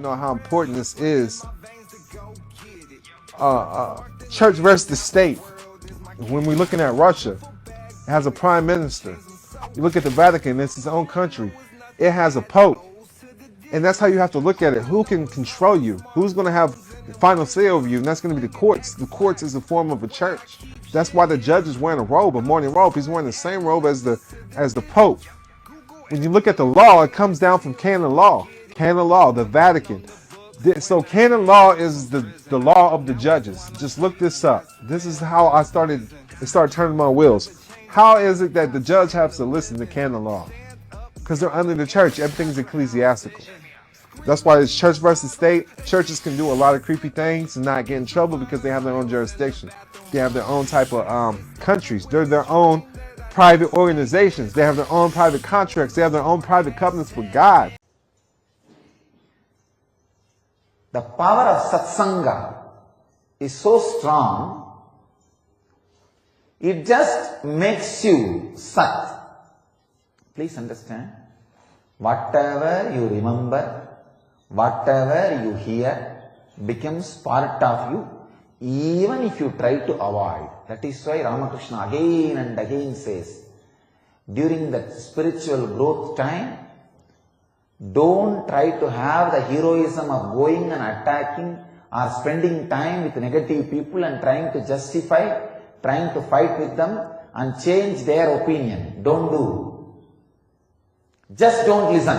know how important this is. Church versus the state. When we're looking at Russia, it has a prime minister. You look at the Vatican, it's its own country. It has a pope. And that's how you have to look at it. Who can control you? Who's going to have the final say over you? And that's going to be the courts. The courts is a form of a church. That's why the judge is wearing a robe, a morning robe. He's wearing the same robe as the pope. When you look at the law, it comes down from canon law. Canon law, the Vatican. So canon law is the law of the judges. Just look this up. This is how it started turning my wheels. How is it that the judge has to listen to canon law? Because they're under the church. Everything's ecclesiastical. That's why it's church versus state. Churches can do a lot of creepy things and not get in trouble because they have their own jurisdiction. They have their own type of countries. They're their own private organizations. They have their own private contracts. They have their own private covenants with God. The power of satsanga is so strong, it just makes you sat. Please understand, whatever you remember, whatever you hear becomes part of you, even if you try to avoid. That is why Ramakrishna again and again says, during that spiritual growth time, don't try to have the heroism of going and attacking or spending time with negative people and trying to justify, trying to fight with them and change their opinion. Don't do. Just don't listen.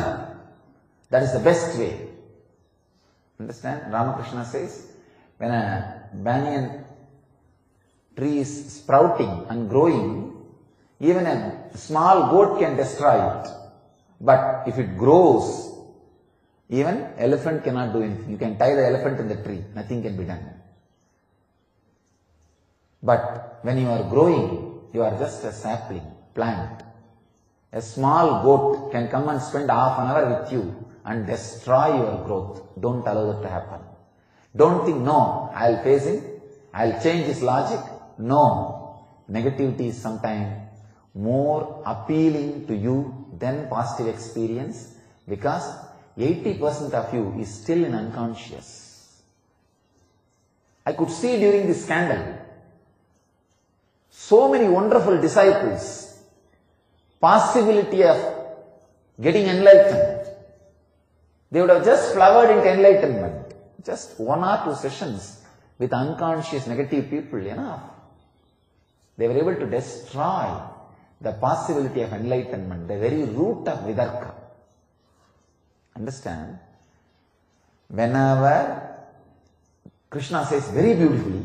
That is the best way. Understand? Ramakrishna says, when a banyan tree is sprouting and growing, even a small goat can destroy it. But if it grows, even elephant cannot do anything. You can tie the elephant in the tree, nothing can be done. But when you are growing, you are just a sapling, plant. A small goat can come and spend half an hour with you and destroy your growth. Don't allow that to happen. Don't think, no, I'll face him, I'll change his logic. No, negativity is sometimes more appealing to you than positive experience, because 80% of you is still in unconscious. I could see during this scandal, so many wonderful disciples, possibility of getting enlightened. They would have just flowered into enlightenment. Just 1 or 2 sessions with unconscious negative people, enough. They were able to destroy the possibility of enlightenment, the very root of Vidarka. Understand? Whenever Krishna says very beautifully,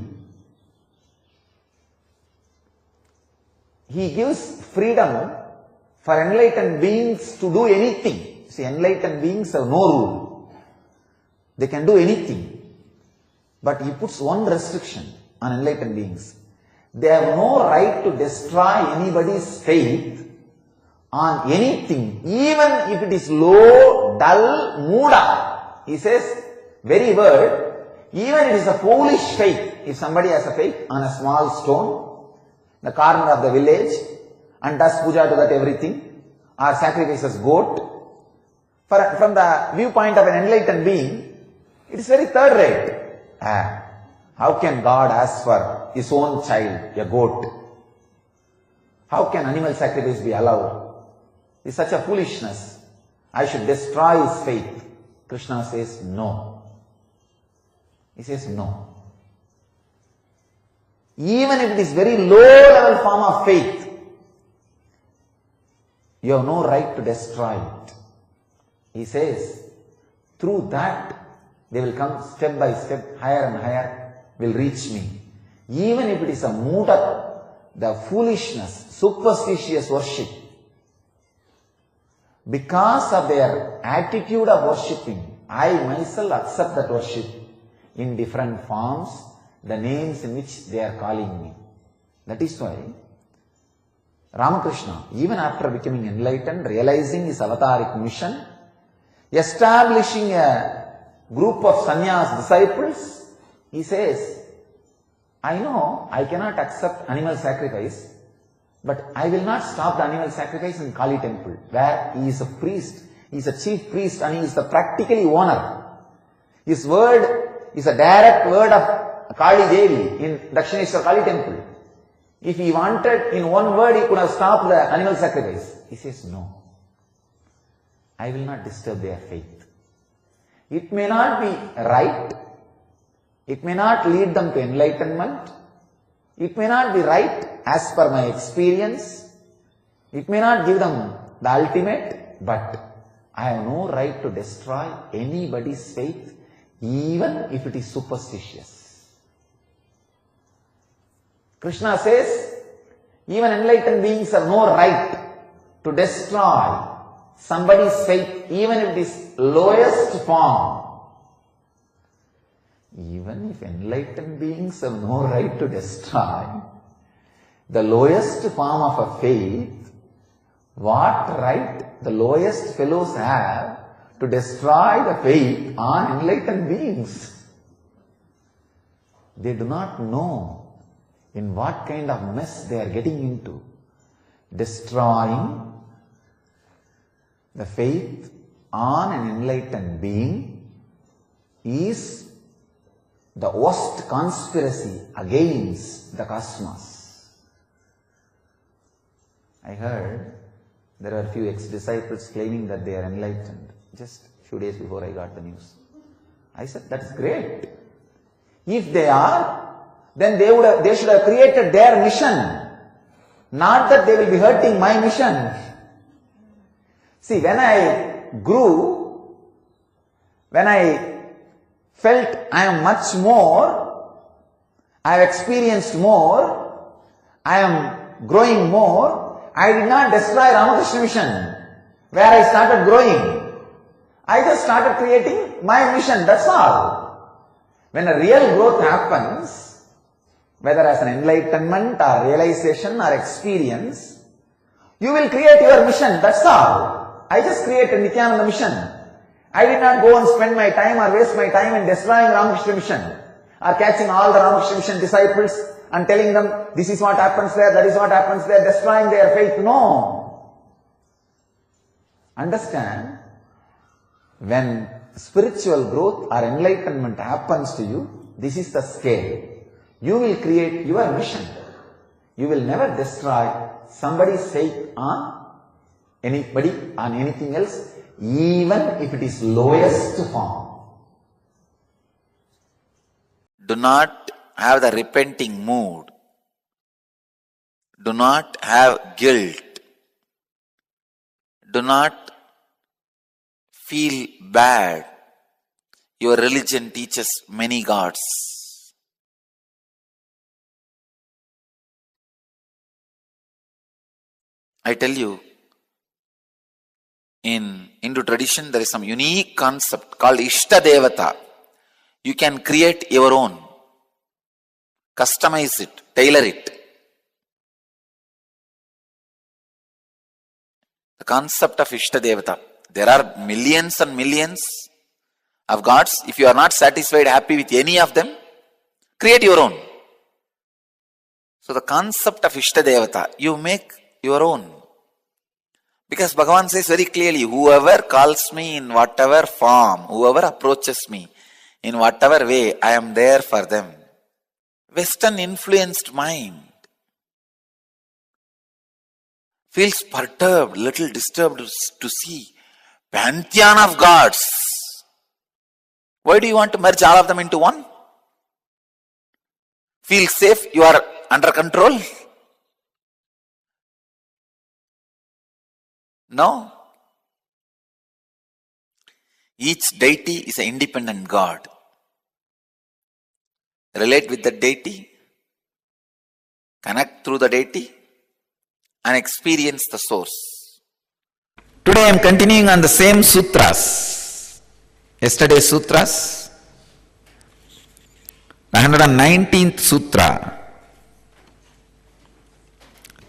he gives freedom for enlightened beings to do anything. See, enlightened beings have no rule. They can do anything. But he puts one restriction on enlightened beings. They have no right to destroy anybody's faith on anything, even if it is low, dull, muda. He says, very word, even it is a foolish faith. If somebody has a faith on a small stone, the corner of the village, and does puja to that everything, or sacrifices goat, from the viewpoint of an enlightened being, it is very third rate. How can God ask for his own child, a goat? How can animal sacrifice be allowed? It's such a foolishness. I should destroy his faith. Krishna says no. He says no. Even if it is very low level form of faith, you have no right to destroy it. He says, through that they will come step by step, higher and higher, will reach me. Even if it is a muda, the foolishness, superstitious worship, because of their attitude of worshipping, I myself accept that worship in different forms, the names in which they are calling me. That is why Ramakrishna, even after becoming enlightened, realizing his avataric mission, establishing a group of sannyas disciples, he says, I know I cannot accept animal sacrifice, but I will not stop the animal sacrifice in Kali temple, where he is a priest, he is a chief priest and he is the practically owner. His word is a direct word of Kali Devi in Dakshineshwar Kali temple. If he wanted in one word, he could have stopped the animal sacrifice. He says, no, I will not disturb their faith. It may not be right. It may not lead them to enlightenment. It may not be right as per my experience. It may not give them the ultimate, but I have no right to destroy anybody's faith, even if it is superstitious. Krishna says, even enlightened beings have no right to destroy somebody's faith, even if it is lowest form. Even if enlightened beings have no right to destroy the lowest form of a faith, what right the lowest fellows have to destroy the faith on enlightened beings? They do not know in what kind of mess they are getting into. Destroying the faith on an enlightened being is the worst conspiracy against the cosmos. I heard there are a few ex-disciples claiming that they are enlightened. Just a few days before I got the news. I said, that's great. If they are, then they should have created their mission. Not that they will be hurting my mission. See, when I grew, when I felt I am much more, I have experienced more, I am growing more, I did not destroy Ramakrishna mission, where I started growing. I just started creating my mission, that's all. When a real growth happens, whether as an enlightenment or realization or experience, you will create your mission, that's all. I just created Nityananda mission. I did not go and spend my time or waste my time in destroying Ramakrishna mission or catching all the Ramakrishna mission disciples and telling them this is what happens there, that is what happens there, destroying their faith. No. Understand, when spiritual growth or enlightenment happens to you, this is the scale. You will create your mission. You will never destroy somebody's faith on anybody, on anything else, even if it is lowest form. Do not have the repenting mood. Do not have guilt. Do not feel bad. Your religion teaches many gods. I tell you, in Hindu tradition, there is some unique concept called Ishta Devata. You can create your own, customize it, tailor it. The concept of Ishta Devata. There are millions and millions of gods. If you are not satisfied, happy with any of them, create your own. So the concept of Ishta Devata, you make your own. Because Bhagavan says very clearly, whoever calls me in whatever form, whoever approaches me in whatever way, I am there for them. Western influenced mind feels perturbed, little disturbed to see pantheon of gods. Why do you want to merge all of them into one? Feel safe, you are under control? No. Each deity is an independent God. Relate with the deity, connect through the deity, and experience the source. Today I am continuing on the same sutras. Yesterday's sutras. 119th sutra,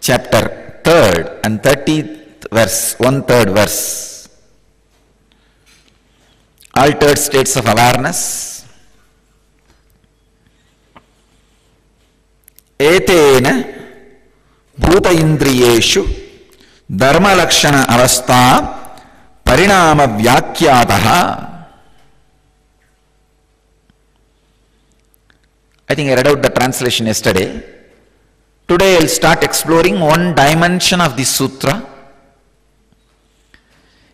chapter 3rd and 30th verse, 1/3 verse. Altered states of awareness. Etena bhuta indriyeshu dharma lakshana avastha parinama vyakyataha. I think I read out the translation yesterday. Today I'll start exploring one dimension of this sutra.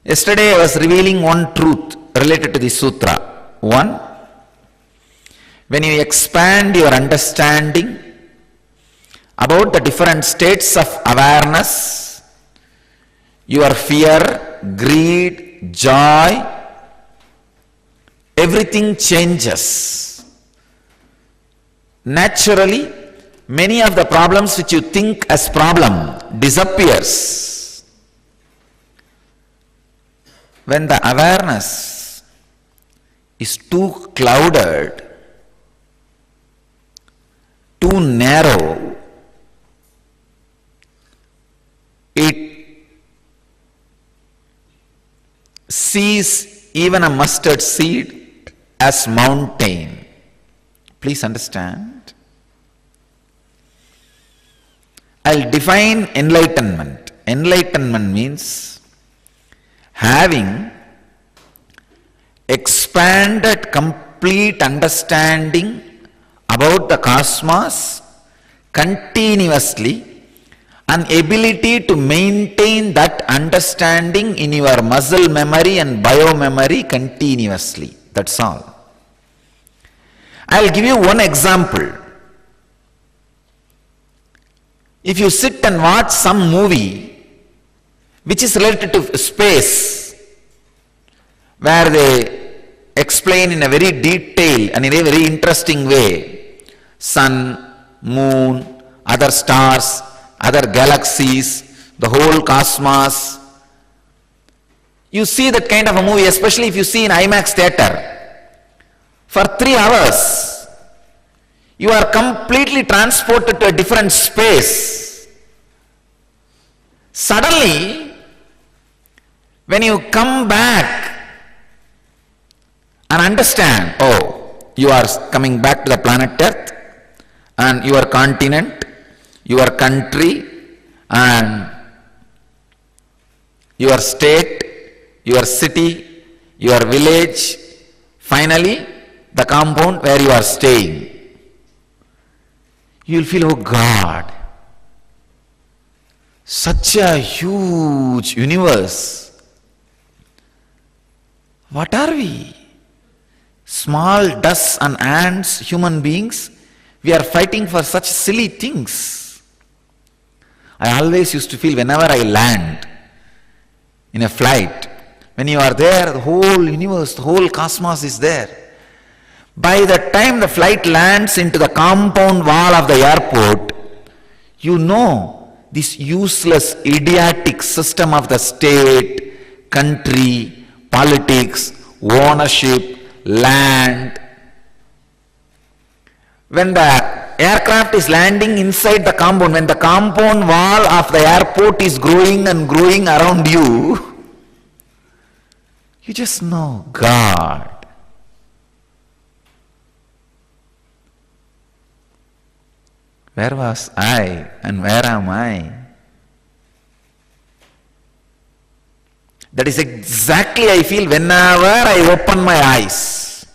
Yesterday I was revealing one truth related to the sutra. One, when you expand your understanding about the different states of awareness, your fear, greed, joy, everything changes. Naturally, many of the problems which you think as problem disappears. When the awareness is too clouded, too narrow, it sees even a mustard seed as mountain. Please understand. I'll define enlightenment. Enlightenment means having expanded complete understanding about the cosmos continuously, an ability to maintain that understanding in your muscle memory and bio memory continuously. That's all. I'll give you one example. If you sit and watch some movie which is related to space, where they explain in a very detailed and in a very interesting way sun, moon, other stars, other galaxies, the whole cosmos, you see that kind of a movie, especially if you see in IMAX theater, for 3 hours, you are completely transported to a different space. Suddenly, when you come back and understand, oh, you are coming back to the planet Earth, and your continent, your country, and your state, your city, your village, finally, the compound where you are staying. You will feel, oh God, such a huge universe. What are we? Small dust and ants, human beings, we are fighting for such silly things. I always used to feel whenever I land in a flight, when you are there, the whole universe, the whole cosmos is there. By the time the flight lands into the compound wall of the airport, you know this useless, idiotic system of the state, country, politics, ownership, land. When the aircraft is landing inside the compound, when the compound wall of the airport is growing and growing around you, you just know, God. Where was I and where am I? That is exactly I feel whenever I open my eyes.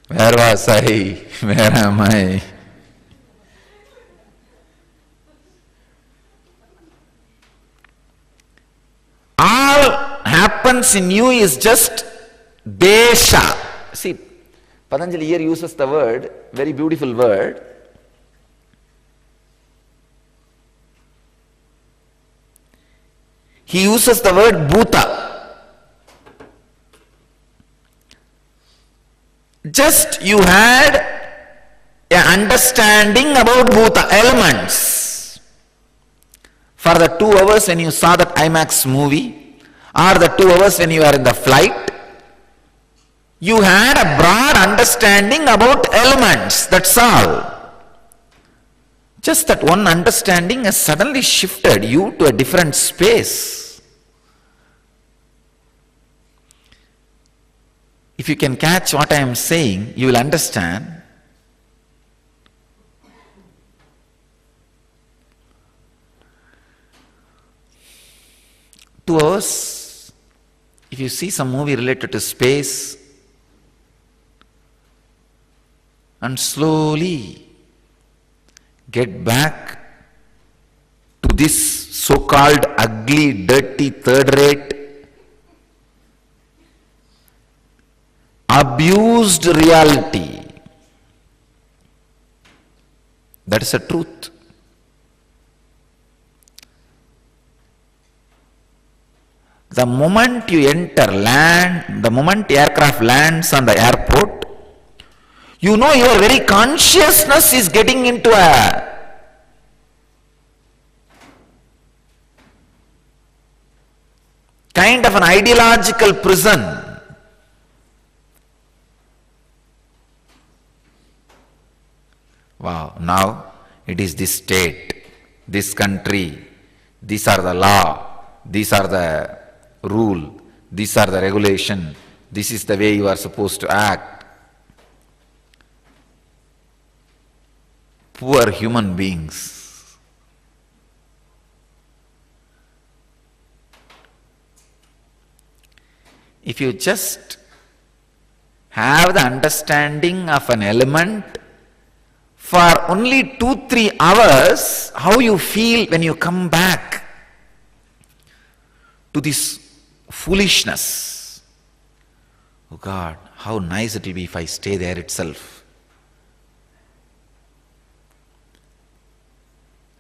Where was I? Where am I? All happens in you is just desha. See, Patanjali here uses the word, very beautiful word. He uses the word bhuta. Just you had an understanding about bhuta, elements. For the 2 hours when you saw that IMAX movie, or the 2 hours when you are in the flight, you had a broad understanding about elements, that's all. Just that one understanding has suddenly shifted you to a different space. If you can catch what I am saying, you will understand. To us, if you see some movie related to space, and slowly get back to this so-called ugly, dirty, third-rate, abused reality. That is the truth. The moment you enter land, the moment aircraft lands on the airport, you know your very consciousness is getting into a kind of an ideological prison. Wow, now it is this state, this country, these are the law, these are the rule, these are the regulation, this is the way you are supposed to act. Poor human beings. If you just have the understanding of an element for only 2-3 hours, how you feel when you come back to this foolishness. Oh God, how nice it will be if I stay there itself.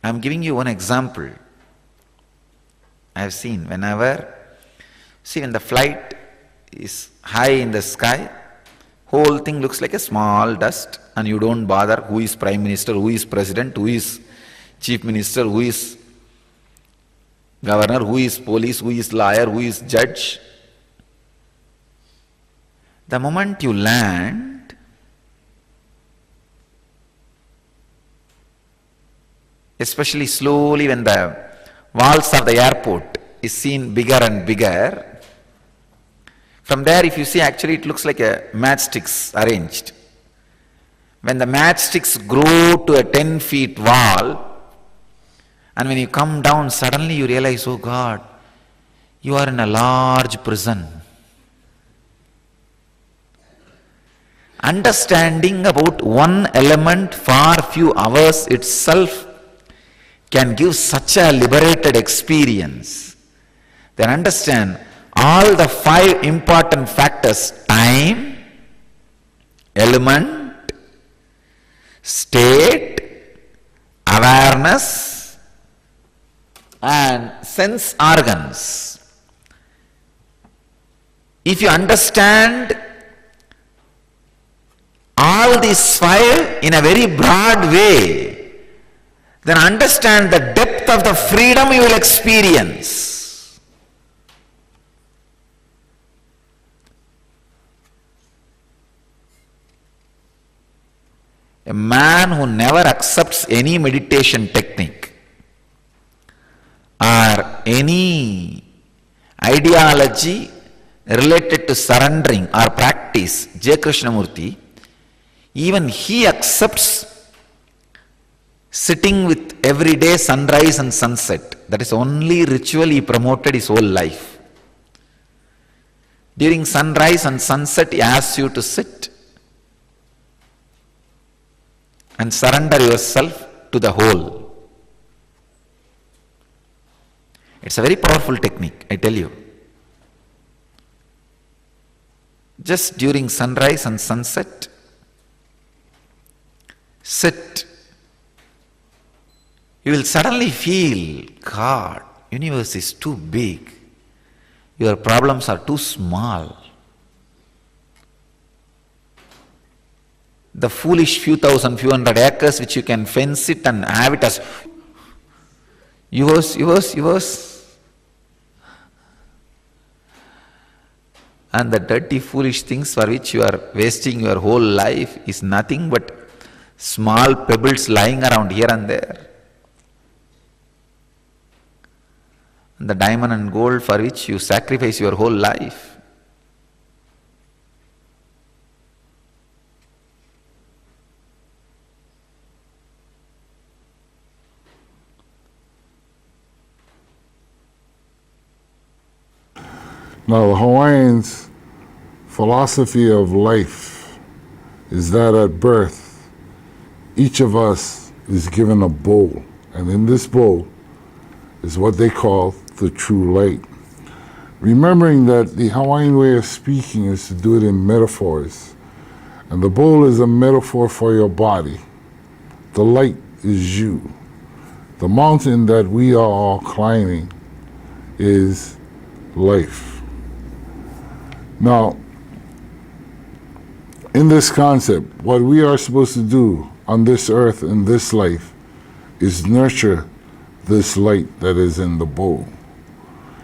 I am giving you one example. I have seen when the flight is high in the sky, whole thing looks like a small dust and you don't bother who is Prime Minister, who is President, who is Chief Minister, who is Governor, who is police, who is lawyer, who is judge. The moment you land, especially slowly when the walls of the airport is seen bigger and bigger, from there if you see, actually it looks like a matchsticks arranged. When the matchsticks grow to a 10 feet wall, and when you come down, suddenly you realize, oh God, you are in a large prison. Understanding about one element for few hours itself can give such a liberated experience. Then understand all the 5 important factors: time, element, state, awareness, and sense organs. If you understand all these 5 in a very broad way, then understand the depth of the freedom you will experience. A man who never accepts any meditation technique or any ideology related to surrendering or practice, J. Krishnamurti, even he accepts sitting with everyday sunrise and sunset. That is only ritual he promoted his whole life. During sunrise and sunset, he asks you to sit and surrender yourself to the whole. It's a very powerful technique, I tell you. Just during sunrise and sunset, sit. You will suddenly feel, God, universe is too big. Your problems are too small. The foolish few thousand, few hundred acres which you can fence it and have it as yours. And the dirty, foolish things for which you are wasting your whole life is nothing but small pebbles lying around here and there. And the diamond and gold for which you sacrifice your whole life. Now, the Hawaiians' philosophy of life is that at birth, each of us is given a bowl, and in this bowl is what they call the true light. Remembering that the Hawaiian way of speaking is to do it in metaphors, and the bowl is a metaphor for your body. The light is you. The mountain that we are all climbing is life. Now, in this concept, what we are supposed to do on this earth in this life is nurture this light that is in the bowl.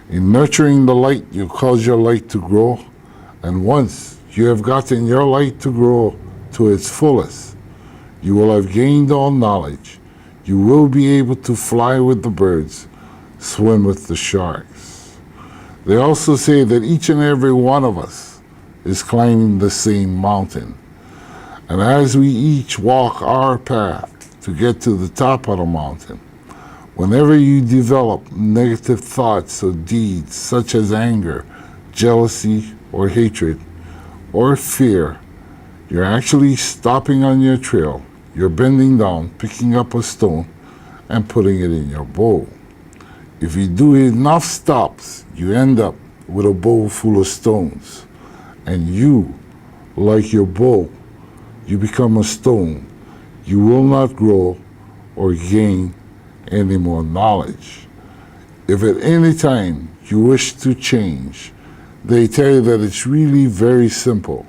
In nurturing the light, you cause your light to grow, and once you have gotten your light to grow to its fullest, you will have gained all knowledge. You will be able to fly with the birds, swim with the sharks. They also say that each and every one of us is climbing the same mountain. And as we each walk our path to get to the top of the mountain, whenever you develop negative thoughts or deeds such as anger, jealousy, or hatred, or fear, you're actually stopping on your trail. You're bending down, picking up a stone, and putting it in your bowl. If you do enough stops, you end up with a bowl full of stones. And you, like your bowl, you become a stone. You will not grow or gain any more knowledge. If at any time you wish to change, they tell you that it's really very simple.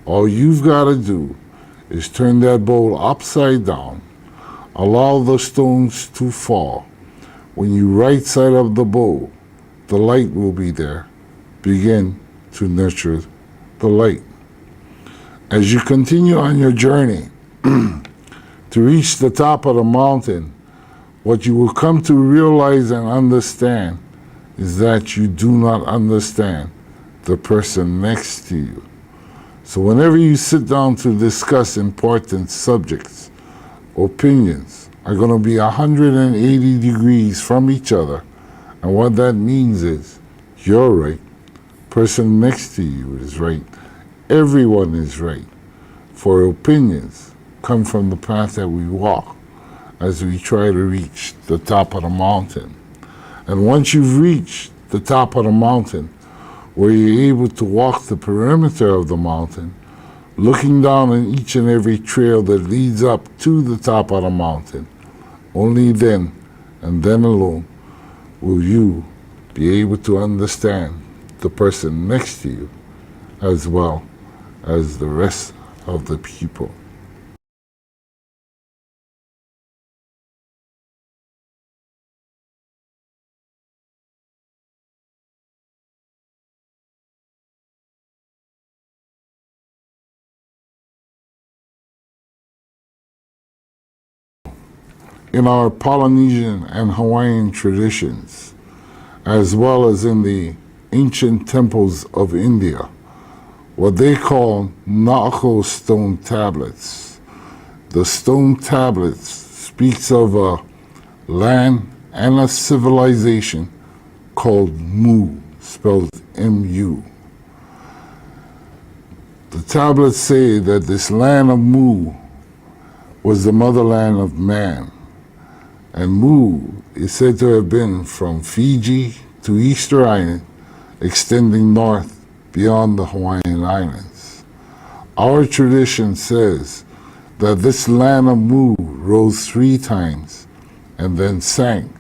All you've got to do is turn that bowl upside down, allow the stones to fall. When you right side up the bowl, the light will be there. Begin to nurture the light. As you continue on your journey to reach the top of the mountain, what you will come to realize and understand is that you do not understand the person next to you. So whenever you sit down to discuss important subjects, opinions are going to be 180 degrees from each other. And what that means is you're right, person next to you is right, everyone is right. For opinions come from the path that we walk as we try to reach the top of the mountain. And once you've reached the top of the mountain, where you're able to walk the perimeter of the mountain, looking down on each and every trail that leads up to the top of the mountain, only then and then alone will you be able to understand the person next to you as well as the rest of the people. In our Polynesian and Hawaiian traditions, as well as in the ancient temples of India, what they call Na'ako stone tablets. The stone tablets speaks of a land and a civilization called Mu, spelled M-U. The tablets say that this land of Mu was the motherland of man. And Mu is said to have been from Fiji to Easter Island, extending north beyond the Hawaiian Islands. Our tradition says that this land of Mu rose 3 times and then sank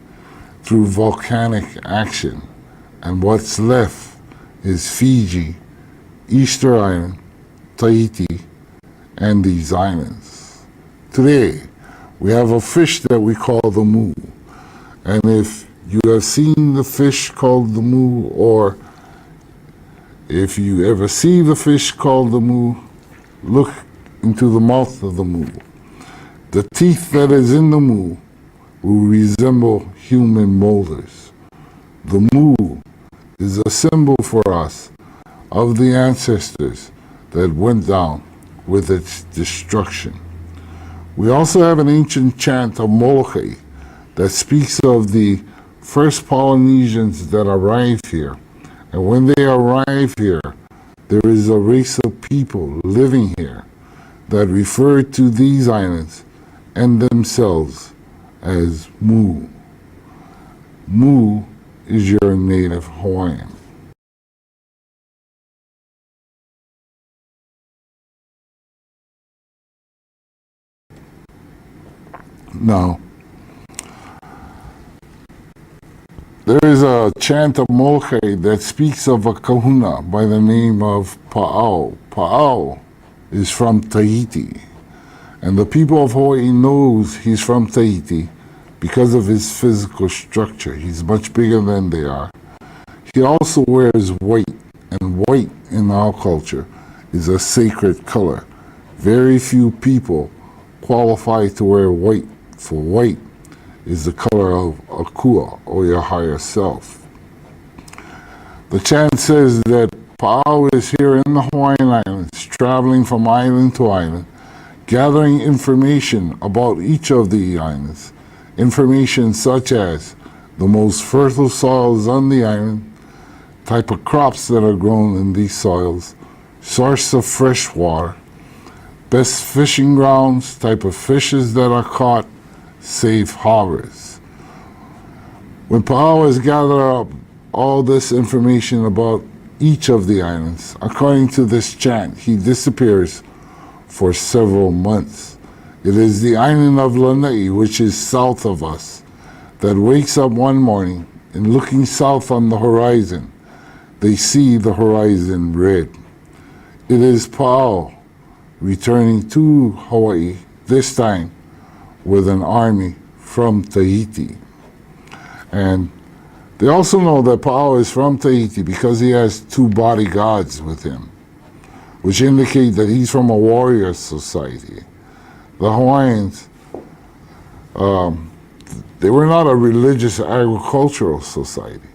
through volcanic action, and what's left is Fiji, Easter Island, Tahiti, and these islands. Today, we have a fish that we call the Mu. And if you have seen the fish called the Mu, or if you ever see the fish called the Mu, look into the mouth of the Mu. The teeth that is in the Mu will resemble human molars. The Mu is a symbol for us of the ancestors that went down with its destruction. We also have an ancient chant of Molokai that speaks of the first Polynesians that arrived here. And when they arrive here, there is a race of people living here that refer to these islands and themselves as Mu. Mu is your native Hawaiian. Now, there is a chant of Molokai that speaks of a kahuna by the name of Pa'au. Pa'au is from Tahiti, and the people of Hawaii knows he's from Tahiti because of his physical structure. He's much bigger than they are. He also wears white, and white in our culture is a sacred color. Very few people qualify to wear white, for white is the color of Akua, or your higher self. The chant says that Pa'au is here in the Hawaiian Islands, traveling from island to island, gathering information about each of the islands, information such as the most fertile soils on the island, type of crops that are grown in these soils, source of fresh water, best fishing grounds, type of fishes that are caught, safe harbors. When Pa'au has gathered up all this information about each of the islands, according to this chant, he disappears for several months. It is the island of Lanai, which is south of us, that wakes up one morning and looking south on the horizon, they see the horizon red. It is Pa'au returning to Hawaii, this time with an army from Tahiti. And they also know that Pa'au is from Tahiti because he has 2 bodyguards with him, which indicate that he's from a warrior society. The Hawaiians, they were not a religious agricultural society.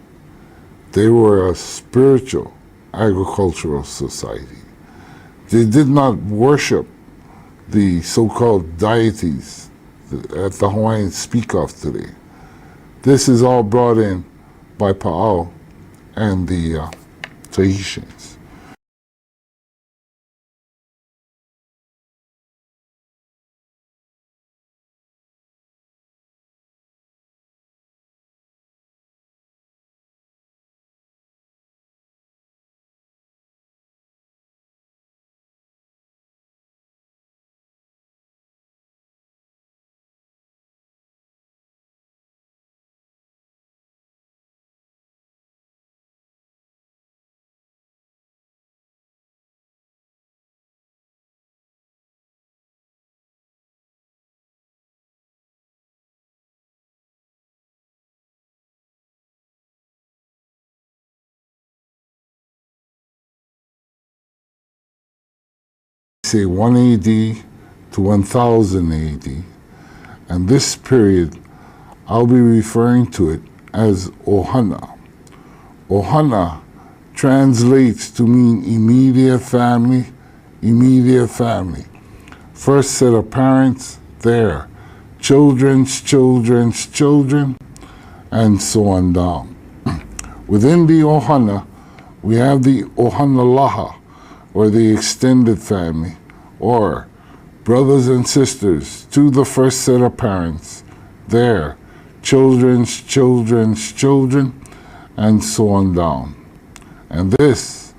They were a spiritual agricultural society. They did not worship the so-called deities that the Hawaiians speak of today. This is all brought in by Pa'au and the Tahitians. Say 1 AD to 1000 AD, and this period I'll be referring to it as Ohana. Ohana translates to mean immediate family, immediate family. First set of parents, there, children's children's children, and so on down. Within the Ohana, we have the Ohanalaha, or the extended family, or brothers and sisters to the first set of parents, their children's children's children, and so on down. And this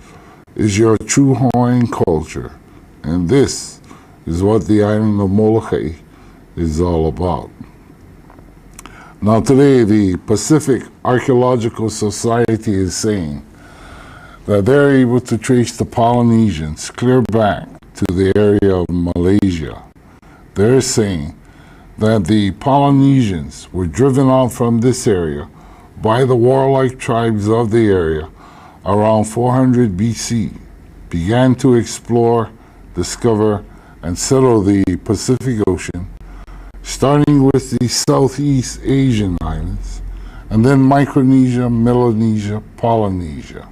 is your true Hawaiian culture, and this is what the island of Molokai is all about. Now today, the Pacific Archaeological Society is saying that they're able to trace the Polynesians clear back to the area of Malaysia. They're saying that the Polynesians were driven out from this area by the warlike tribes of the area around 400 BC, began to explore, discover, and settle the Pacific Ocean, starting with the Southeast Asian islands, and then Micronesia, Melanesia, Polynesia.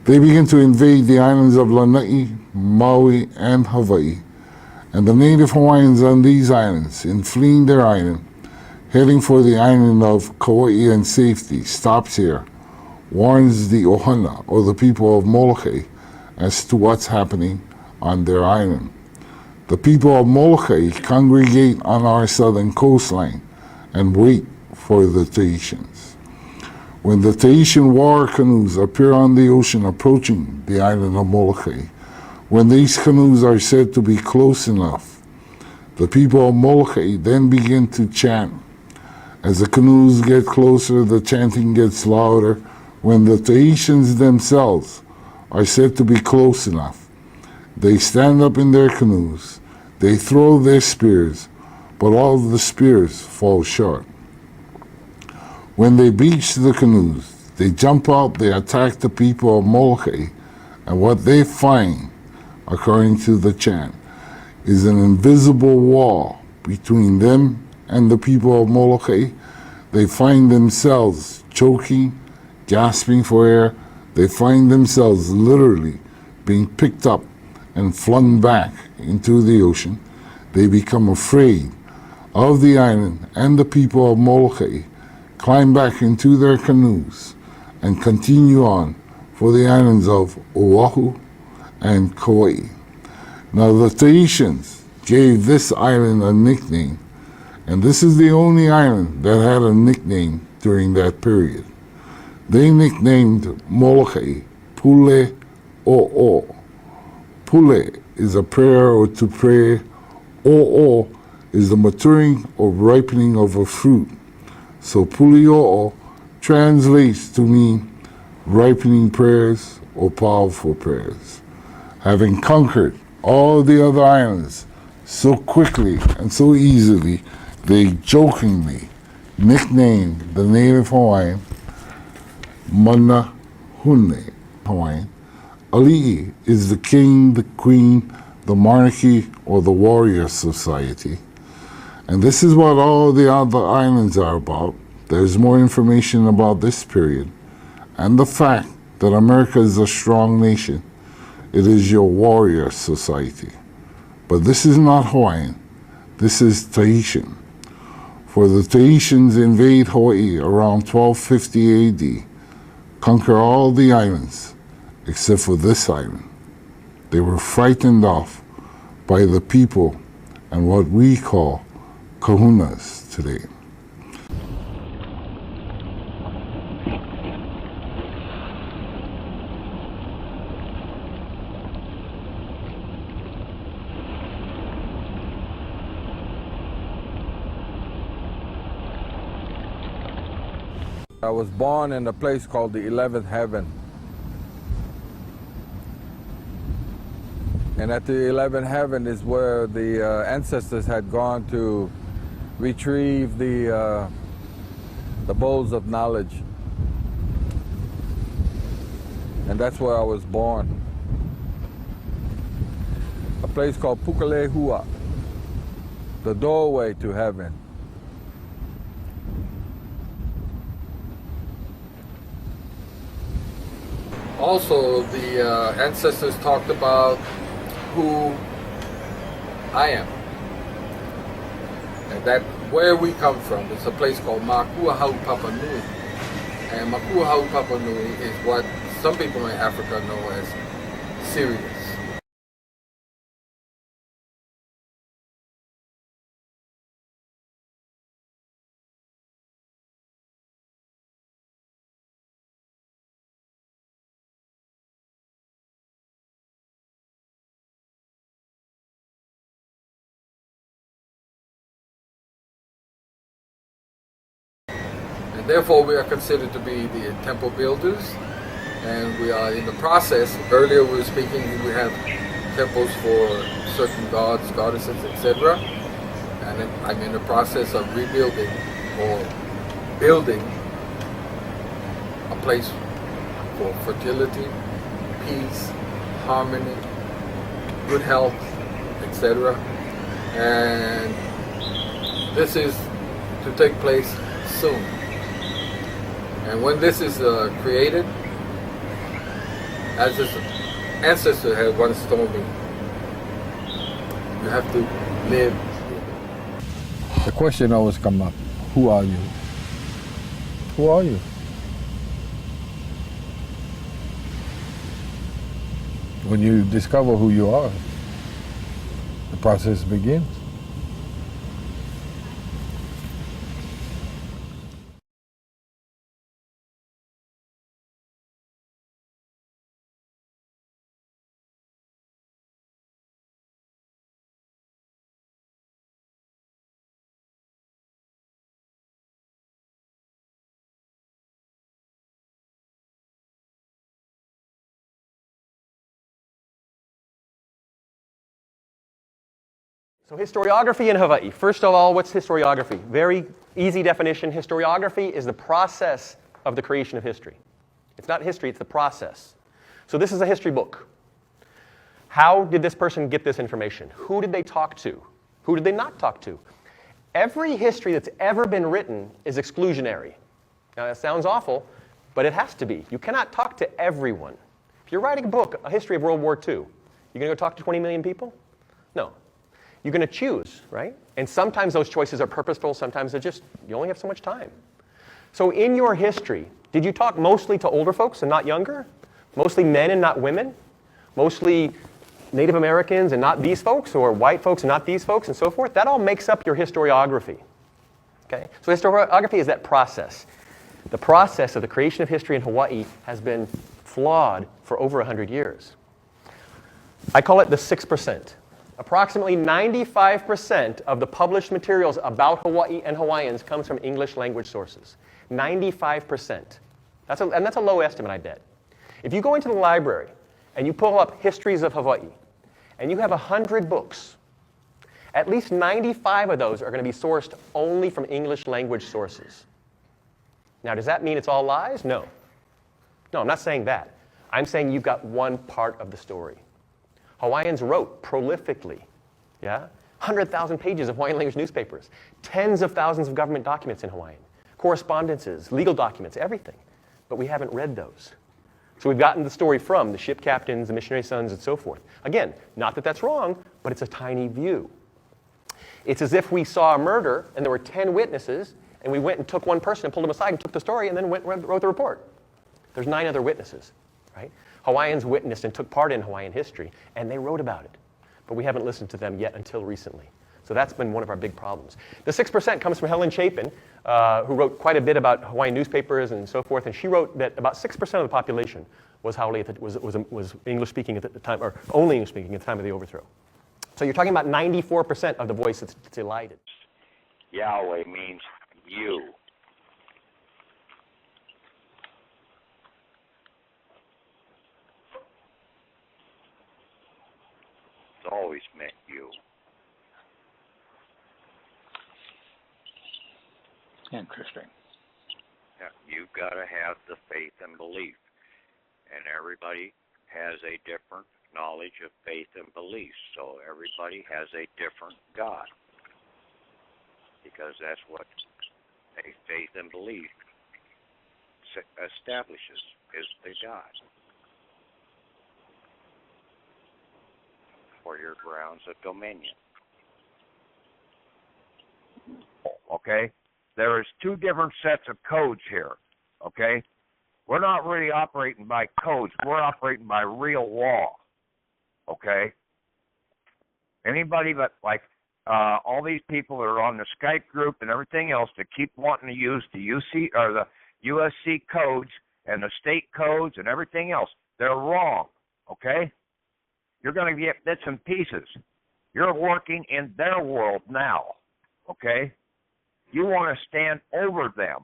They begin to invade the islands of Lanai, Maui, and Hawaii, and the native Hawaiians on these islands, in fleeing their island, heading for the island of Kauai in safety, stops here, warns the Ohana, or the people of Molokai, as to what's happening on their island. The people of Molokai congregate on our southern coastline and wait for the Tahitians. When the Tahitian war canoes appear on the ocean approaching the island of Molokai, when these canoes are said to be close enough, the people of Molokai then begin to chant. As the canoes get closer, the chanting gets louder. When the Tahitians themselves are said to be close enough, they stand up in their canoes, they throw their spears, but all of the spears fall short. When they beach the canoes, they jump out, they attack the people of Molokai, and what they find, according to the chant, is an invisible wall between them and the people of Molokai. They find themselves choking, gasping for air. They find themselves literally being picked up and flung back into the ocean. They become afraid of the island and the people of Molokai, climb back into their canoes, and continue on for the islands of Oahu and Kauai. Now the Tahitians gave this island a nickname, and this is the only island that had a nickname during that period. They nicknamed Molokai Pule O'o. Pule is a prayer or to pray. O'o is the maturing or ripening of a fruit. So Puli'o'o translates to mean ripening prayers or powerful prayers. Having conquered all the other islands so quickly and so easily, they jokingly nicknamed the native Hawaiian Mana Hune Hawaiian. Ali'i is the king, the queen, the monarchy, or the warrior society. And this is what all the other islands are about. There's more information about this period and the fact that America is a strong nation. It is your warrior society. But this is not Hawaiian. This is Tahitian. For the Tahitians invade Hawaii around 1250 AD, conquer all the islands except for this island. They were frightened off by the people and what we call kahunas today. I was born in a place called the 11th heaven. And at the 11th heaven is where the ancestors had gone to retrieve the bowls of knowledge. And that's where I was born. A place called Pukalehua, the doorway to heaven. Also, the ancestors talked about who I am. And that where we come from is a place called Makuahau Papa Nui. And Makuahau Papa Nui is what some people in Africa know as Sirius. Therefore, we are considered to be the temple builders, and we are in the process. Earlier we were speaking, we have temples for certain gods, goddesses, etc. And I'm in the process of rebuilding or building a place for fertility, peace, harmony, good health, etc. And this is to take place soon. And when this is created, As his ancestor had once told me, you have to live. The question always comes up, who are you? Who are you? When you discover who you are, the process begins. So historiography in Hawaii. First of all, what's historiography? Very easy definition. Historiography is the process of the creation of history. It's not history, it's the process. So this is a history book. How did this person get this information? Who did they talk to? Who did they not talk to? Every history that's ever been written is exclusionary. Now that sounds awful, but it has to be. You cannot talk to everyone. If you're writing a book, a history of World War II, you're going to go talk to 20 million people? No. You're going to choose, right? And sometimes those choices are purposeful, sometimes they're just, you only have so much time. So in your history, did you talk mostly to older folks and not younger? Mostly men and not women? Mostly Native Americans and not these folks, or white folks and not these folks, and so forth? That all makes up your historiography. Okay? So historiography is that process. The process of the creation of history in Hawaii has been flawed for over 100 years. I call it the 6%. Approximately 95% of the published materials about Hawaii and Hawaiians comes from English language sources. 95%. And that's a low estimate, I bet. If you go into the library and you pull up histories of Hawaii, and you have 100 books, at least 95 of those are going to be sourced only from English language sources. Now, does that mean it's all lies? No. No, I'm not saying that. I'm saying you've got one part of the story. Hawaiians wrote prolifically, yeah? 100,000 pages of Hawaiian language newspapers, tens of thousands of government documents in Hawaiian, correspondences, legal documents, everything. But we haven't read those. So we've gotten the story from the ship captains, the missionary sons, and so forth. Again, not that that's wrong, but it's a tiny view. It's as if we saw a murder and there were 10 witnesses, and we went and took one person and pulled him aside and took the story and then wrote the report. There's 9 other witnesses, right? Hawaiians witnessed and took part in Hawaiian history, and they wrote about it. But we haven't listened to them yet until recently. So that's been one of our big problems. The 6% comes from Helen Chapin, who wrote quite a bit about Hawaiian newspapers and so forth, and she wrote that about 6% of the population was English-speaking at the time, or only English-speaking at the time of the overthrow. So you're talking about 94% of the voice that's elided. Yahweh means you. It's always meant you. Interesting. Yeah, you've got to have the faith and belief. And everybody has a different knowledge of faith and belief. So everybody has a different God. Because that's what a faith and belief establishes, is the God. For your grounds of dominion. Okay? There is 2 different sets of codes here. Okay? We're not really operating by codes. We're operating by real law. Okay? Anybody but, like, all these people that are on the Skype group and everything else that keep wanting to use the UC or the USC codes and the state codes and everything else, they're wrong. Okay? You're going to get bits and pieces. You're working in their world now. Okay? You want to stand over them.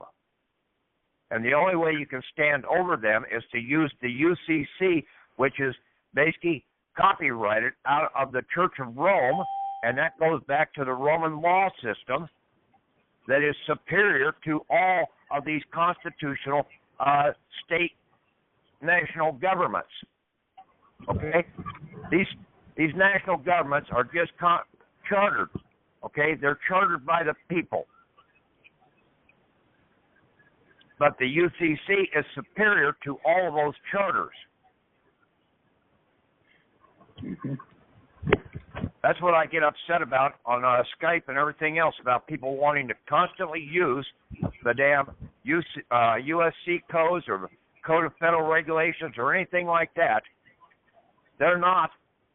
And the only way you can stand over them is to use the UCC, which is basically copyrighted out of the Church of Rome, and that goes back to the Roman law system that is superior to all of these constitutional state national governments. Okay? These national governments are just chartered. Okay? They're chartered by the people. But the UCC is superior to all of those charters. That's what I get upset about on Skype and everything else, about people wanting to constantly use the damn USC codes or Code of Federal Regulations or anything like that. They're not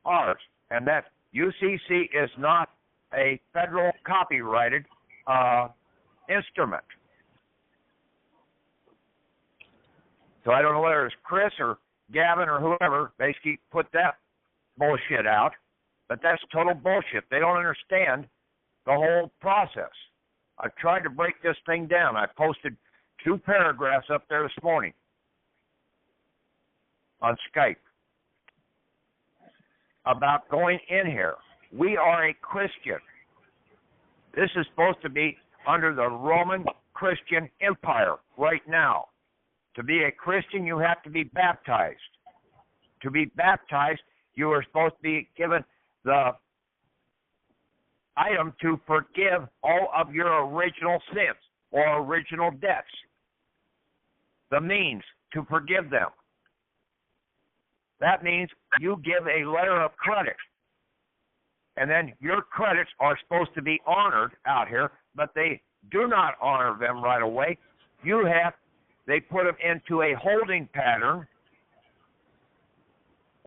ours. And that UCC is not a federal copyrighted instrument. So I don't know whether it's Chris or Gavin or whoever basically put that bullshit out, but that's total bullshit. They don't understand the whole process. I've tried to break this thing down. I posted 2 paragraphs up there this morning on Skype about going in here. We are a Christian. This is supposed to be under the Roman Christian Empire right now. To be a Christian, you have to be baptized. To be baptized, you are supposed to be given the item to forgive all of your original sins or original debts. The means to forgive them. That means you give a letter of credit. And then your credits are supposed to be honored out here, but they do not honor them right away. They put them into a holding pattern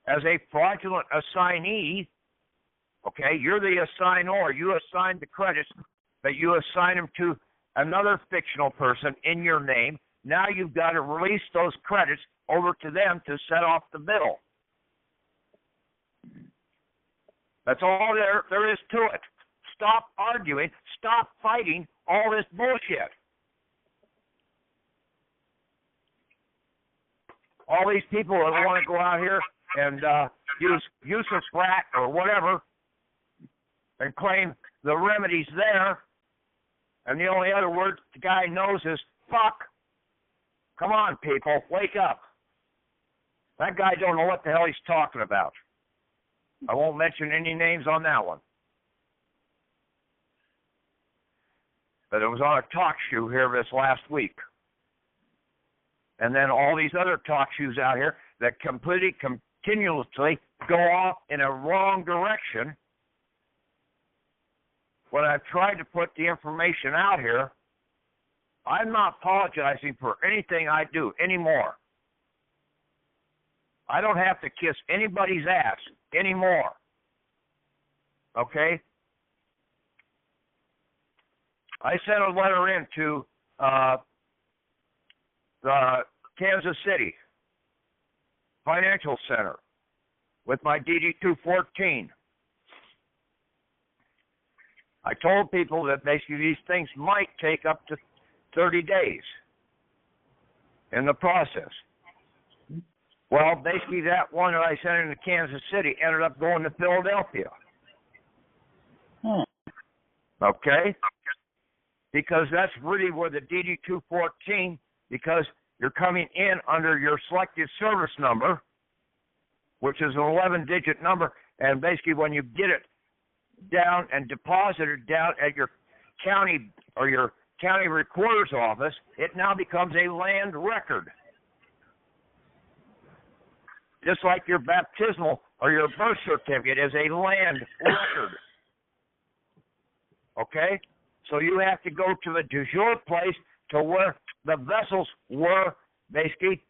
as a fraudulent assignee. Okay, you're the assignor. You assign the credits, but you assign them to another fictional person in your name. Now you've got to release those credits over to them to set off the bill. That's all there is to it. Stop arguing. Stop fighting all this bullshit. All these people that want to go out here and use a frat or whatever and claim the remedy's there, and the only other word the guy knows is fuck. Come on, people, wake up. That guy don't know what the hell he's talking about. I won't mention any names on that one. But it was on a talk show here this last week. And then all these other talk shows out here that completely, continuously go off in a wrong direction. When I've tried to put the information out here, I'm not apologizing for anything I do anymore. I don't have to kiss anybody's ass anymore. Okay? I sent a letter in to the Kansas City Financial Center with my DD-214. I told people that basically these things might take up to 30 days in the process. Well, basically that one that I sent into Kansas City ended up going to Philadelphia. Okay? Because that's really where the DD-214, because you're coming in under your selected service number, which is an 11-digit number, and basically when you get it down and deposited down at your county or your county recorder's office, it now becomes a land record. Just like your baptismal or your birth certificate is a land record. Okay? So you have to go to the du jour place to where the vessels were basically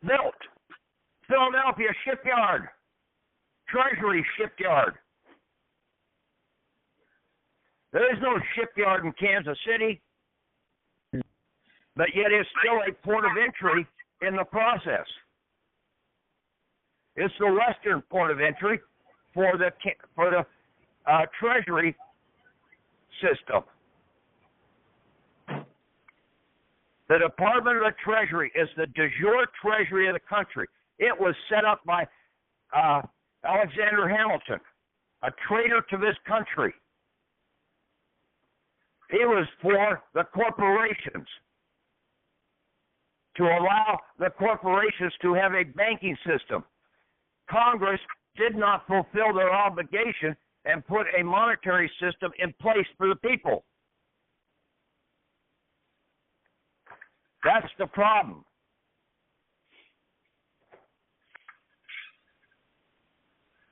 built. Philadelphia Shipyard. Treasury Shipyard. There is no shipyard in Kansas City, but yet it's still a port of entry in the process. It's the western port of entry for the Treasury system. The Department of the Treasury is the de jure treasury of the country. It was set up by Alexander Hamilton, a traitor to this country. It was for the corporations, to allow the corporations to have a banking system. Congress did not fulfill their obligation and put a monetary system in place for the people. That's the problem.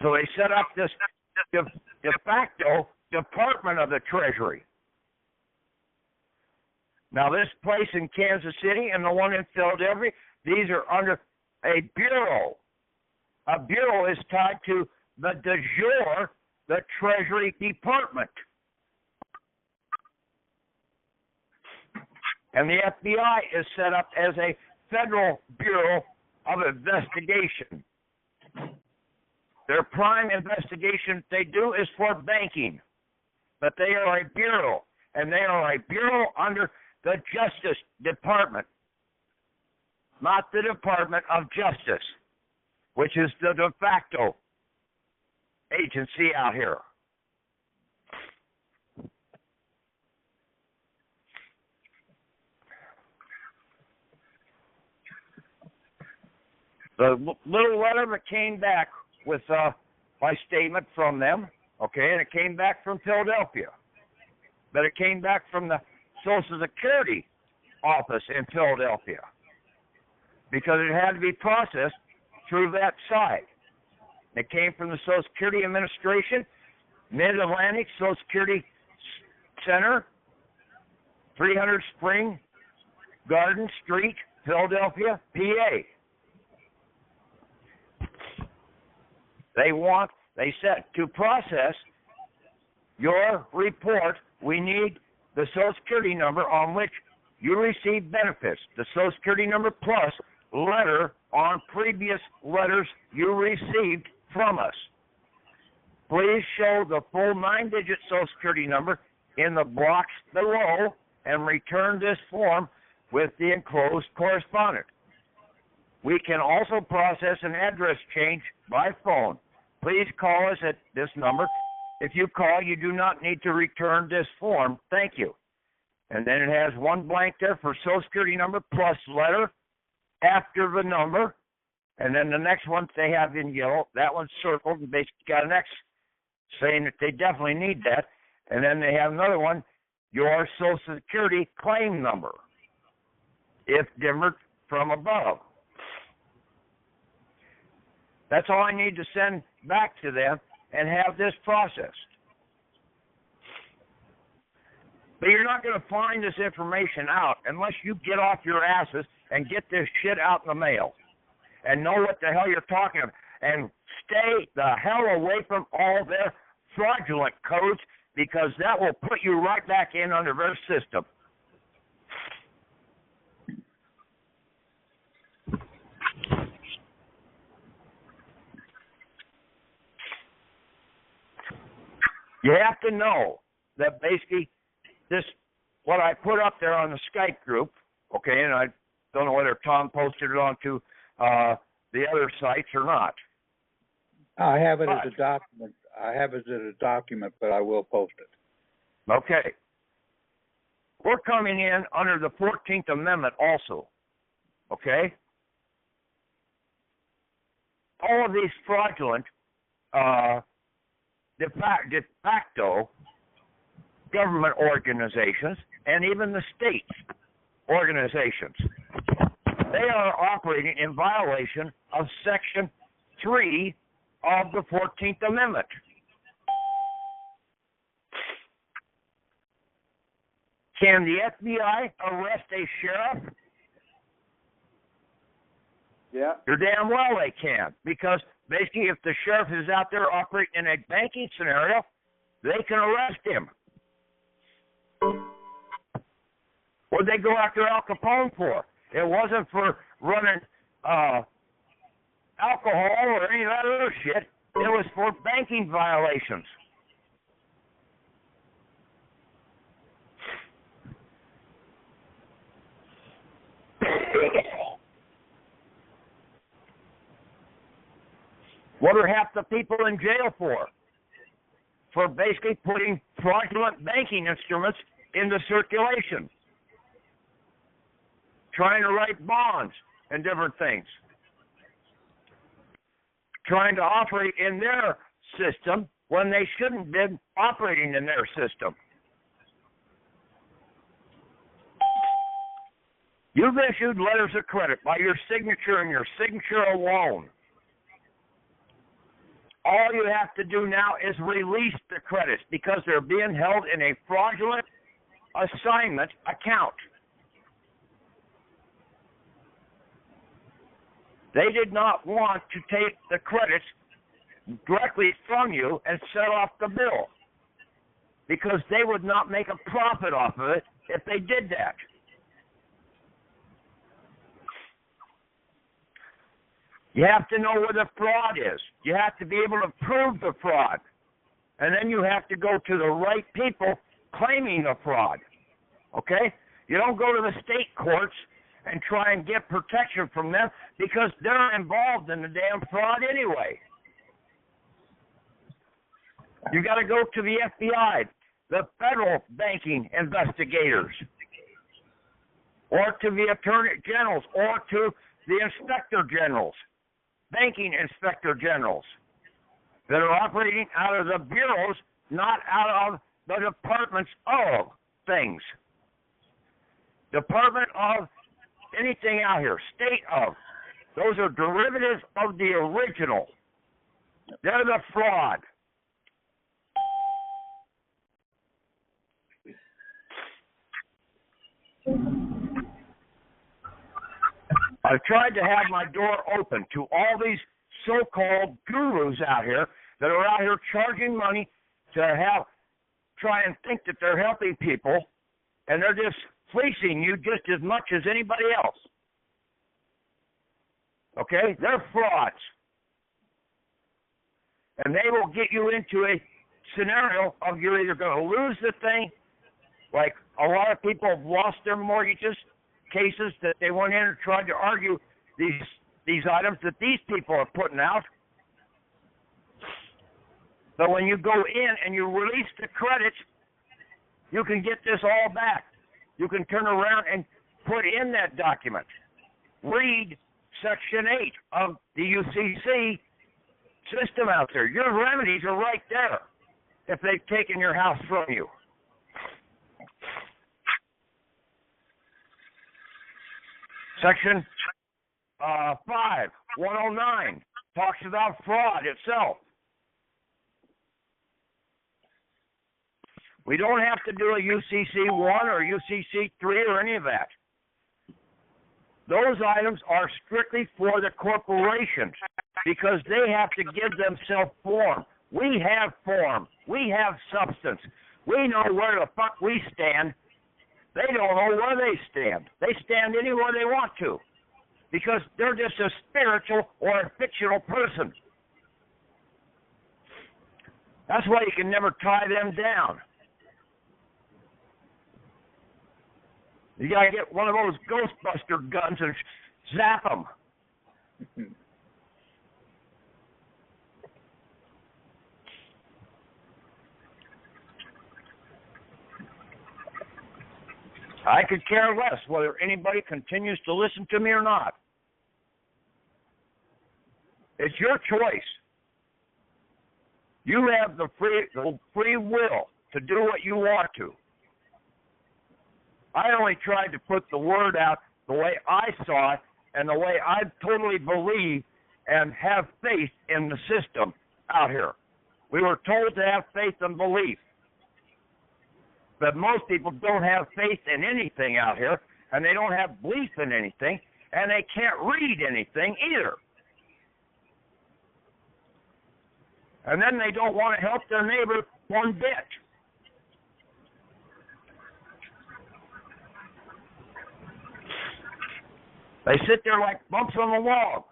So they set up this de facto Department of the Treasury. Now, this place in Kansas City and the one in Philadelphia, these are under a bureau. A bureau is tied to the de jure, the Treasury Department. And the FBI is set up as a federal bureau of investigation. Their prime investigation they do is for banking. But they are a bureau, and they are a bureau under the Justice Department, not the Department of Justice, which is the de facto agency out here. The little letter that came back with my statement from them, okay, and it came back from Philadelphia, but it came back from the Social Security office in Philadelphia because it had to be processed through that side. It came from the Social Security Administration, Mid-Atlantic Social Security Center, 300 Spring Garden Street, Philadelphia, PA. They said to process your report, we need the Social Security number on which you receive benefits, the Social Security number plus letter on previous letters you received from us. Please show the full 9-digit Social Security number in the box below and return this form with the enclosed correspondent. We can also process an address change by phone. Please call us at this number. If you call, you do not need to return this form. Thank you. And then it has one blank there for Social Security number plus letter after the number. And then the next one they have in yellow, that one's circled and basically got an X saying that they definitely need that. And then they have another one, your Social Security claim number, if dimmered from above. That's all I need to send back to them and have this processed. But you're not going to find this information out unless you get off your asses and get this shit out in the mail and know what the hell you're talking about and stay the hell away from all their fraudulent codes because that will put you right back in under their system. You have to know that basically this, what I put up there on the Skype group, okay, and I don't know whether Tom posted it onto the other sites or not. I have it as a document. But I will post it. Okay. We're coming in under the 14th Amendment also, okay? All of these fraudulent de facto government organizations and even the states organizations, they are operating in violation of Section 3 of the 14th Amendment. Can the FBI arrest a sheriff? Yeah. You're damn well they can, because basically if the sheriff is out there operating in a banking scenario, they can arrest him. What'd they go after Al Capone for? It wasn't for running alcohol or any of that other shit. It was for banking violations. What are half the people in jail for? For basically putting fraudulent banking instruments into circulation. Trying to write bonds and different things. Trying to operate in their system when they shouldn't be operating in their system. You've issued letters of credit by your signature and your signature alone. All you have to do now is release the credits because they're being held in a fraudulent assignment account. They did not want to take the credits directly from you and set off the bill because they would not make a profit off of it if they did that. You have to know where the fraud is. You have to be able to prove the fraud. And then you have to go to the right people claiming the fraud. Okay? You don't go to the state courts and try and get protection from them because they're involved in the damn fraud anyway. You got to go to the FBI, the federal banking investigators, or to the attorney generals, or to the inspector generals, banking inspector generals that are operating out of the bureaus, not out of the departments of things. Department of anything out here, state of. Those are derivatives of the original. They're the fraud. I've tried to have my door open to all these so-called gurus out here that are out here charging money to try and think that they're helping people, and they're just fleecing you just as much as anybody else. Okay? They're frauds. And they will get you into a scenario of you're either going to lose the thing, like a lot of people have lost their mortgages, cases that they went in and tried to argue these items that these people are putting out. But when you go in and you release the credits, you can get this all back. You can turn around and put in that document. Read Section 8 of the UCC system out there. Your remedies are right there if they've taken your house from you. Section 109 talks about fraud itself. We don't have to do a UCC 1 or UCC 3 or any of that. Those items are strictly for the corporations because they have to give themselves form. We have form. We have substance. We know where the fuck we stand. They don't know where they stand. They stand anywhere they want to because they're just a spiritual or a fictional person. That's why you can never tie them down. You got to get one of those Ghostbuster guns and zap them. I could care less whether anybody continues to listen to me or not. It's your choice. You have the free will to do what you want to. I only tried to put the word out the way I saw it and the way I totally believe and have faith in the system out here. We were told to have faith and belief. But most people don't have faith in anything out here, and they don't have belief in anything, and they can't read anything either. And then they don't want to help their neighbor one bit. They sit there like bumps on the wall,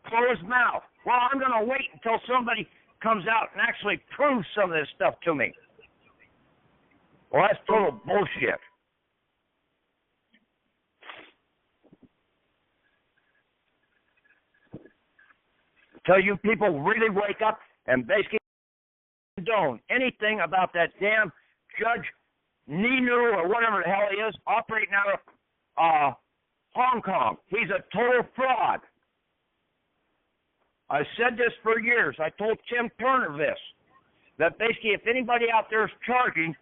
closed mouth. Well, I'm going to wait until somebody comes out and actually proves some of this stuff to me. Well, that's total bullshit. Until you people really wake up and basically condone anything about that damn Judge Ninu or whatever the hell he is operating out of Hong Kong. He's a total fraud. I said this for years. I told Tim Turner this, that basically if anybody out there is charging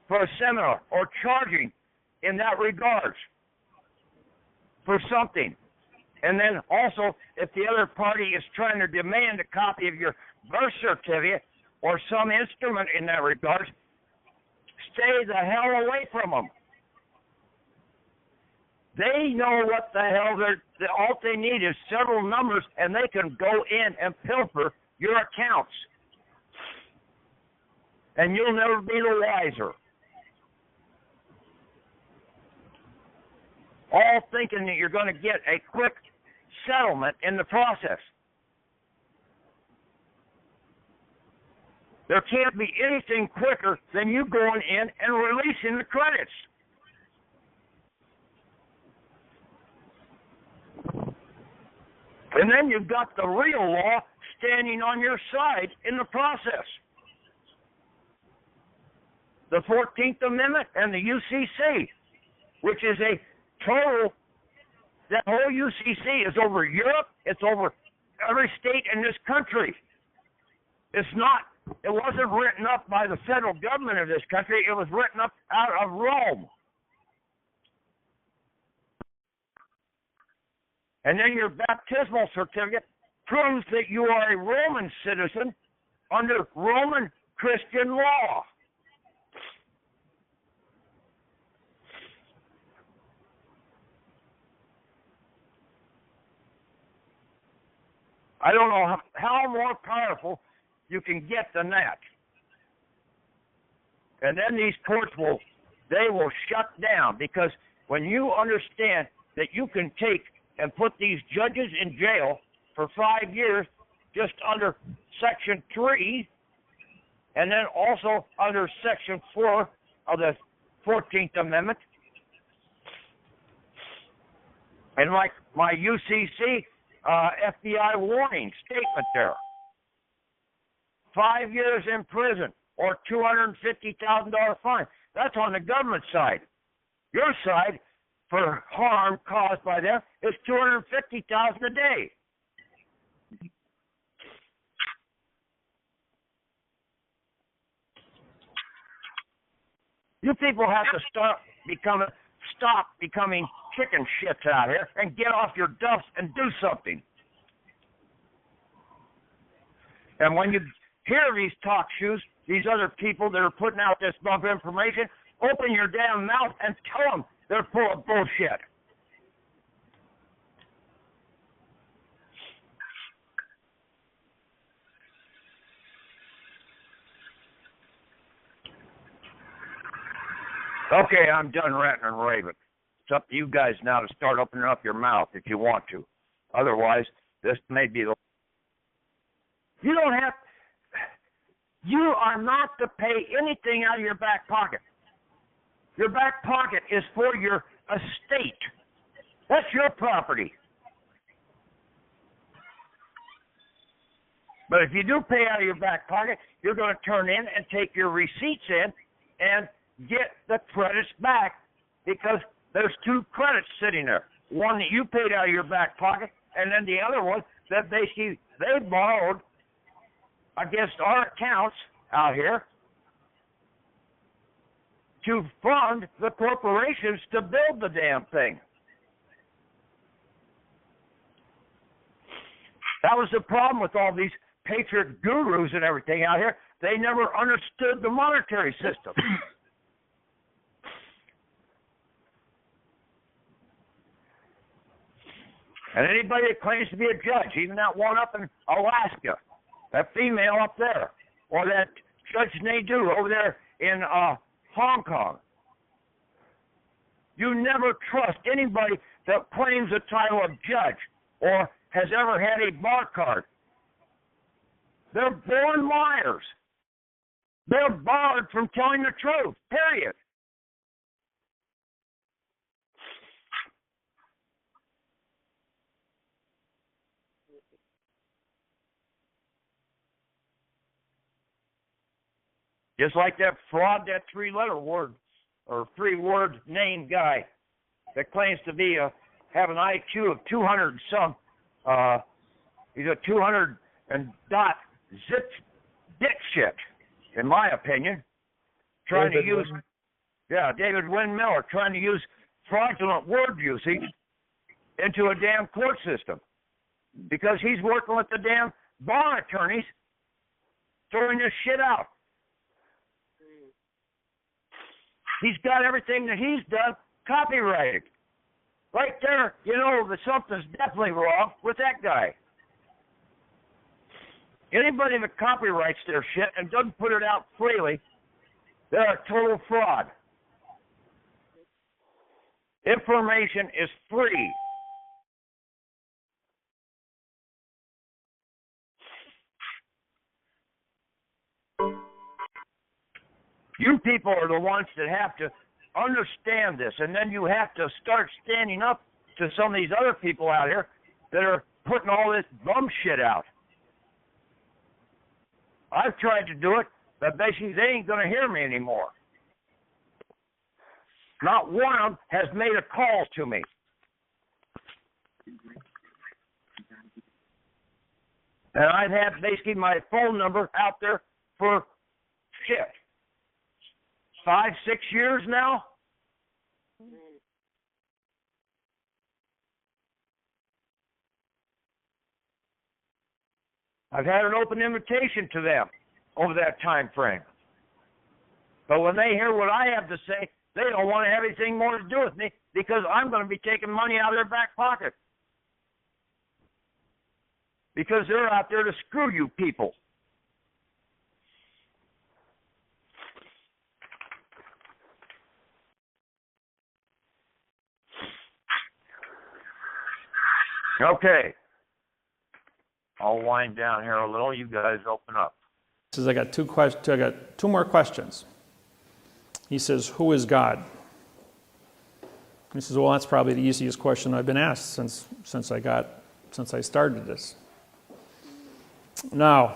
for a seminar or charging in that regards for something, And then also, if the other party is trying to demand a copy of your birth certificate or some instrument in that regard, stay the hell away from them. They know what the hell all they need is several numbers, and they can go in and pilfer your accounts. And you'll never be the wiser. All thinking that you're going to get a quick settlement in the process. There can't be anything quicker than you going in and releasing the credits. And then you've got the real law standing on your side in the process. The 14th Amendment and the UCC, which is a total, that whole UCC is over Europe, it's over every state in this country. It wasn't written up by the federal government of this country, it was written up out of Rome. And then your baptismal certificate proves that you are a Roman citizen under Roman Christian law. I don't know how more powerful you can get than that. And then these courts will shut down, because when you understand that you can take and put these judges in jail for 5 years just under Section 3, and then also under Section 4 of the 14th Amendment, and like my UCC FBI warning statement there, 5 years in prison or $250,000 fine. That's on the government side. Your side, for harm caused by them, is $250,000 a day. You people have to stop becoming chicken shits out here and get off your duffs and do something. And when you hear these talk shoes, these other people that are putting out this bump information, open your damn mouth and tell them they're full of bullshit. Okay, I'm done ranting and raving. It's up to you guys now to start opening up your mouth if you want to. Otherwise, this may be the... You are not to pay anything out of your back pocket. Your back pocket is for your estate. That's your property. But if you do pay out of your back pocket, you're going to turn in and take your receipts in and get the credits back, because there's two credits sitting there. One that you paid out of your back pocket, and then the other one that they borrowed against our accounts out here to fund the corporations to build the damn thing. That was the problem with all these patriot gurus and everything out here. They never understood the monetary system. And anybody that claims to be a judge, even that one up in Alaska, that female up there, or that Judge Naidu over there in Hong Kong, you never trust anybody that claims the title of judge or has ever had a bar card. They're born liars. They're barred from telling the truth, period. Just like that fraud, that three-letter word or three-word name guy that claims to be have an IQ of 200 and some. He's a 200 and dot zip dick shit, in my opinion. David Wynn Miller, trying to use fraudulent word usage into a damn court system because he's working with the damn bar attorneys throwing this shit out. He's got everything that he's done copyrighted. Right there, you know that something's definitely wrong with that guy. Anybody that copyrights their shit and doesn't put it out freely, they're a total fraud. Information is free. You people are the ones that have to understand this, and then you have to start standing up to some of these other people out here that are putting all this bum shit out. I've tried to do it, but basically they ain't going to hear me anymore. Not one of them has made a call to me. And I've had basically my phone number out there for shit. 5, 6 years now? I've had an open invitation to them over that time frame. But when they hear what I have to say, they don't want to have anything more to do with me because I'm going to be taking money out of their back pocket. Because they're out there to screw you people. Okay. I'll wind down here a little. You guys open up. He says, I got two more questions. He says, who is God? He says, well, that's probably the easiest question I've been asked since I started this. Now,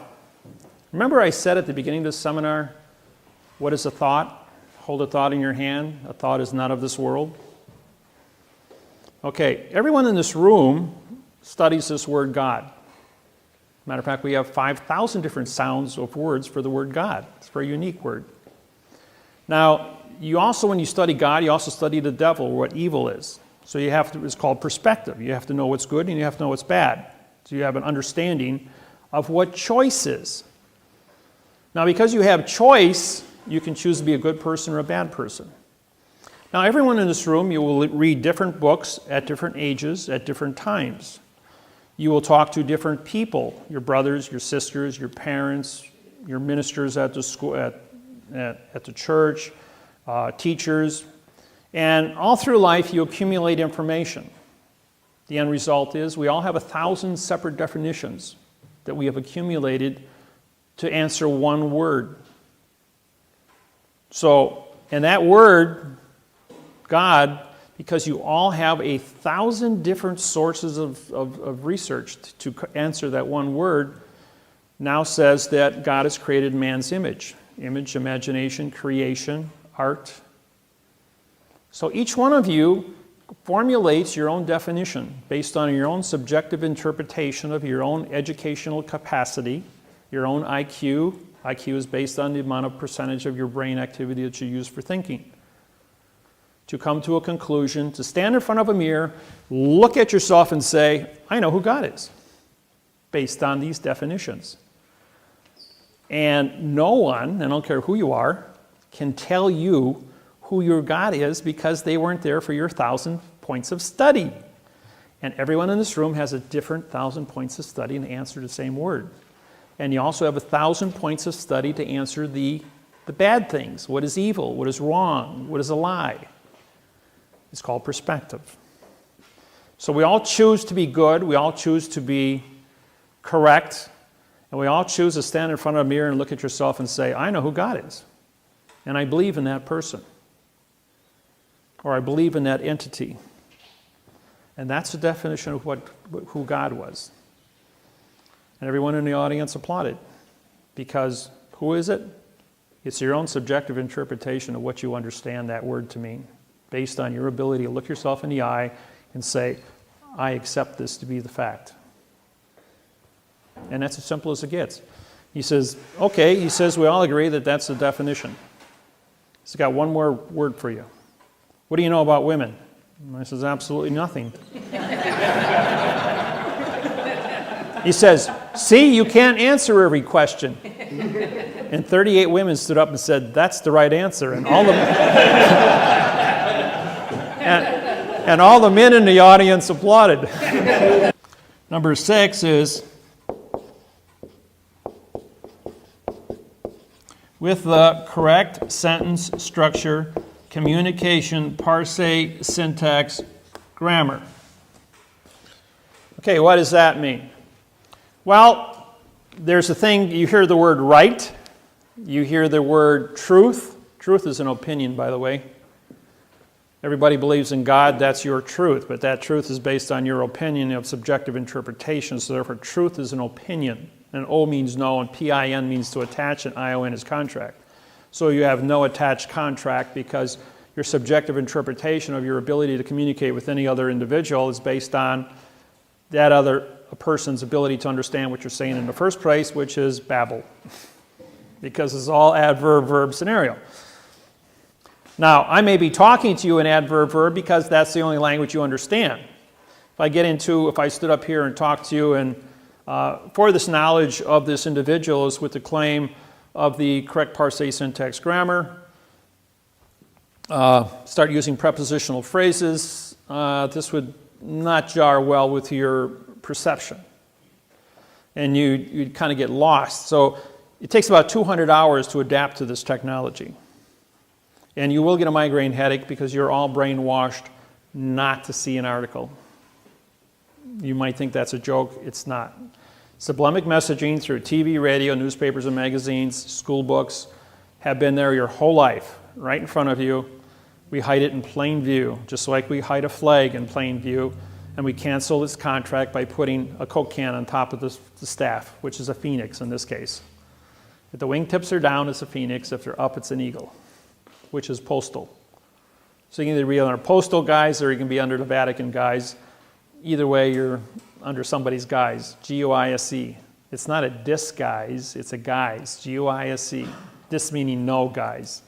remember I said at the beginning of this seminar, what is a thought? Hold a thought in your hand. A thought is not of this world. Okay, everyone in this room studies this word God. Matter of fact, we have 5,000 different sounds of words for the word God. It's a very unique word. Now, you also, when you study God, you also study the devil, or what evil is. So you have to, it's called perspective. You have to know what's good and you have to know what's bad. So you have an understanding of what choice is. Now, because you have choice, you can choose to be a good person or a bad person. Now, everyone in this room, you will read different books at different ages, at different times. You will talk to different people, your brothers, your sisters, your parents, your ministers at the school, at the church, teachers, and all through life you accumulate information. The end result is we all have 1,000 separate definitions that we have accumulated to answer one word. So, and that word, God, because you all have 1,000 different sources of research to answer that one word, now says that God has created man's image. Image, imagination, creation, art. So each one of you formulates your own definition based on your own subjective interpretation of your own educational capacity, your own IQ. IQ is based on the amount of percentage of your brain activity that you use for thinking. To come to a conclusion, to stand in front of a mirror, look at yourself and say, I know who God is, based on these definitions. And no one, I don't care who you are, can tell you who your God is because they weren't there for your 1,000 points of study. And everyone in this room has a different 1,000 points of study and answer the same word. And you also have 1,000 points of study to answer the bad things. What is evil? What is wrong? What is a lie? It's called perspective. So we all choose to be good. We all choose to be correct. And we all choose to stand in front of a mirror and look at yourself and say, I know who God is. And I believe in that person. Or I believe in that entity. And that's the definition of who God was. And everyone in the audience applauded. Because who is it? It's your own subjective interpretation of what you understand that word to mean, based on your ability to look yourself in the eye and say, I accept this to be the fact. And that's as simple as it gets. He says, okay, he says we all agree that that's the definition. He's got one more word for you. What do you know about women? I says, absolutely nothing. He says, see, you can't answer every question. And 38 women stood up and said, that's the right answer. And all the, and all the men in the audience applauded. Number 6 is, with the correct sentence structure, communication, parse, syntax, grammar. Okay, what does that mean? Well, there's a thing, you hear the word right, you hear the word truth. Truth is an opinion, by the way. Everybody believes in God, that's your truth, but that truth is based on your opinion of subjective interpretation, so therefore truth is an opinion. And O means no, and PIN means to attach, and ION is contract. So you have no attached contract because your subjective interpretation of your ability to communicate with any other individual is based on that other person's ability to understand what you're saying in the first place, which is babble. Because it's all adverb-verb scenario. Now, I may be talking to you in adverb-verb because that's the only language you understand. If I stood up here and talked to you and for this knowledge of this individual is with the claim of the correct parse syntax grammar, start using prepositional phrases, this would not jar well with your perception. And you'd kind of get lost. So it takes about 200 hours to adapt to this technology. And you will get a migraine headache because you're all brainwashed not to see an article. You might think that's a joke. It's not. Sublimic messaging through TV, radio, newspapers and magazines, school books have been there your whole life, right in front of you. We hide it in plain view, just like we hide a flag in plain view, and we cancel this contract by putting a Coke can on top of the staff, which is a phoenix in this case. If the wingtips are down, it's a phoenix. If they're up, it's an eagle, which is postal. So you can either be under postal guise or you can be under the Vatican guise. Either way, you're under somebody's guise, G-U-I-S-E. It's not a disguise, it's a guise, G-U-I-S-E. Dis meaning no guise.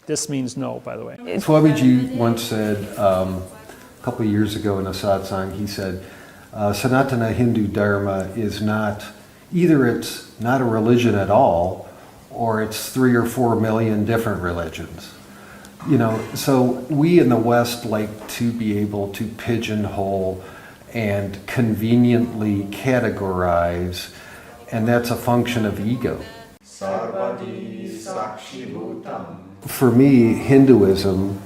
This means no, by the way. Swamiji once said, a couple of years ago in a satsang, he said, Sanatana Hindu Dharma is not, either it's not a religion at all, or it's 3 or 4 million different religions. You know, so we in the West like to be able to pigeonhole and conveniently categorize, and that's a function of ego. For me, Hinduism,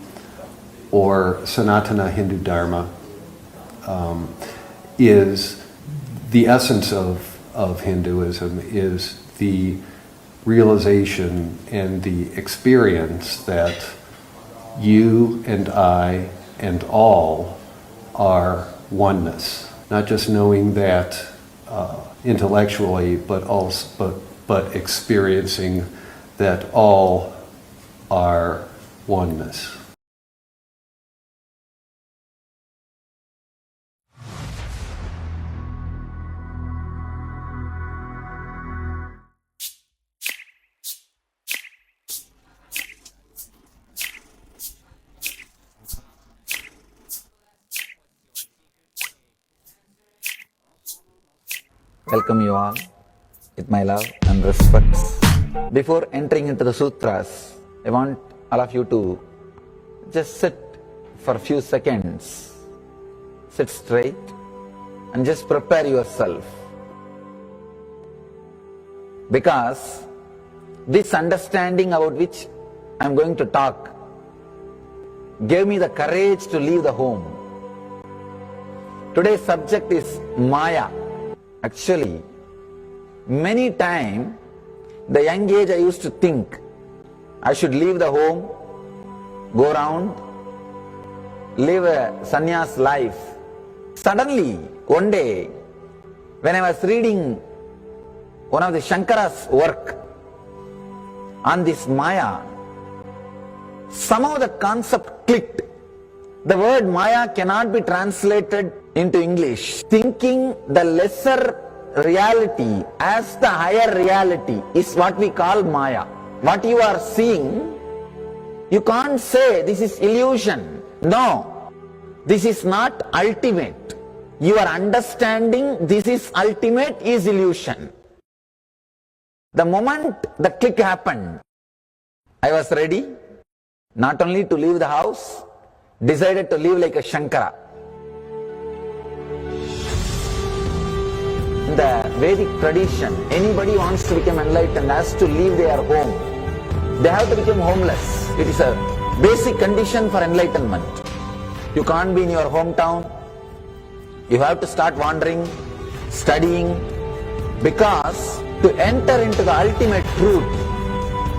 or Sanatana Hindu Dharma, is the essence of Hinduism, is the realization and the experience that you and I and all are oneness. Not just knowing that intellectually, but experiencing that all are oneness. Welcome you all with my love and respects. Before entering into the sutras, I want all of you to just sit for a few seconds. Sit straight and just prepare yourself. Because this understanding about which I am going to talk gave me the courage to leave the home. Today's subject is Maya. Actually, many times, the young age I used to think I should leave the home, go around, live a sannyas life. Suddenly, one day, when I was reading one of the Shankara's work on this Maya, somehow the concept clicked. The word Maya cannot be translated into English. Thinking the lesser reality as the higher reality is what we call Maya. What you are seeing, you can't say this is illusion. No, this is not ultimate. your understanding this is ultimate is illusion. The moment the click happened, I was ready not only to leave the house, decided to live like a Shankara. In the Vedic tradition, anybody wants to become enlightened has to leave their home. They have to become homeless. It is a basic condition for enlightenment. You can't be in your hometown. You have to start wandering, studying, because to enter into the ultimate truth,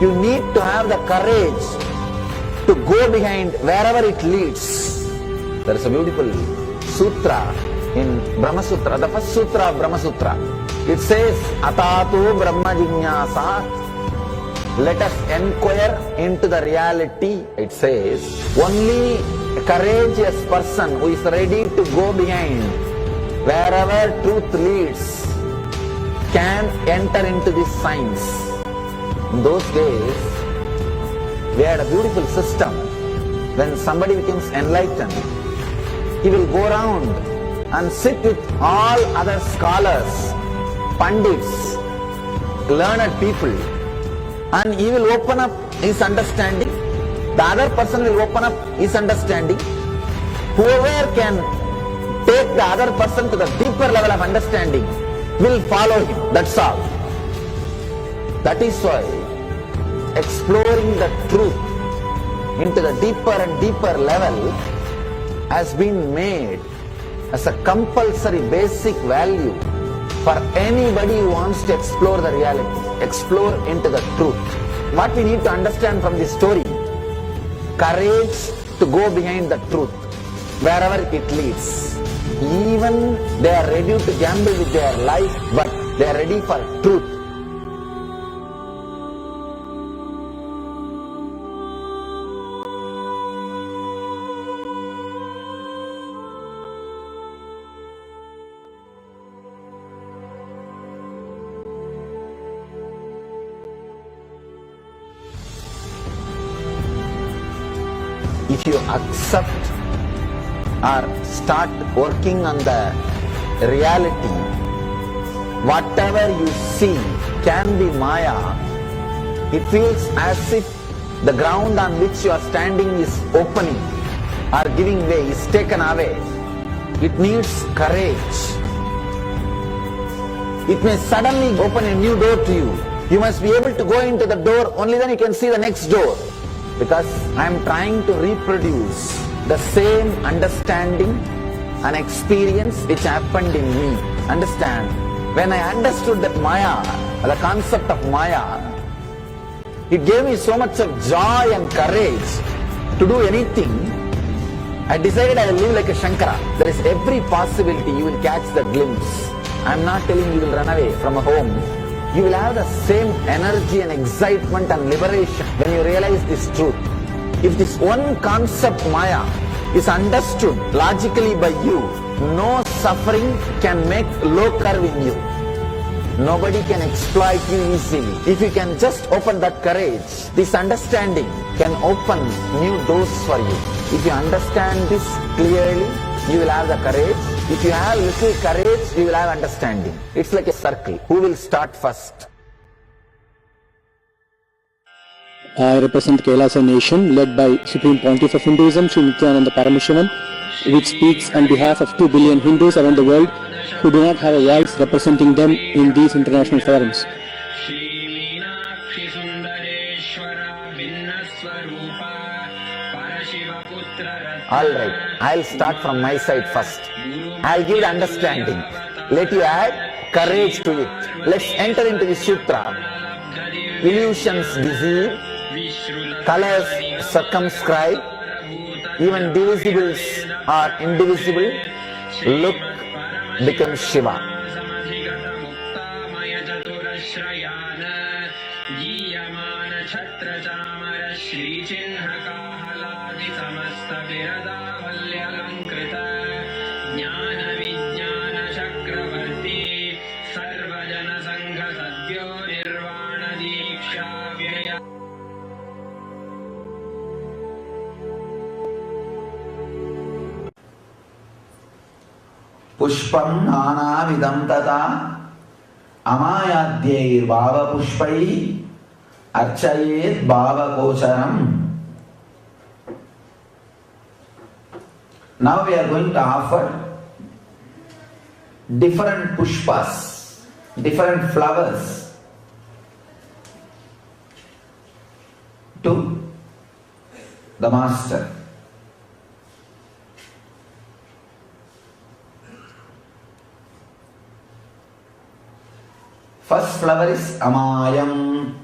you need to have the courage to go behind wherever it leads. There is a beautiful sutra in Brahma Sutra, the first sutra of Brahma Sutra. It says, Atatu Brahma Jignasa. Let us inquire into the reality. It says, only a courageous person who is ready to go behind wherever truth leads can enter into this science. In those days, we had a beautiful system. When somebody becomes enlightened, he will go around and sit with all other scholars, pandits, learned people, and he will open up his understanding. The other person will open up his understanding. Whoever can take the other person to the deeper level of understanding will follow him. That's all. That is why exploring the truth into the deeper and deeper level has been made as a compulsory basic value for anybody who wants to explore the reality, explore into the truth. What we need to understand from this story, courage to go behind the truth, wherever it leads. Even they are ready to gamble with their life, but they are ready for truth. If you accept or start working on the reality, whatever you see can be Maya. It feels as if the ground on which you are standing is opening or giving way, is taken away. It needs courage. It may suddenly open a new door to you. You must be able to go into the door, only then you can see the next door. Because I am trying to reproduce the same understanding and experience which happened in me. Understand? When I understood that Maya, the concept of Maya, it gave me so much of joy and courage to do anything. I decided I will live like a Shankara. There is every possibility you will catch the glimpse. I am not telling you will run away from a home. You will have the same energy and excitement and liberation when you realize this truth. If this one concept Maya is understood logically by you, no suffering can make low curve in you. Nobody can exploit you easily. If you can just open that courage, this understanding can open new doors for you. If you understand this clearly, you will have the courage. If you have little courage, you will have understanding. It's like a circle. Who will start first? I represent Kailasa nation led by Supreme Pontiff of Hinduism, Sri Nityananda Paramashiva, which speaks on behalf of 2 billion Hindus around the world who do not have a voice representing them in these international forums. Alright, I'll start from my side first. I'll give the understanding. Let you add courage to it. Let's enter into the sutra. Illusions deceive, colors circumscribe, even divisibles are indivisible. Look becomes Shiva. Pushpam nana vidam tata amayadyair bhava pushpai archayet bhava kocharam. Now we are going to offer different pushpas, different flowers to the master. First flower is Amayam.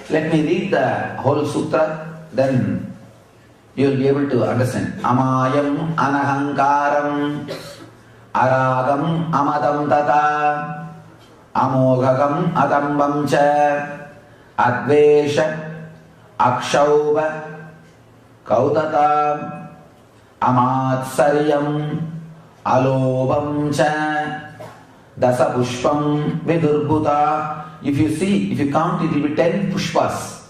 Let me read the whole sutra, then you will be able to understand. Amayam anahankaram aragam amadam tata amogagam adambam cha advesha akshauva kautata amatsaryam alobam cha dasa pushpam vidurbuta. If you see, if you count, it will be 10 pushpas.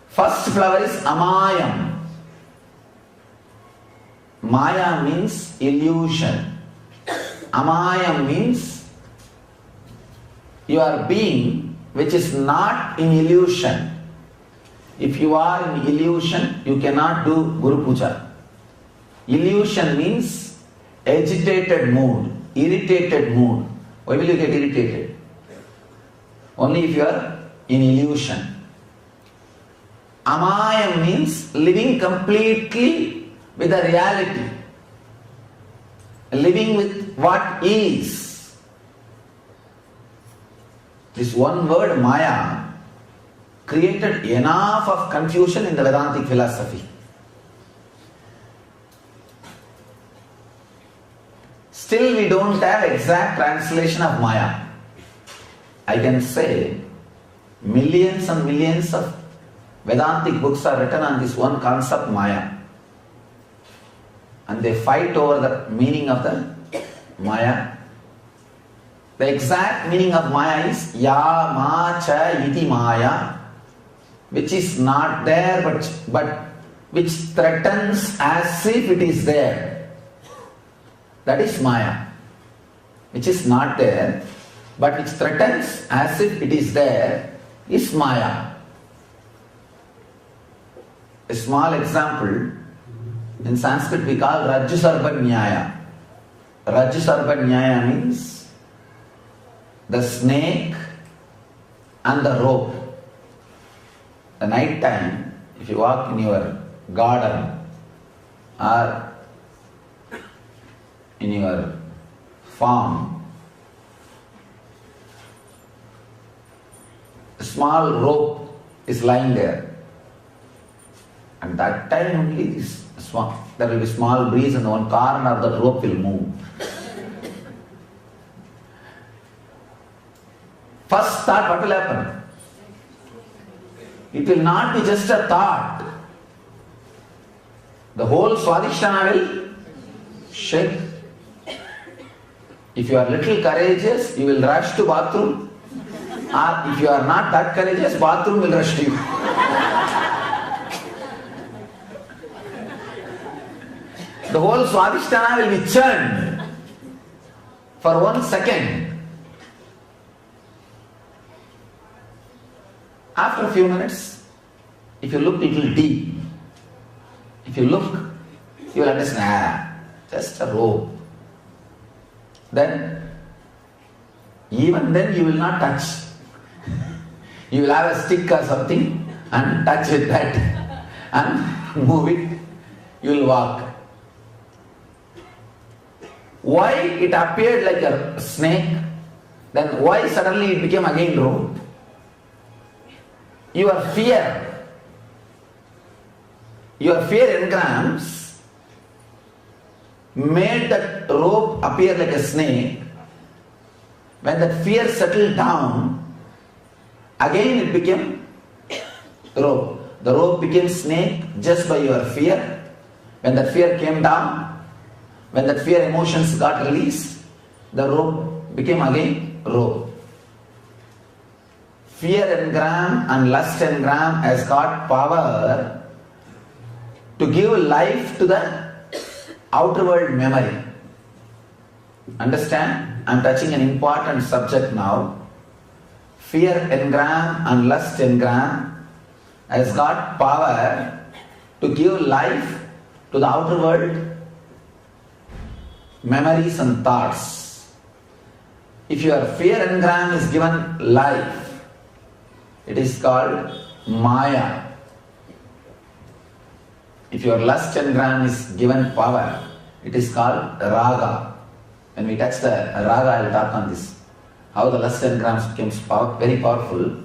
First flower is Amayam. Maya means illusion. Amayam means your being which is not in illusion. If you are in illusion, you cannot do Guru Puja. Illusion means agitated mood, irritated mood. Why will you get irritated? Only if you are in illusion. Amayam means living completely with the reality. Living with what is. This one word Maya created enough of confusion in the Vedantic philosophy. Still we don't have exact translation of Maya. I can say millions and millions of Vedantic books are written on this one concept Maya. And they fight over the meaning of the Maya. The exact meaning of Maya is Ya Ma Cha Iti Maya, which is not there but which threatens as if it is there. That is Maya. Which is not there but which threatens as if it is there is Maya. A small example, in Sanskrit we call Rajju Sarpa Nyaya. Rajju Sarpa Nyaya means the snake and the rope. The night time, if you walk in your garden or in your farm, a small rope is lying there. And that time only there will be small breeze and one corner of the rope will move. First thought, what will happen? It will not be just a thought. The whole Swadhisthana will shake. If you are little courageous, you will rush to bathroom. Or if you are not that courageous, bathroom will rush to you. The whole Swadhisthana will be churned for 1 second. After a few minutes, if you look a little deep, if you look, you will understand, just a rope. Then, even then you will not touch. You will have a stick or something and touch with that and move it, you will walk. Why it appeared like a snake, then why suddenly it became again rope? Your fear engrams made that rope appear like a snake. When that fear settled down, again it became rope. The rope became snake just by your fear. When that fear came down, when that fear emotions got released, the rope became again rope. Fear engram and lust engram has got power to give life to the outer world memory. Understand? I am touching an important subject now. Fear engram and lust engram has got power to give life to the outer world, memories and thoughts. If your fear engram is given life, it is called Maya. If your lust engram is given power, it is called Raga. When we touch the Raga, I will talk on this. How the lust engrams becomes very powerful.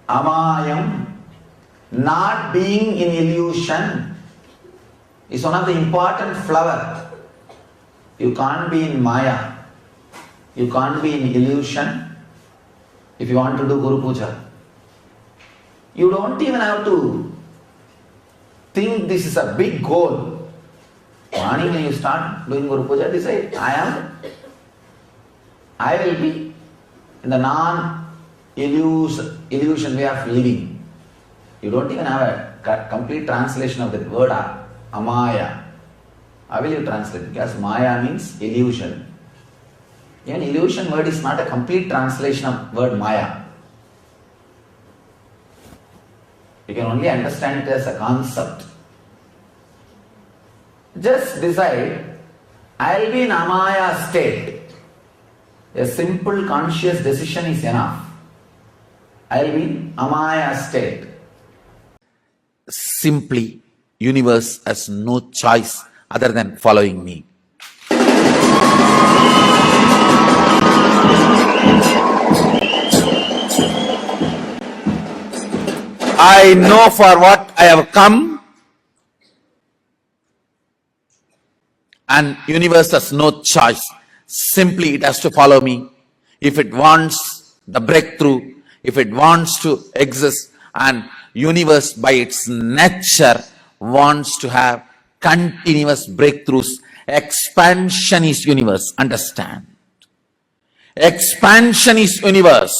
Amayam, not being in illusion, is one of the important flower. You can't be in Maya. You can't be in illusion if you want to do Guru Puja. You don't even have to think this is a big goal. Morning when you start doing Guru Puja, decide, I will be in the non-illusion way of living. You don't even have a complete translation of the word Amaya. How will you translate? Because Maya means illusion. Even illusion word is not a complete translation of word Maya. You can only understand it as a concept. Just decide, I will be in Amaya state. A simple conscious decision is enough. I will be in Amaya state. Simply, universe has no choice other than following me. I know for what I have come, and universe has no choice. Simply it has to follow me. If it wants the breakthrough, if it wants to exist, and universe by its nature wants to have continuous breakthroughs. Expansion is universe. Understand? Expansion is universe.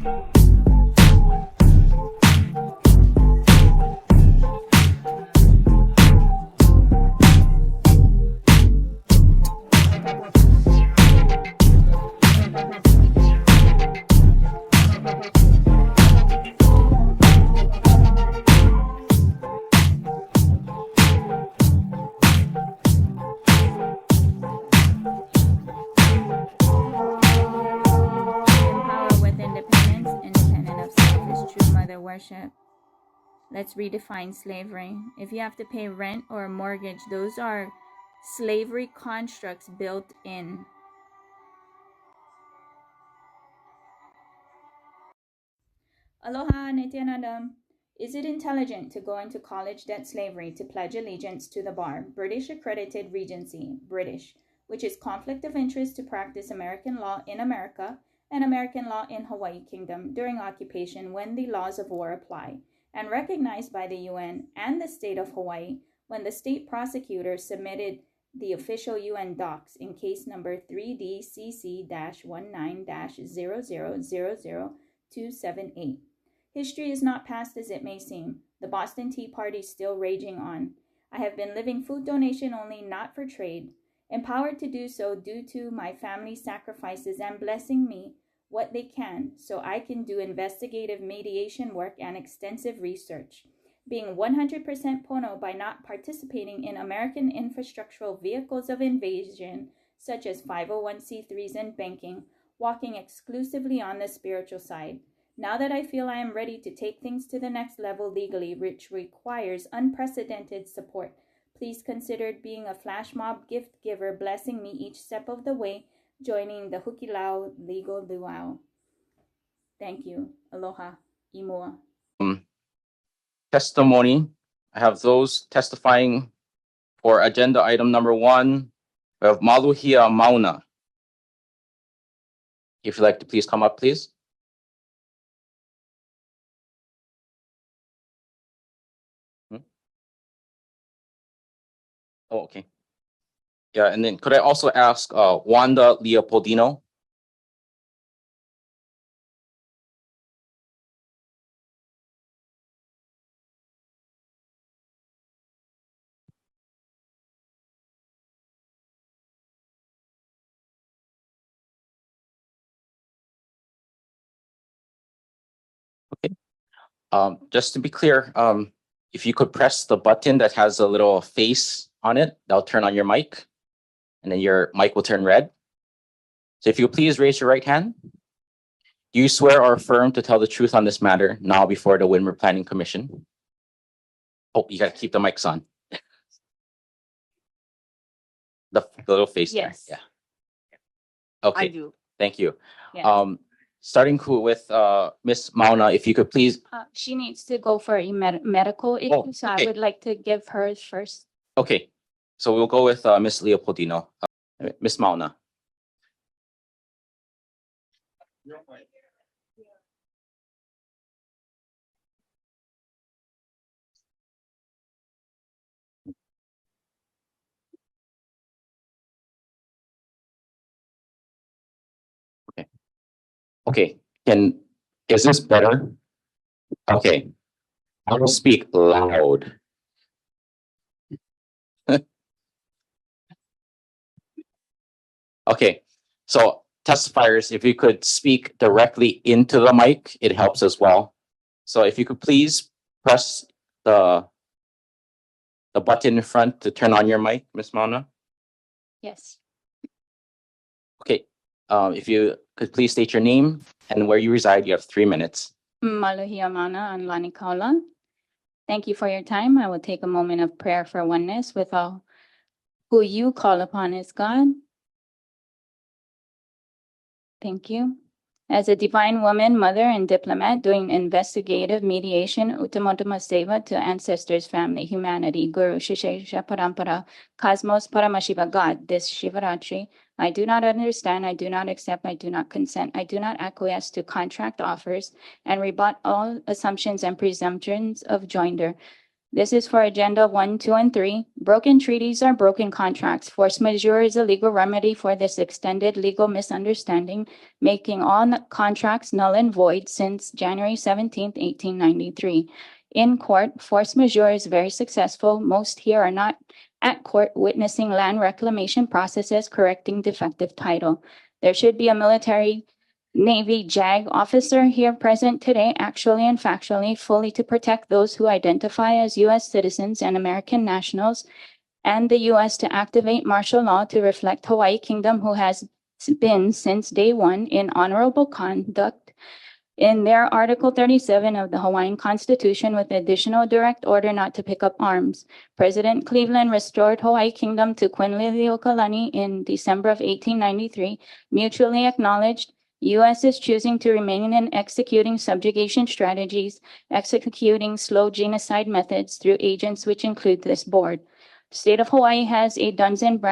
Power with independence, independent of self, is true mother worship. Let's redefine slavery. If you have to pay rent or a mortgage, those are slavery constructs built in. Aloha, Nityanandam. Is it intelligent to go into college debt slavery to pledge allegiance to the bar, British accredited Regency, British, which is conflict of interest to practice American law in America and American law in Hawaii Kingdom during occupation when the laws of war apply, and recognized by the UN and the state of Hawaii when the state prosecutor submitted the official UN docs in case number 3DCC-19-00000278. History is not past as it may seem. The Boston Tea Party is still raging on. I have been living food donation only, not for trade, empowered to do so due to my family's sacrifices and blessing me what they can so I can do investigative mediation work and extensive research. Being 100% Pono by not participating in American infrastructural vehicles of invasion such as 501c3s and banking, walking exclusively on the spiritual side. Now that I feel I am ready to take things to the next level legally, which requires unprecedented support, please consider being a flash mob gift giver, blessing me each step of the way, joining the Hukilau Legal Luau. Thank you. Aloha. Imua. Testimony. I have those testifying for agenda item number 1. We have Maluhia Mauna. If you'd like to please come up, please. Oh, okay. Yeah, and then could I also ask Wanda Leopoldino? Okay. Just to be clear, if you could press the button that has a little face on it, that'll turn on your mic, and then your mic will turn red. So if you please raise your right hand. Do you swear or affirm to tell the truth on this matter now before the Windward Planning Commission? Oh, you got to keep the mics on. The little face Yes. there. Yeah. Okay. I do. Thank you. Yes. Starting with Miss Mauna, if you could please. She needs to go for a medical issue, so I would like to give hers first. Okay. So we'll go with Miss Leopoldino. Miss Mauna. Okay. Is this better? Okay. I will speak loud. Okay. So testifiers, if you could speak directly into the mic, it helps as well. So if you could please press the button in front to turn on your mic, Miss Mauna. Yes. Okay. If you could please state your name and where you reside, you have 3 minutes. Maluhia Mana and Lani Kaula. Thank you for your time. I will take a moment of prayer for oneness with all who you call upon as God. Thank you. As a divine woman, mother, and diplomat doing investigative mediation, Uttamottama Seva to ancestors, family, humanity, Guru, Shishesha, Parampara, Cosmos, Paramashiva, God, this Shivaratri, I do not understand, I do not accept, I do not consent, I do not acquiesce to contract offers and rebut all assumptions and presumptions of joinder. This is for Agenda 1, 2, and 3. Broken treaties are broken contracts. Force majeure is a legal remedy for this extended legal misunderstanding, making all contracts null and void since January 17, 1893. In court, force majeure is very successful. Most here are not at court witnessing land reclamation processes correcting defective title. There should be a military Navy JAG officer here present today, actually and factually, fully to protect those who identify as U.S. citizens and American nationals, and the U.S. to activate martial law to reflect Hawaii Kingdom, who has been since day one in honorable conduct in their Article 37 of the Hawaiian Constitution with additional direct order not to pick up arms. President Cleveland restored Hawaii Kingdom to Queen Liliuokalani in December of 1893, mutually acknowledged. U.S. is choosing to remain in executing subjugation strategies, executing slow genocide methods through agents which include this board. State of Hawaii has a Duns and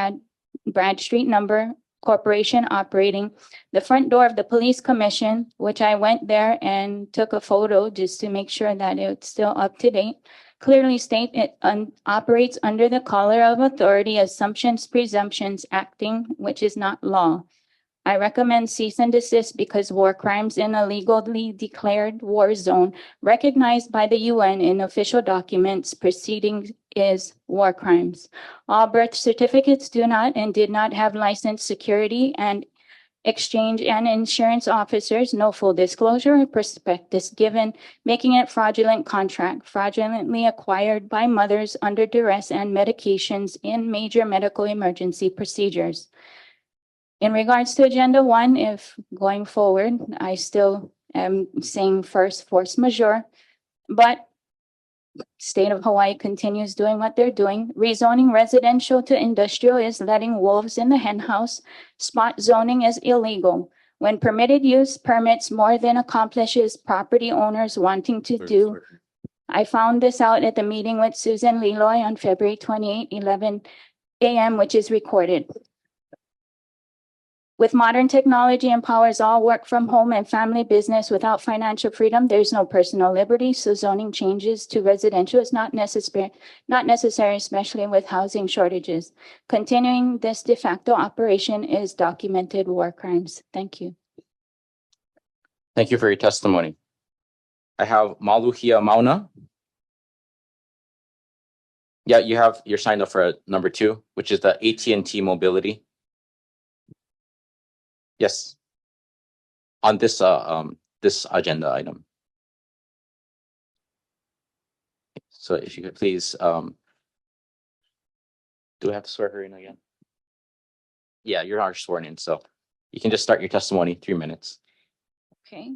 Bradstreet number corporation operating the front door of the police commission, which I went there and took a photo just to make sure that it's still up to date. Clearly state it operates under the color of authority, assumptions, presumptions, acting, which is not law. I recommend cease and desist because war crimes in a legally declared war zone recognized by the UN in official documents proceedings is war crimes. All birth certificates do not and did not have licensed security and exchange and insurance officers, no full disclosure or prospectus given, making it fraudulent contract, fraudulently acquired by mothers under duress and medications in major medical emergency procedures. In regards to Agenda 1, if going forward, I still am saying first force majeure, but State of Hawaii continues doing what they're doing. Rezoning residential to industrial is letting wolves in the henhouse. Spot zoning is illegal. When permitted use permits more than accomplishes property owners wanting to do. I found this out at the meeting with Susan Leloy on February 28, 11 a.m., which is recorded. With modern technology empowers all work from home and family business without financial freedom, there's no personal liberty. So zoning changes to residential is not necessary, especially with housing shortages. Continuing this de facto operation is documented war crimes. Thank you. Thank you for your testimony. I have Maluhia Mauna. Yeah, you're signed up for number 2, which is the AT&T mobility. Yes, on this this agenda item. So if you could please, do I have to swear her in again? Yeah, you're not sworn in, so you can just start your testimony, 3 minutes. Okay.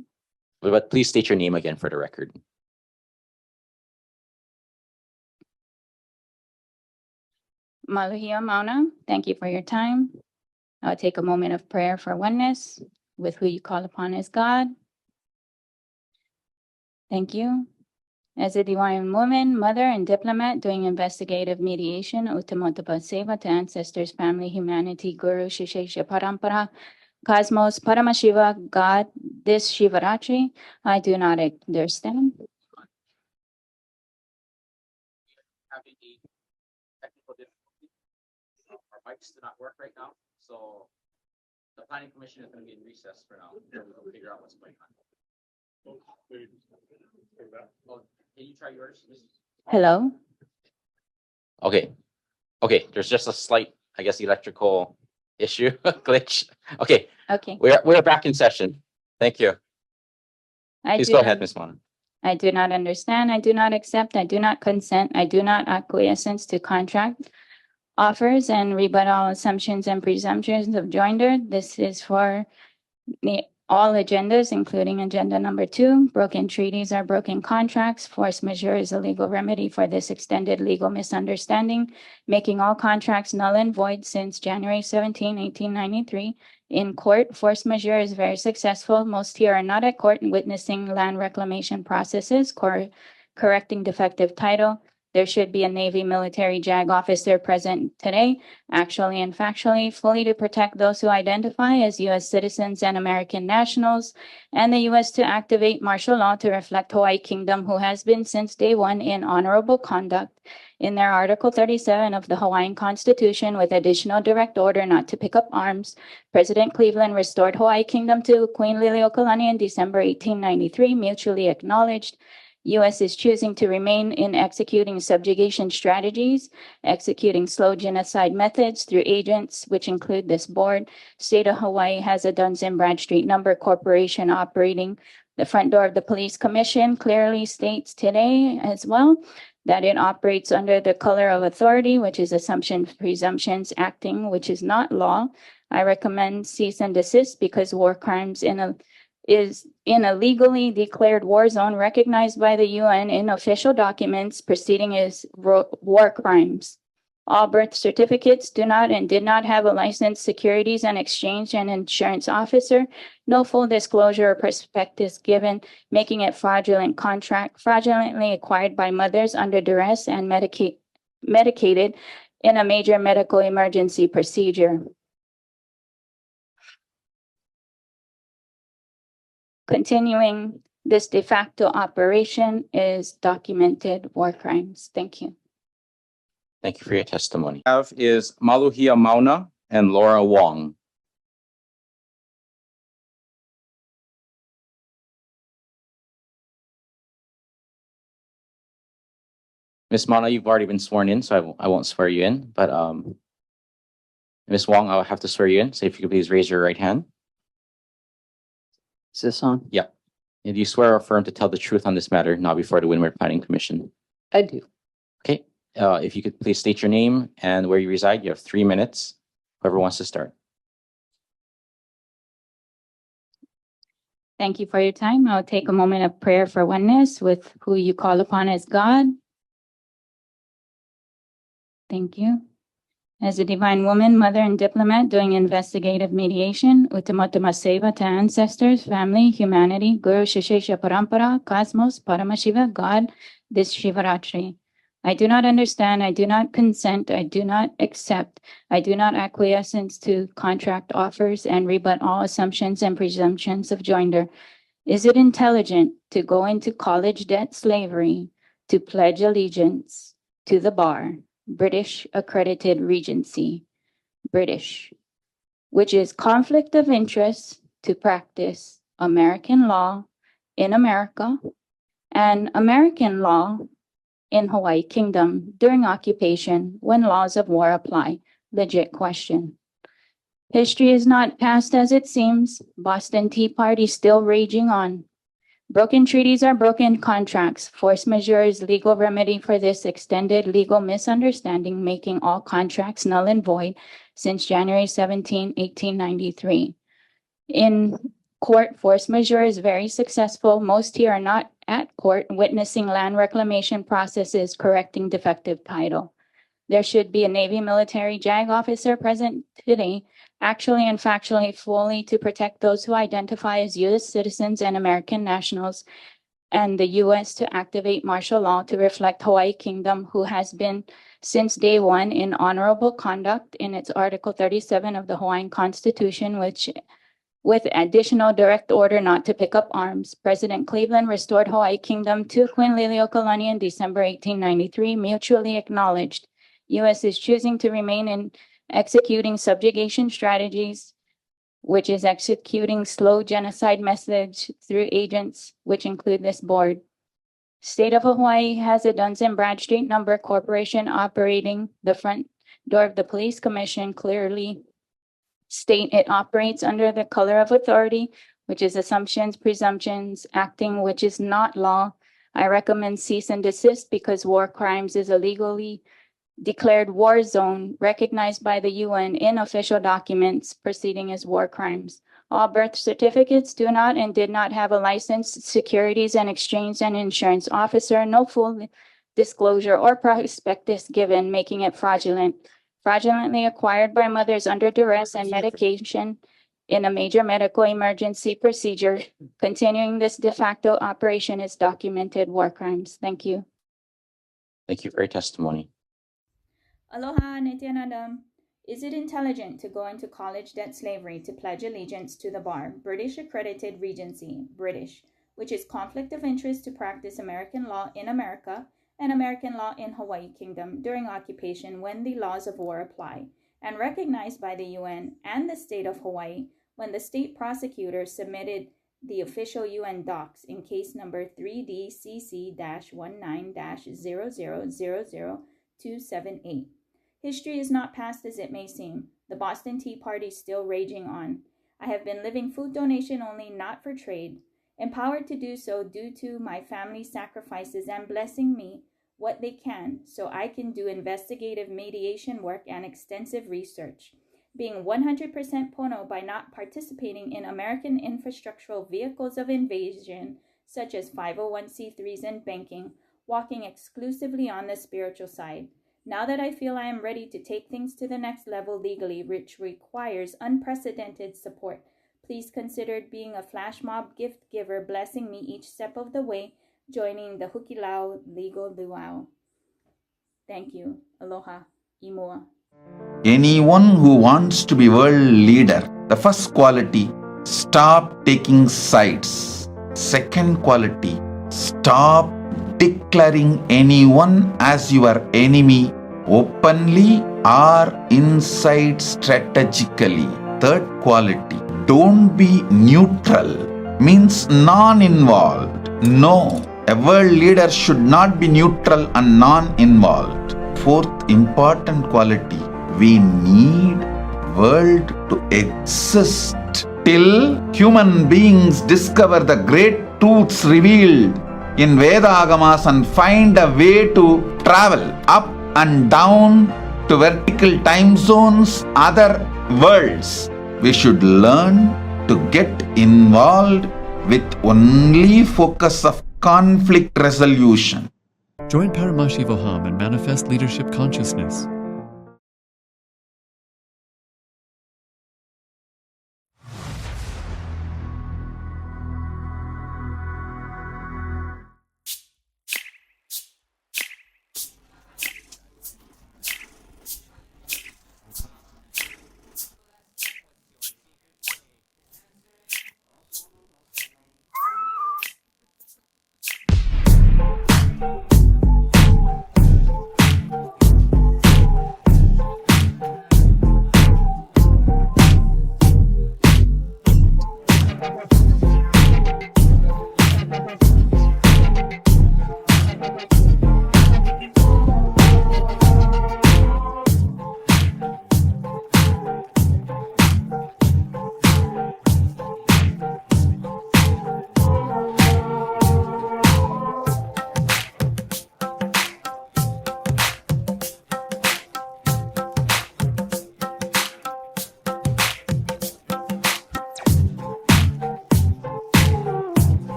But please state your name again for the record. Maluhia Mauna, thank you for your time. I'll take a moment of prayer for oneness with who you call upon as God. Thank you. As a divine woman, mother, and diplomat doing investigative mediation, Uttamotapa Seva to ancestors, family, humanity, Guru, Shishesha Parampara, Cosmos, Paramashiva, God, this Shivaratri, I do not understand. Having a technical difficulty. Our mics do not work right now, so the planning commission is going to be in recess for now. We'll figure out what's going on. Oh, can you try yours? Hello. Okay. There's just a slight, I guess, electrical issue glitch. Okay. We're back in session. Thank you. Please go ahead, Ms. Mona. I do not understand. I do not accept. I do not consent. I do not acquiescence to contract offers and rebut all assumptions and presumptions of joinder. This is for all agendas, including agenda number 2. Broken treaties are broken contracts. Force majeure is a legal remedy for this extended legal misunderstanding, making all contracts null and void since January 17, 1893. In court, force majeure is very successful. Most here are not at court and witnessing land reclamation processes, correcting defective title. There should be a Navy military JAG officer present today, actually and factually, fully to protect those who identify as U.S. citizens and American nationals, and the U.S. to activate martial law to reflect Hawaii Kingdom, who has been since day one in honorable conduct in their Article 37 of the Hawaiian Constitution with additional direct order not to pick up arms. President Cleveland restored Hawaii Kingdom to Queen Liliuokalani in December 1893, mutually acknowledged. U.S. is choosing to remain in executing subjugation strategies, executing slow genocide methods through agents, which include this board. State of Hawaii has a Duns and Bradstreet number corporation operating. The front door of the police commission clearly states today as well that it operates under the color of authority, which is assumptions, presumptions, acting, which is not law. I recommend cease and desist because war crimes is in a legally declared war zone recognized by the UN in official documents. Proceeding is war crimes. All birth certificates do not and did not have a licensed Securities and Exchange and Insurance officer. No full disclosure or prospectus given, making it fraudulent contract, fraudulently acquired by mothers under duress and medicated in a major medical emergency procedure. Continuing this de facto operation is documented war crimes. Thank you. Thank you for your testimony. Have is Maluhia Mauna and Laura Wong. Ms. Mauna, you've already been sworn in, so I won't swear you in, but Ms. Wong, I'll have to swear you in. So if you could please raise your right hand. Is this on? Yeah. And do you swear or affirm to tell the truth on this matter, not before the Windward Planning Commission? I do. Okay. If you could please state your name and where you reside. You have 3 minutes. Whoever wants to start. Thank you for your time. I'll take a moment of prayer for oneness with who you call upon as God. Thank you. As a divine woman, mother, and diplomat doing investigative mediation, Uttamatama Seva to ancestors, family, humanity, Guru Shishesha Parampara, Cosmos, Paramashiva, God, this Shivaratri. I do not understand, I do not consent, I do not accept, I do not acquiescence to contract offers and rebut all assumptions and presumptions of joinder. Is it intelligent to go into college debt slavery, to pledge allegiance to the bar, British accredited regency, British, which is conflict of interest to practice American law in America and American law in Hawaii Kingdom during occupation when laws of war apply? Legit question. History is not past as it seems. Boston Tea Party still raging on. Broken treaties are broken contracts. Force majeure is legal remedy for this extended legal misunderstanding, making all contracts null and void since January 17, 1893. In court, force majeure is very successful. Most here are not at court witnessing land reclamation processes correcting defective title. There should be a Navy military JAG officer present today, actually and factually fully to protect those who identify as U.S. citizens and American nationals, and the U.S. to activate martial law to reflect Hawaii Kingdom, who has been since day one in honorable conduct in its Article 37 of the Hawaiian Constitution, which with additional direct order not to pick up arms. President Cleveland restored Hawaii Kingdom to Queen Liliuokalani in December 1893, mutually acknowledged. U.S. is choosing to remain in executing subjugation strategies, which is executing slow genocide methods through agents, which include this board. State of Hawaii has a Duns and Bradstreet number corporation operating. The front door of the police commission clearly state it operates under the color of authority, which is assumptions, presumptions, acting, which is not law. I recommend cease and desist because war crimes is a legally declared war zone recognized by the UN in official documents. Proceeding as war crimes. All birth certificates do not and did not have a licensed Securities and Exchange and Insurance officer. No full disclosure or prospectus given, making it fraudulent. Fraudulently acquired by mothers under duress and medication in a major medical emergency procedure. Continuing this de facto operation is documented war crimes. Thank you. Thank you for your testimony. Aloha, Nityanandam. Is it intelligent to go into college debt slavery to pledge allegiance to the bar, British accredited Regency, British, which is conflict of interest to practice American law in America and American law in Hawaii Kingdom during occupation when the laws of war apply, and recognized by the UN and the state of Hawaii when the state prosecutor submitted the official UN docs in case number 3DCC-19-00000278. History is not past as it may seem. The Boston Tea Party is still raging on. I have been living food donation only, not for trade, empowered to do so due to my family's sacrifices and blessing me what they can so I can do investigative mediation work and extensive research. Being 100% Pono by not participating in American infrastructural vehicles of invasion such as 501c3s and banking, walking exclusively on the spiritual side. Now that I feel I am ready to take things to the next level legally, which requires unprecedented support, please consider being a flash mob gift giver, blessing me each step of the way, joining the Hukilau Legal Luau. Thank you. Aloha. Imua. Anyone who wants to be world leader, the first quality, stop taking sides. Second quality, stop declaring anyone as your enemy openly or inside strategically. Third quality, don't be neutral, means non-involved. No, a world leader should not be neutral and non-involved. Fourth important quality, we need world to exist till human beings discover the great truths revealed in Veda Agamas and find a way to travel up and down to vertical time zones, other worlds. We should learn to get involved with only focus of conflict resolution. Join Paramashiva Ham and manifest leadership consciousness.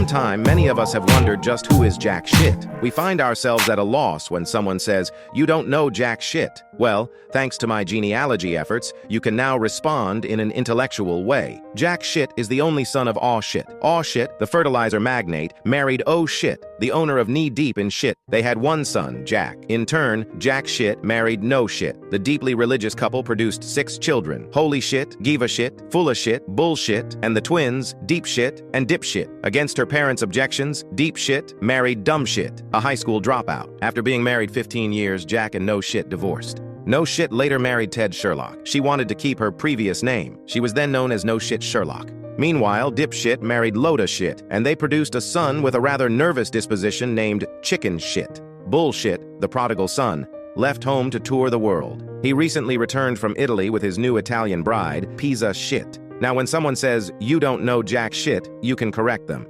some time, many of us have wondered just who is jack shit. We find ourselves at a loss when someone says, "You don't know jack shit." Well, thanks to my genealogy efforts, you can now respond in an intellectual way. Jack Shit is the only son of Aw Shit. Aw Shit, the fertilizer magnate, married Oh Shit, the owner of Knee Deep in Shit. They had one son, Jack. In turn, Jack Shit married No Shit. The deeply religious couple produced 6 children: Holy Shit, Giva Shit, Full of Shit, Bullshit, and the twins, Deep Shit and Dip Shit. Against her parents' objections, Deep Shit married Dumb Shit, a high school dropout. After being married 15 years, Jack and No Shit divorced. No Shit later married Ted Sherlock. She wanted to keep her previous name. She was then known as No Shit Sherlock. Meanwhile, Dipshit married Loda Shit, and they produced a son with a rather nervous disposition named Chicken Shit. Bullshit, the prodigal son, left home to tour the world. He recently returned from Italy with his new Italian bride, Pizza Shit. Now when someone says, "You don't know jack shit," you can correct them.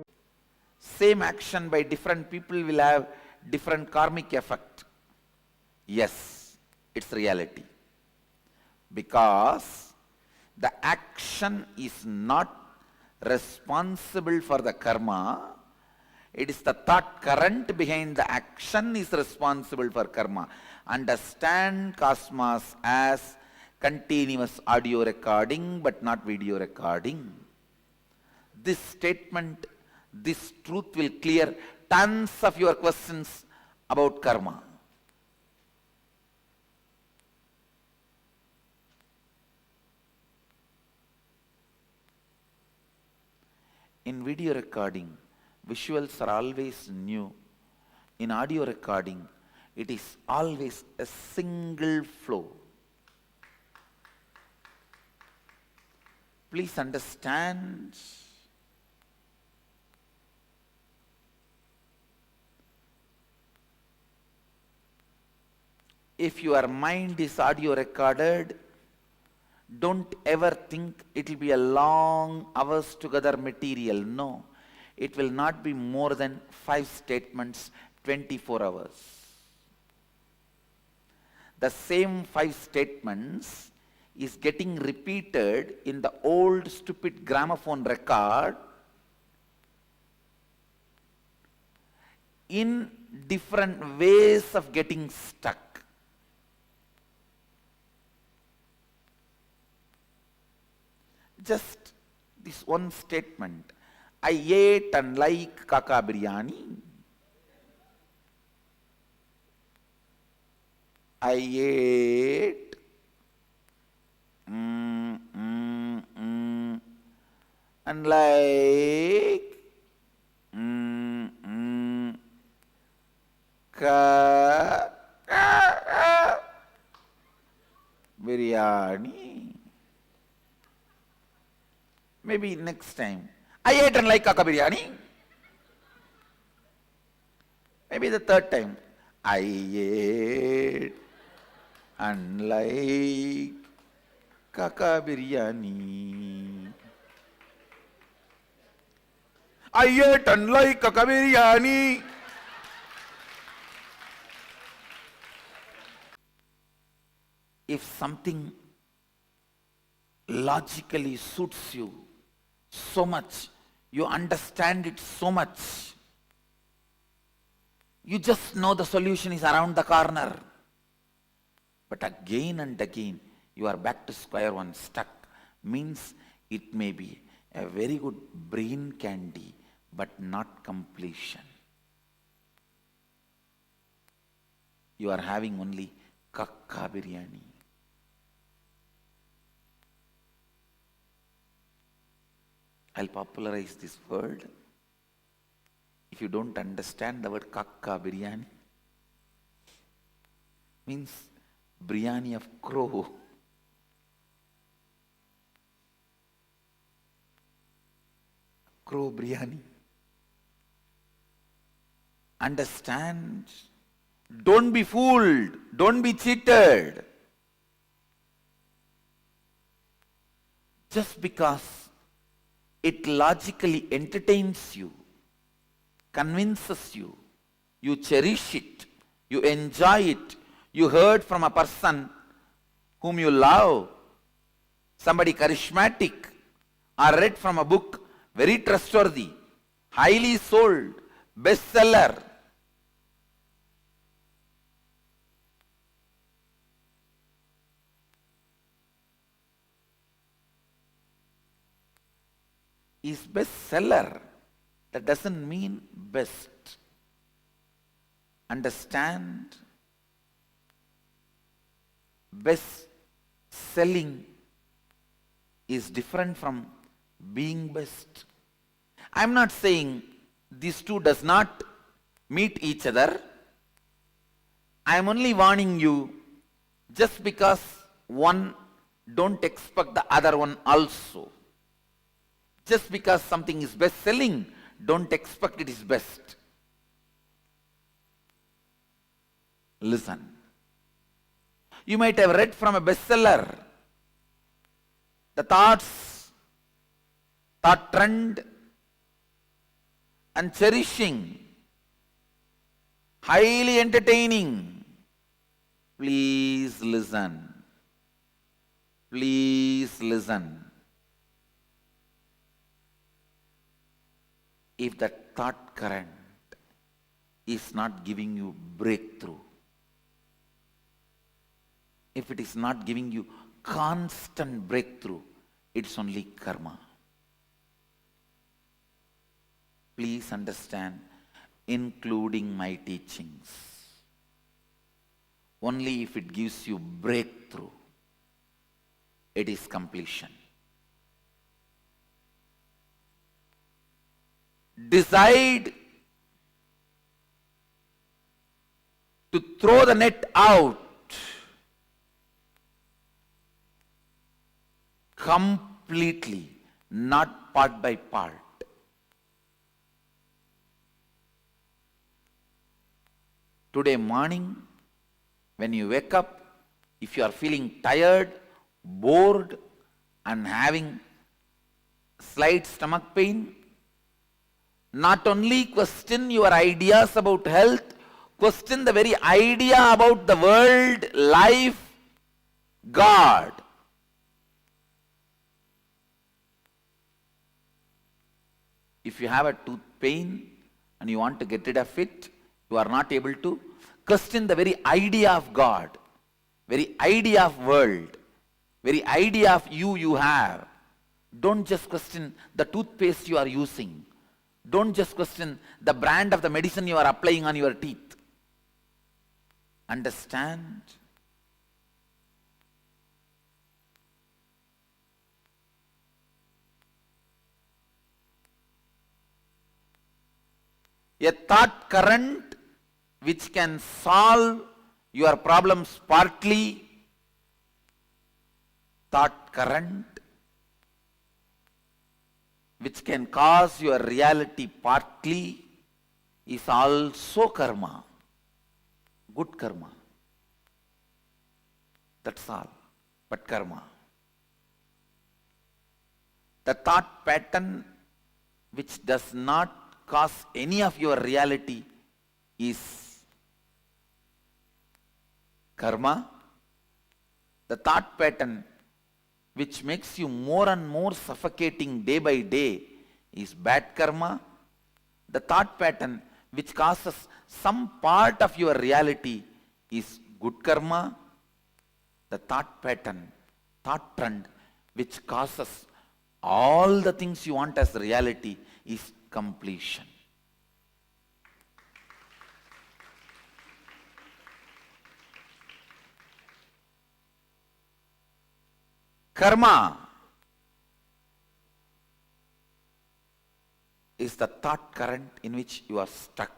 Same action by different people will have different karmic effect. Yes. It's reality. Because the action is not responsible for the karma. It is the thought current behind the action is responsible for karma. Understand cosmos as continuous audio recording but not video recording. This statement, this truth will clear tons of your questions about karma. In video recording, visuals are always new. In audio recording, it is always a single flow. Please understand. If your mind is audio recorded, don't ever think it will be a long hours together material. No, it will not be more than 5 statements, 24 hours. The same 5 statements is getting repeated in the old stupid gramophone record in different ways of getting stuck. Just this one statement. I ate and like kaka biryani. I ate and like biryani. Maybe next time. I ate and like kaka biryani. Maybe the third time. I ate and like kaka biryani. I ate and like kaka biryani. If something logically suits you so much, you understand it so much, you just know the solution is around the corner. But again and again, you are back to square one, stuck. Means it may be a very good brain candy, but not completion. You are having only kakka biryani. I'll popularize this word. If you don't understand the word kakka biryani, means biryani of crow. Crow biryani. Understand? Don't be fooled. Don't be cheated. Just because it logically entertains you, convinces you, you cherish it, you enjoy it, you heard from a person whom you love, somebody charismatic, or read from a book very trustworthy, highly sold, bestseller. Is bestseller. That doesn't mean best. Understand? Best selling is different from being best. I'm not saying these two does not meet each other. I'm only warning you, just because one, don't expect the other one also. Just because something is best selling, don't expect it is best. Listen. You might have read from a bestseller the thought trend and cherishing, highly entertaining. Please listen. Please listen. If that thought current is not giving you breakthrough, if it is not giving you constant breakthrough, it's only karma. Please understand, including my teachings, only if it gives you breakthrough, it is completion. Decide to throw the net out completely, not part by part. Today morning, when you wake up, if you are feeling tired, bored, and having slight stomach pain, not only question your ideas about health, question the very idea about the world, life, God. If you have a tooth pain and you want to get rid of it, you are not able to, question the very idea of God, very idea of world, very idea of you have. Don't just question the toothpaste you are using. Don't just question the brand of the medicine you are applying on your teeth. Understand? A thought current which can solve your problems partly, thought current which can cause your reality partly, is also karma, good karma. That's all, but karma. The thought pattern which does not cause any of your reality is karma. The thought pattern which makes you more and more suffocating day by day is bad karma. The thought pattern which causes some part of your reality is good karma. The thought pattern, thought trend which causes all the things you want as reality is completion. Karma is the thought current in which you are stuck.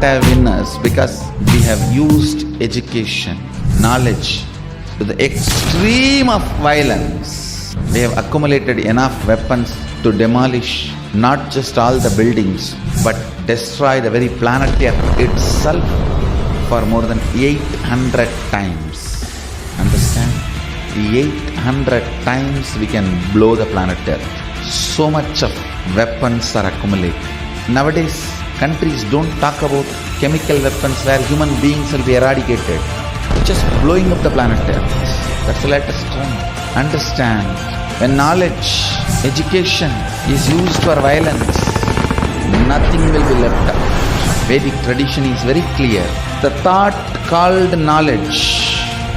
not have winners because we have used education, knowledge to the extreme of violence. We have accumulated enough weapons to demolish not just all the buildings but destroy the very planet Earth itself for more than 800 times. Understand? 800 times we can blow the planet Earth. So much of weapons are accumulated. Nowadays, countries don't talk about chemical weapons where human beings will be eradicated. Just blowing up the planet Earth. That's the latest trend. Understand, when knowledge, education is used for violence, nothing will be left out. Vedic tradition is very clear. The thought called knowledge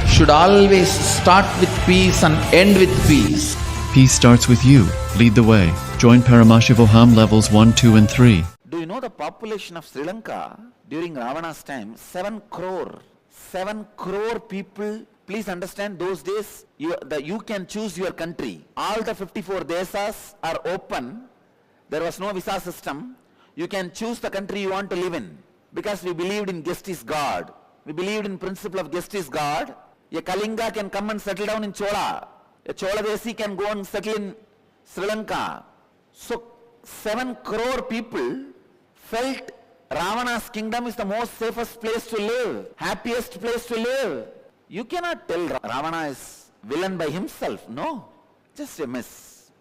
should always start with peace and end with peace. Peace starts with you. Lead the way. Join Paramashiva Ham levels 1, 2, and 3. Do you know the population of Sri Lanka during Ravana's time? 7 crore. 7 crore people. Please understand, those days you can choose your country. All the 54 desas are open. There was no visa system. You can choose the country you want to live in. Because we believed in guest is God. We believed in principle of guest is God. A Kalinga can come and settle down in Chola. A Chola Desi can go and settle in Sri Lanka. So 7 crore people felt Ravana's kingdom is the most safest place to live, happiest place to live. You cannot tell Ravana is villain by himself. No, just a miss.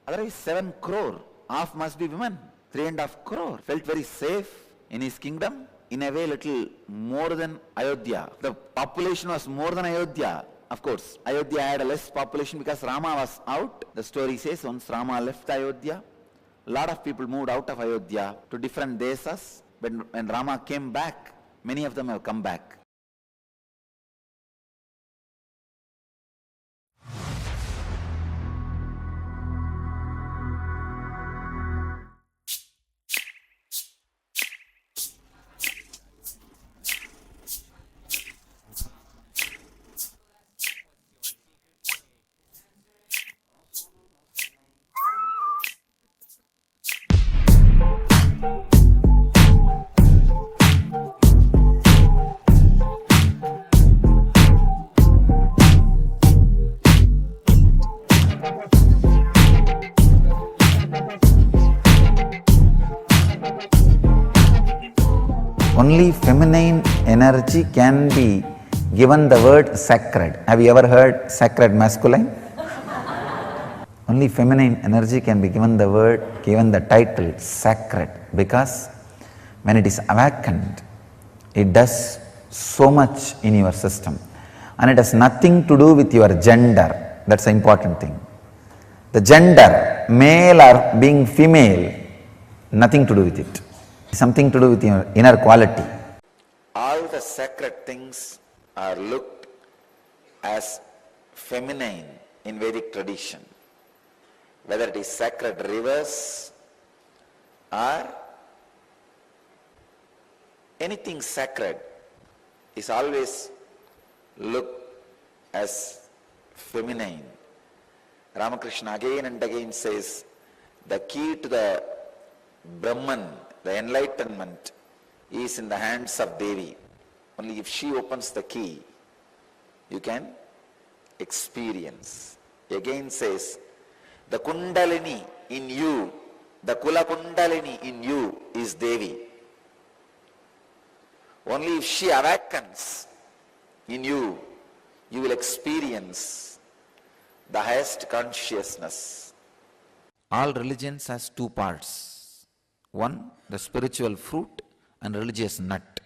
Otherwise 7 crore, half must be women. 3.5 crore felt very safe in his kingdom. In a way, little more than Ayodhya. The population was more than Ayodhya. Of course, Ayodhya had a less population because Rama was out. The story says once Rama left Ayodhya, a lot of people moved out of Ayodhya to different desas. When Rama came back, many of them have come back. Only feminine energy can be given the word sacred. Have you ever heard sacred masculine? Only feminine energy can be given the title sacred, because when it is awakened, it does so much in your system. And it has nothing to do with your gender. That's the important thing. The gender, male or being female, nothing to do with it. Something to do with your inner quality. All the sacred things are looked as feminine in Vedic tradition. Whether it is sacred rivers or anything sacred is always looked as feminine. Ramakrishna again and again says the key to the Brahman, the enlightenment, is in the hands of Devi. Only if she opens the key, you can experience. Again says, the Kundalini in you, the Kula Kundalini in you is Devi. Only if she awakens in you, you will experience the highest consciousness. All religions has two parts. One, the spiritual fruit, and religious nut.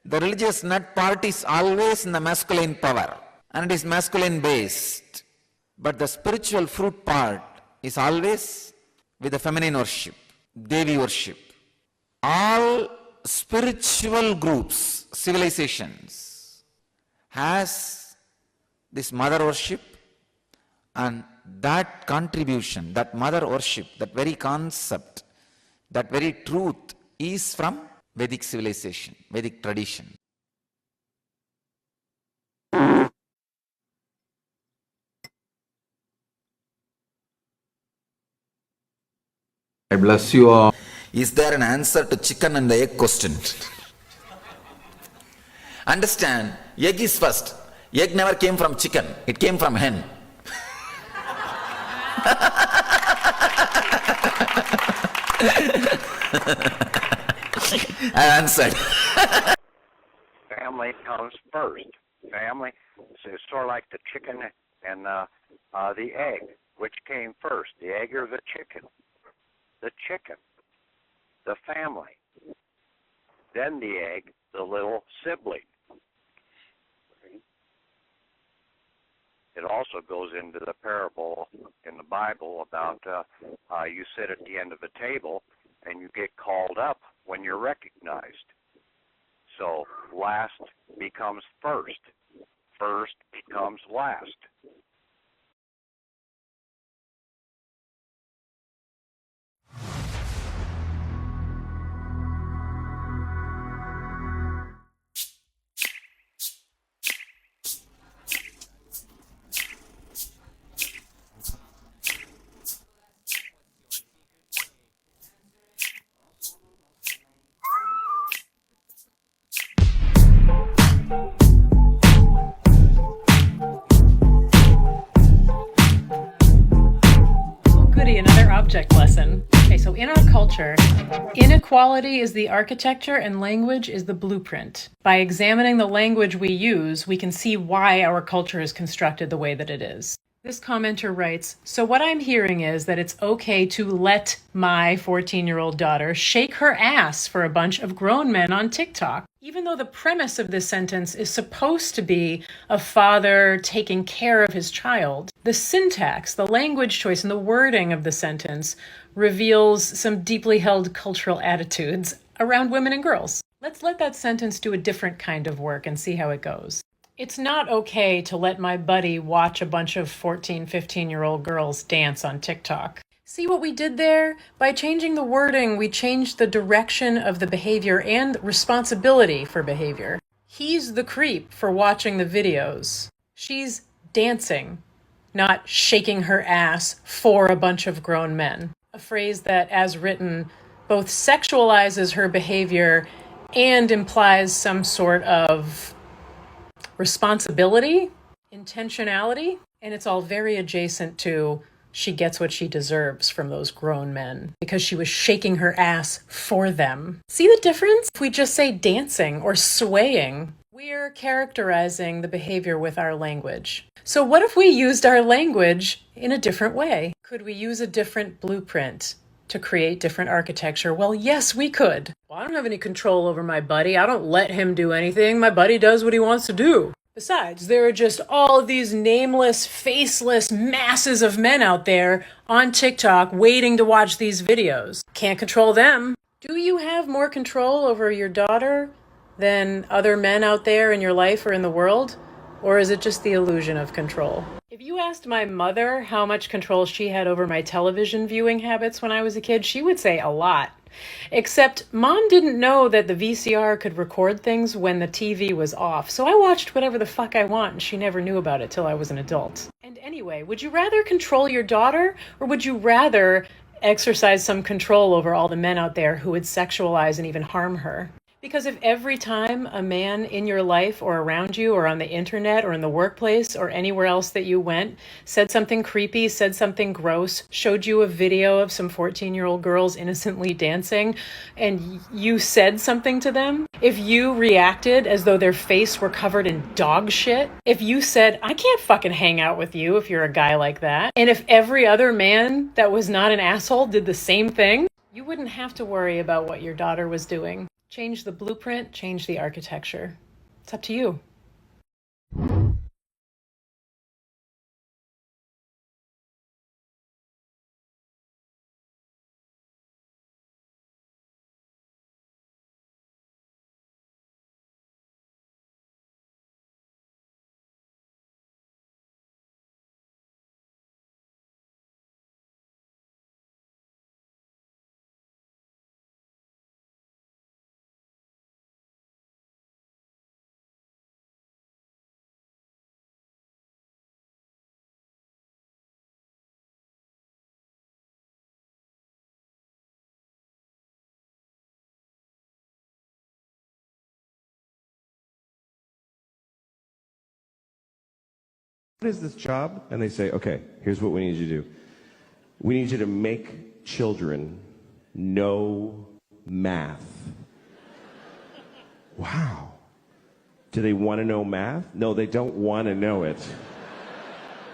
The religious nut part is always in the masculine power, and it is masculine based. But the spiritual fruit part is always with the feminine worship, Devi worship. All spiritual groups, civilizations, has this mother worship, and that contribution, that mother worship, that very concept, that very truth is from Vedic civilization, Vedic tradition. I bless you all. Is there an answer to chicken and the egg question? Understand, egg is first. Egg never came from chicken, it came from hen. I answered. Family comes first. Family, so it's sort of like the chicken and the egg. Which came first, the egg or the chicken? The chicken, the family. Then the egg, the little sibling. It also goes into the parable in the Bible about you sit at the end of the table and you get called up when you're recognized. So last becomes first. First becomes last. Another object lesson. Okay, so in our culture, inequality is the architecture and language is the blueprint. By examining the language we use, we can see why our culture is constructed the way that it is. This commenter writes, so what I'm hearing is that it's okay to let my 14-year-old daughter shake her ass for a bunch of grown men on TikTok. Even though the premise of this sentence is supposed to be a father taking care of his child, the syntax, the language choice, and the wording of the sentence reveals some deeply held cultural attitudes around women and girls. Let's let that sentence do a different kind of work and see how it goes. It's not okay to let my buddy watch a bunch of 14, 15-year-old girls dance on TikTok. See what we did there? By changing the wording, we changed the direction of the behavior and responsibility for behavior. He's the creep for watching the videos. She's dancing, not shaking her ass for a bunch of grown men. A phrase that, as written, both sexualizes her behavior and implies some sort of responsibility, intentionality, and it's all very adjacent to she gets what she deserves from those grown men because she was shaking her ass for them. See the difference? If we just say dancing or swaying, we're characterizing the behavior with our language. So what if we used our language in a different way? Could we use a different blueprint to create different architecture? Well, yes, we could. Well, I don't have any control over my buddy. I don't let him do anything. My buddy does what he wants to do. Besides, there are just all of these nameless, faceless masses of men out there on TikTok waiting to watch these videos. Can't control them. Do you have more control over your daughter than other men out there in your life or in the world? Or is it just the illusion of control? If you asked my mother how much control she had over my television viewing habits when I was a kid, she would say a lot. Except Mom didn't know that the VCR could record things when the TV was off, so I watched whatever the fuck I want and she never knew about it till I was an adult. And anyway, would you rather control your daughter or would you rather exercise some control over all the men out there who would sexualize and even harm her? Because if every time a man in your life or around you or on the internet or in the workplace or anywhere else that you went said something creepy, said something gross, showed you a video of some 14-year-old girls innocently dancing, and you said something to them, if you reacted as though their face were covered in dog shit, if you said, I can't fucking hang out with you if you're a guy like that, and if every other man that was not an asshole did the same thing, you wouldn't have to worry about what your daughter was doing. Change the blueprint, change the architecture. It's up to you. what is this job? And they say, okay, here's what we need you to do. We need you to make children know math. Wow. Do they want to know math? No, they don't want to know it.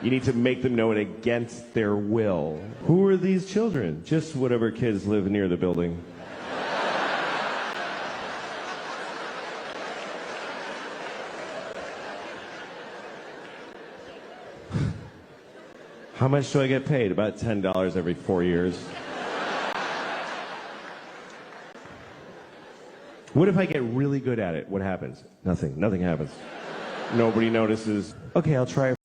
You need to make them know it against their will. Who are these children? Just whatever kids live near the building. How much do I get paid? About $10 every 4 years. What if I get really good at it? What happens? Nothing. Nothing happens. Nobody notices. Okay, I'll try.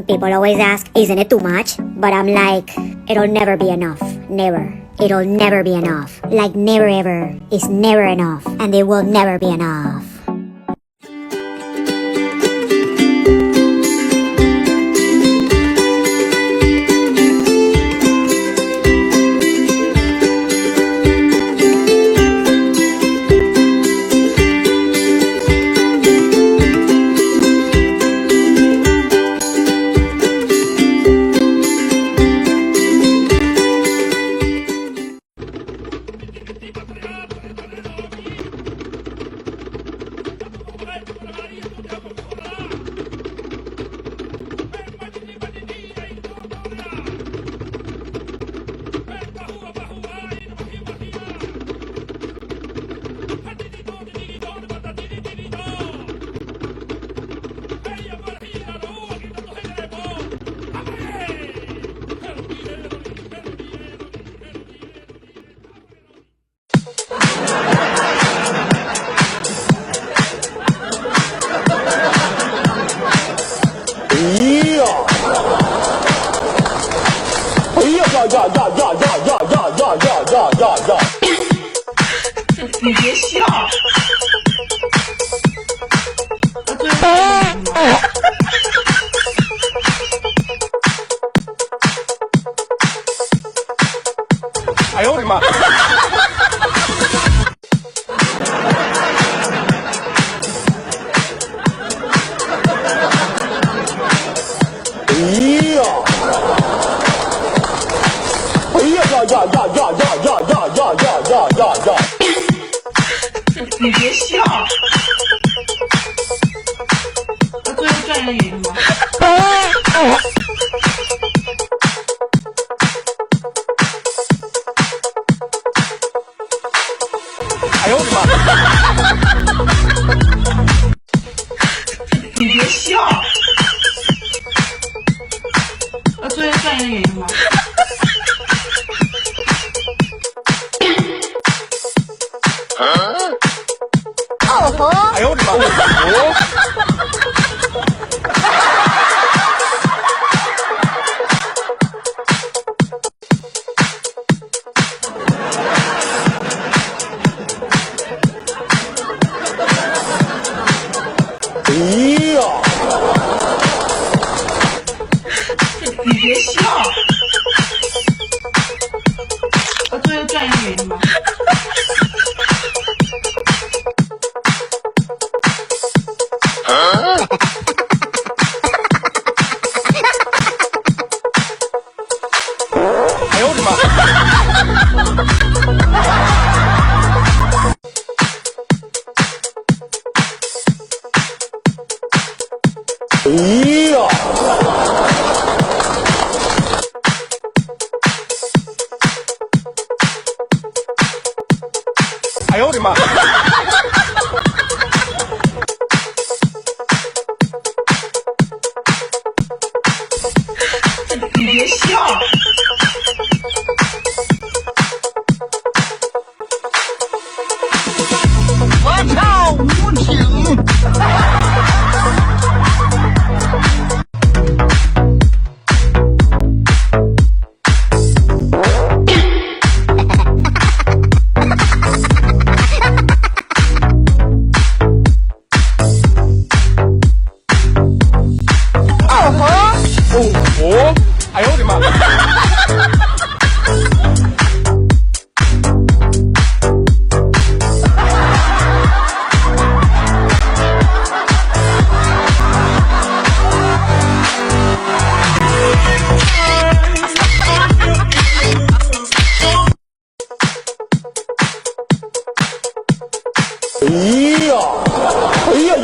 People always ask, isn't it too much? But I'm like, it'll never be enough. Never. It'll never be enough. Like never ever is never enough. And it will never be enough.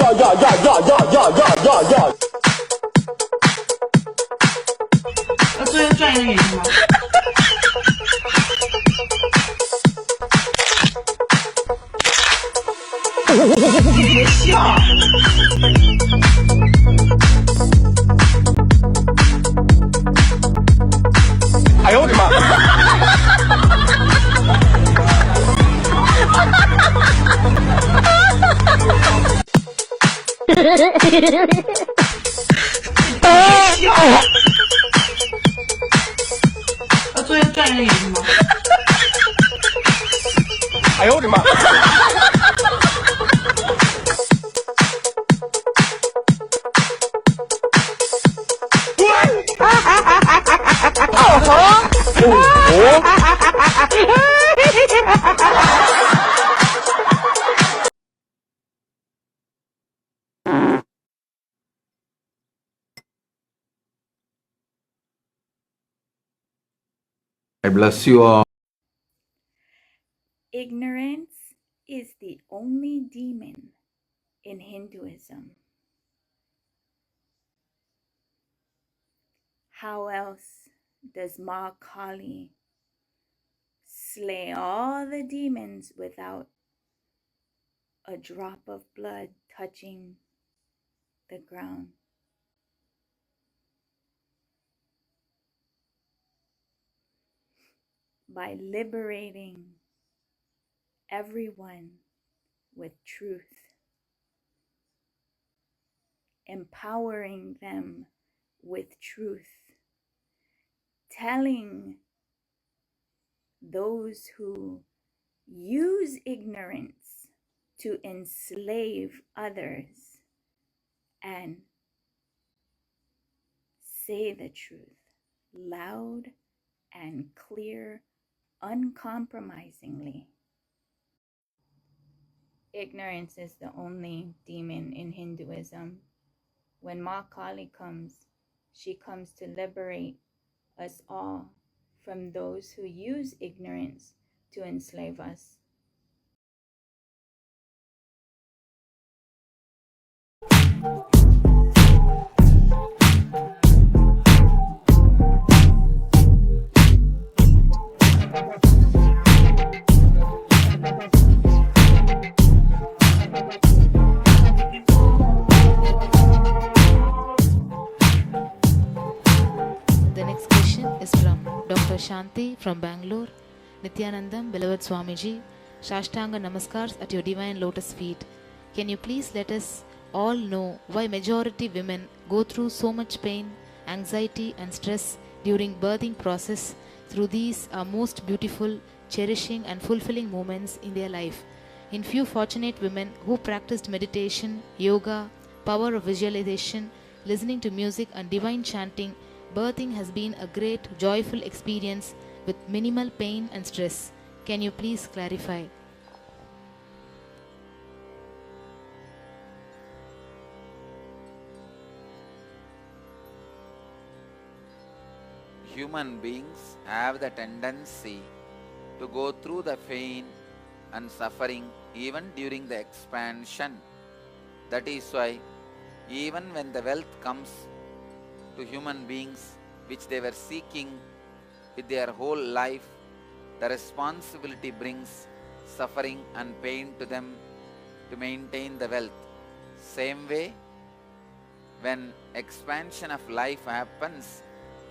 要最后赚一个原因吗？别笑。哎呦我的妈！要最后赚一个原因吗？哎呦我的妈！I bless you all. Ignorance is the only demon in Hinduism. How else does Ma Kali slay all the demons without a drop of blood touching the ground? By liberating everyone with truth, empowering them with truth, telling those who use ignorance to enslave others and say the truth loud and clear, uncompromisingly. Ignorance is the only demon in Hinduism. When Ma Kali comes, she comes to liberate us all from those who use ignorance to enslave us. The next question is from Dr. Shanti from Bangalore. Nityanandam, beloved Swamiji, Shashtanga Namaskars at your divine lotus feet. Can you please let us all know why majority women go through so much pain, anxiety and stress during birthing process through these most beautiful, cherishing and fulfilling moments in their life? In few fortunate women who practiced meditation, yoga, power of visualization, listening to music and divine chanting, birthing has been a great, joyful experience with minimal pain and stress. Can you please clarify? Human beings have the tendency to go through the pain and suffering even during the expansion. That is why even when the wealth comes to human beings which they were seeking with their whole life, the responsibility brings suffering and pain to them to maintain the wealth. Same way, when expansion of life happens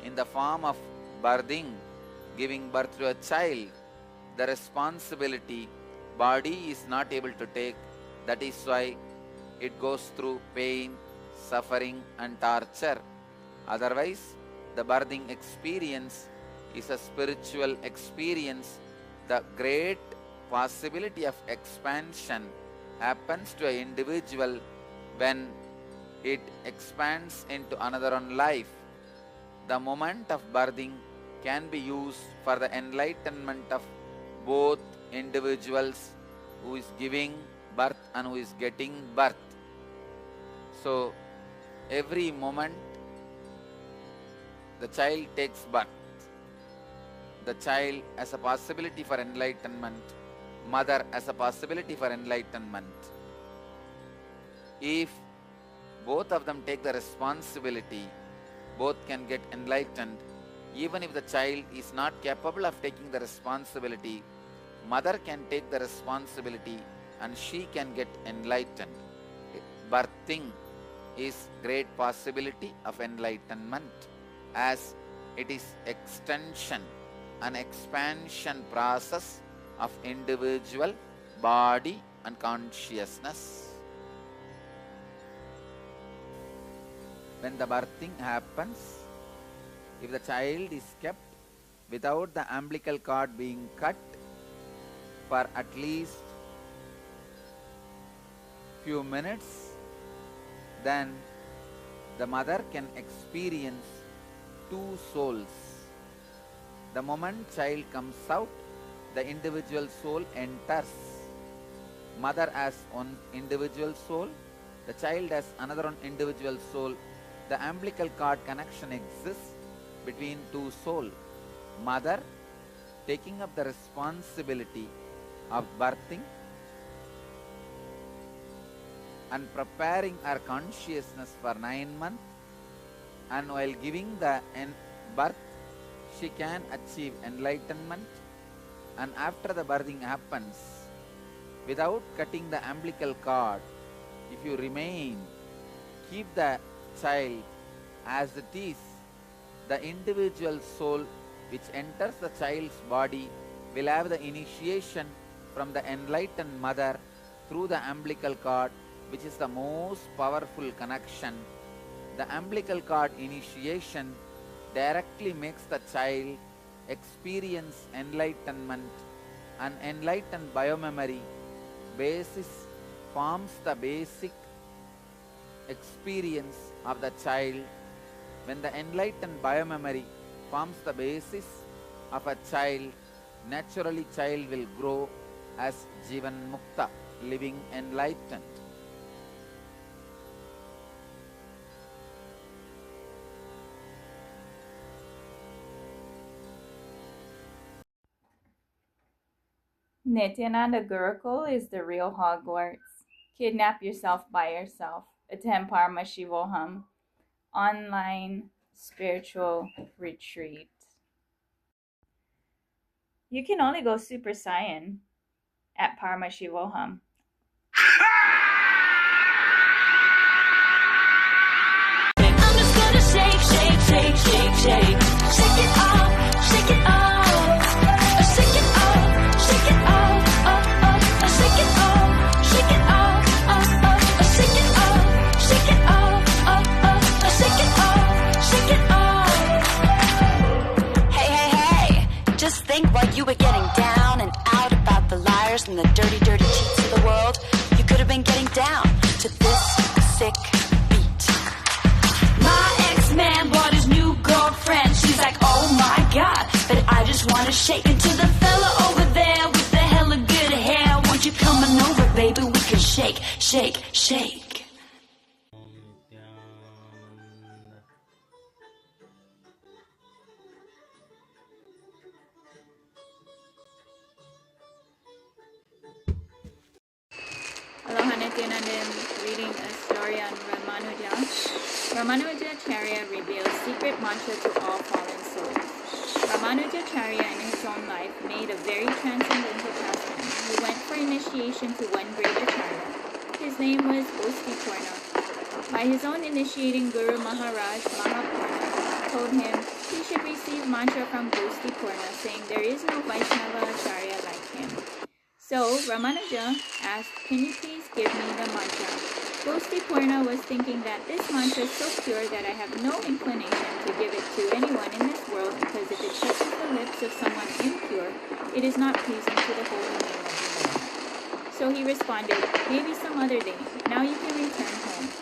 in the form of birthing, giving birth to a child, the responsibility body is not able to take. That is why it goes through pain, suffering and torture. Otherwise, the birthing experience is a spiritual experience. The great possibility of expansion happens to an individual when it expands into another own life. The moment of birthing can be used for the enlightenment of both individuals who is giving birth and who is getting birth. So, every moment the child takes birth, the child as a possibility for enlightenment, mother as a possibility for enlightenment. If both of them take the responsibility, both can get enlightened. Even if the child is not capable of taking the responsibility, mother can take the responsibility and she can get enlightened. Birthing is great possibility of enlightenment, as it is extension and expansion process of individual body and consciousness. When the birthing happens, if the child is kept without the umbilical cord being cut for at least few minutes, then the mother can experience two souls. The moment child comes out, the individual soul enters. Mother has one individual soul, the child has another one individual soul. The umbilical cord connection exists between two souls. Mother taking up the responsibility of birthing and preparing her consciousness for 9 months, and while giving the birth, she can achieve enlightenment. And after the birthing happens, without cutting the umbilical cord, if you remain, keep the child as it is, the individual soul which enters the child's body will have the initiation from the enlightened mother through the umbilical cord, which is the most powerful connection. The umbilical cord initiation directly makes the child experience enlightenment, and enlightened biomemory basis forms the basic experience of the child. When the enlightened biomemory forms the basis of a child, naturally child will grow as Jivan Mukta, living enlightened. Nityananda Gurukul is the real Hogwarts. Kidnap yourself by yourself. Attend Paramashiva online spiritual retreat. You can only go Super Saiyan at Paramashiva. I'm just gonna shake, shake, shake, shake, shake. Shake it off, shake it off. Shake it off, shake it off. Shake it off, shake it off. Shake it off, shake it off. Shake it off, shake it off. Hey, hey, hey. Just think while you were getting down and out about the liars and the dirty, dirty cheats of the world, you could have been getting down to this sick beat. My ex-man bought his new girlfriend. She's like, oh my God, but I just want to shake into the fella over there with the hella good hair. Won't you come on over, baby? We can shake, shake, shake. Aloha Nityananda, reading a story on Ramanuja. Ramanujacharya reveals secret mantra to all fallen souls. Ramanujacharya in his own life made a very transcendental pathman. He went for initiation to one great acharya. His name was Gostipurna. By his own initiating, Guru Maharaj Mahapurna told him he should receive mantra from Gostipurna, saying there is no Vaishnava acharya like him. So Ramanuja asked, can you please give me the mantra? Gostipurna was thinking that this mantra is so pure that I have no inclination to give it to anyone in this world, because if it touches the lips of someone impure, it is not pleasing to the holy name of the Lord. So he responded, maybe some other day. Now you can return home.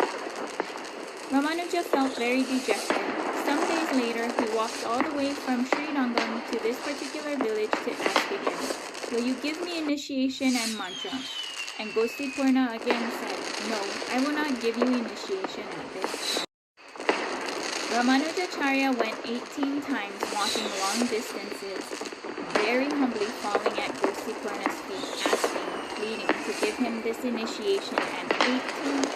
Ramanuja felt very dejected. Some days later, he walked all the way from Srirangam to this particular village to ask again, will you give me initiation and mantra? And Gostipurna again said, no, I will not give you initiation at this time. Ramanujacharya went 18 times, walking long distances, very humbly falling at Gostipurna's feet, asking, pleading to give him this initiation, and 18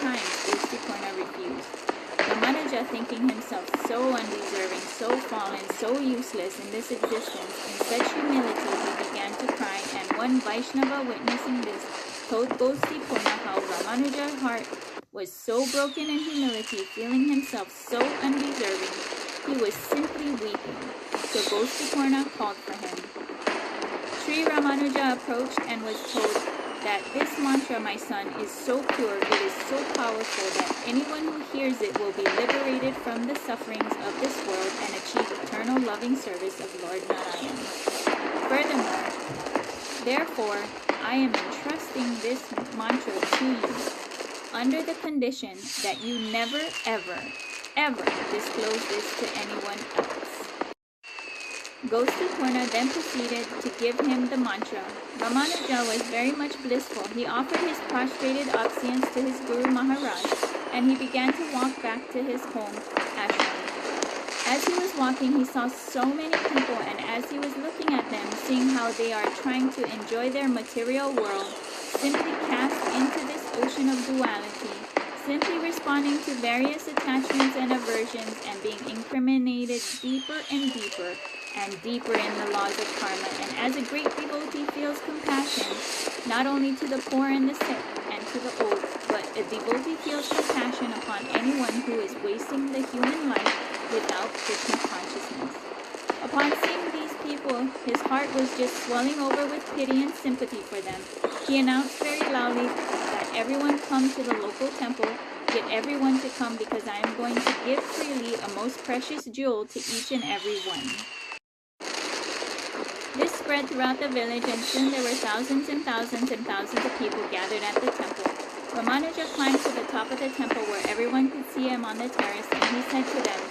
times Gosipurna refused. Ramanuja, thinking himself so undeserving, so fallen, so useless in this existence, in such humility he began to cry, and one Vaishnava witnessing this told Gosipurna how Ramanuja's heart was so broken in humility, feeling himself so undeserving, he was simply weeping. So Gosipurna called for him. Sri Ramanuja approached and was told that this mantra, my son, is so pure, it is so powerful that anyone who hears it will be liberated from the sufferings of this world and achieve eternal loving service of Lord Narayan. Furthermore, therefore, I am entrusting this mantra to you under the condition that you never, ever, ever disclose this to anyone else. Gosipurna then proceeded to give him the mantra. Ramanuja was very much blissful. He offered his prostrated obeisance to his Guru Maharaj, and he began to walk back to his home, ashram. As he was walking, he saw so many people, and as he was looking at them, seeing how they are trying to enjoy their material world, simply cast into this ocean of duality, simply responding to various attachments and aversions, and being incriminated deeper and deeper and deeper in the laws of karma. And as a great devotee feels compassion, not only to the poor and the sick and to the old, but a devotee feels compassion upon anyone who is wasting the human life without Krishna consciousness. Upon seeing these people, his heart was just swelling over with pity and sympathy for them. He announced very loudly that everyone come to the local temple, get everyone to come, because I am going to give freely a most precious jewel to each and every one. This spread throughout the village, and soon there were thousands and thousands and thousands of people gathered at the temple. Ramanuja climbed to the top of the temple where everyone could see him on the terrace, and he said to them,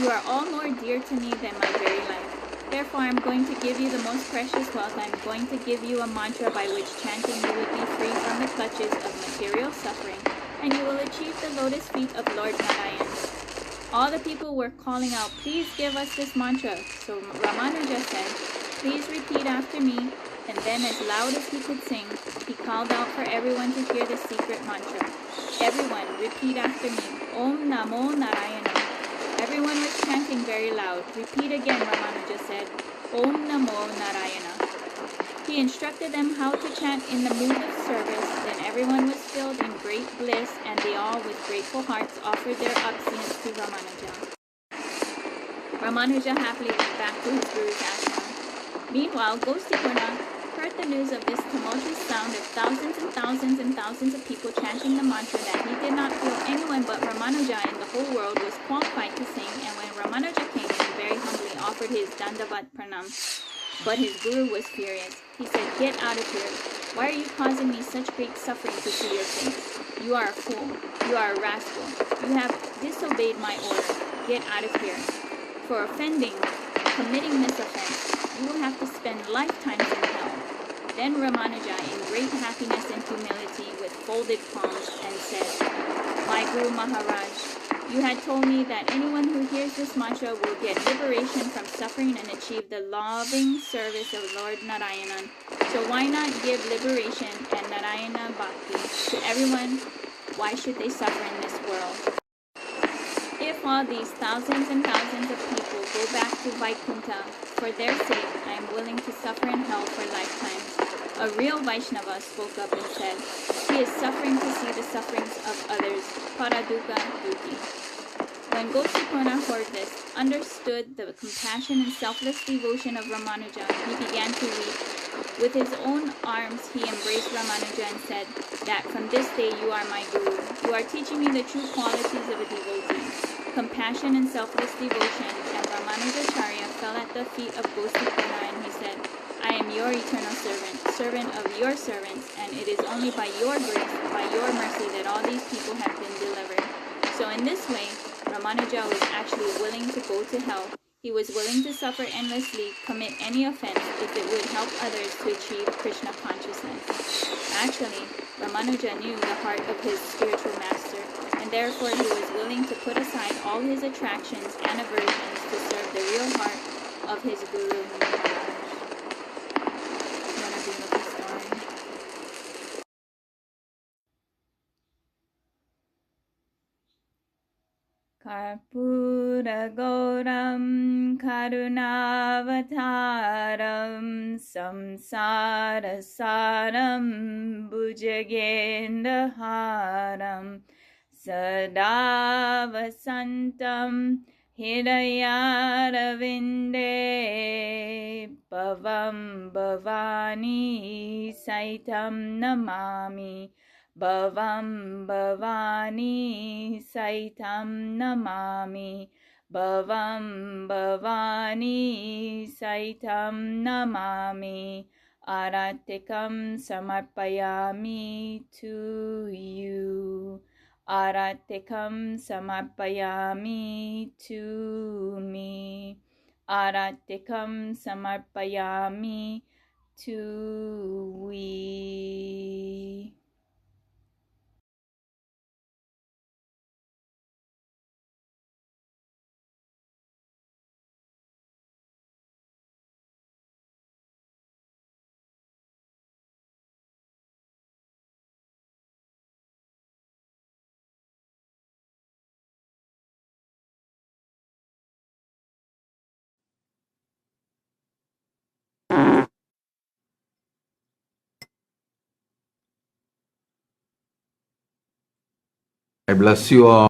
"You are all more dear to me than my very life. Therefore I am going to give you the most precious wealth. I am going to give you a mantra by which chanting you would be free from the clutches of material suffering, and you will achieve the lotus feet of Lord Narayan." All the people were calling out, "Please give us this mantra." So Ramanuja said, "Please repeat after me." And then, as loud as he could sing, he called out for everyone to hear the secret mantra. "Everyone, repeat after me. Om Namo Narayana." Everyone was chanting very loud. "Repeat again," Ramanuja said. "Om Namo Narayana." He instructed them how to chant in the mood of service. Then everyone was filled in great bliss, and they all, with grateful hearts, offered their obeisance to Ramanuja. Ramanuja happily went back to his Guru's ashram. Meanwhile, Gosipurna heard the news of this tumultuous sound of thousands and thousands and thousands of people chanting the mantra that he did not feel anyone but Ramanuja in the whole world was qualified to sing, and when Ramanuja came in, very humbly offered his Dandavat Pranam. But his Guru was furious. He said, "Get out of here. Why are you causing me such great suffering to see your face? You are a fool. You are a rascal. You have disobeyed my order. Get out of here. For offending, committing this offense, you will have to spend lifetimes in hell." Then Ramanuja, in great happiness and humility, with folded palms, and said, "My Guru Maharaj, you had told me that anyone who hears this mantra will get liberation from suffering and achieve the loving service of Lord Narayanan. So why not give liberation and Narayana Bhakti to everyone? Why should they suffer in this world? If all these thousands and thousands of people go back to Vaikuntha, for their sake I am willing to suffer in hell for lifetimes." A real Vaishnava spoke up and said, "He is suffering to see the sufferings of others. Paraduka Duki." When Gosipurna heard this, understood the compassion and selfless devotion of Ramanuja, he began to weep. With his own arms, he embraced Ramanuja and said that from this day you are my Guru. You are teaching me the true qualities of a devotee, compassion and selfless devotion. And Ramanujacharya fell at the feet of Gosipurna, and he said, "I am your eternal servant, servant of your servants, and it is only by your grace, by your mercy, that all these people have been delivered." So in this way, Ramanuja was actually willing to go to hell. He was willing to suffer endlessly, commit any offense, if it would help others to achieve Krishna consciousness. Actually, Ramanuja knew the heart of his spiritual master, and therefore he was willing to put aside all his attractions and aversions to serve the real heart of his Guru Maharaj. Karpuragoram karunavataram samsarasaram bhujagendaharam sadavasantam hidayaravindeya bhavam bhavani saitam namami Bhavam Bhavani Saitam Namami Bhavam Bhavani Saitam Namami Aratikam Samarpayami to you. Aratikam Samarpayami to me. Aratikam Samarpayami to we. I bless you all.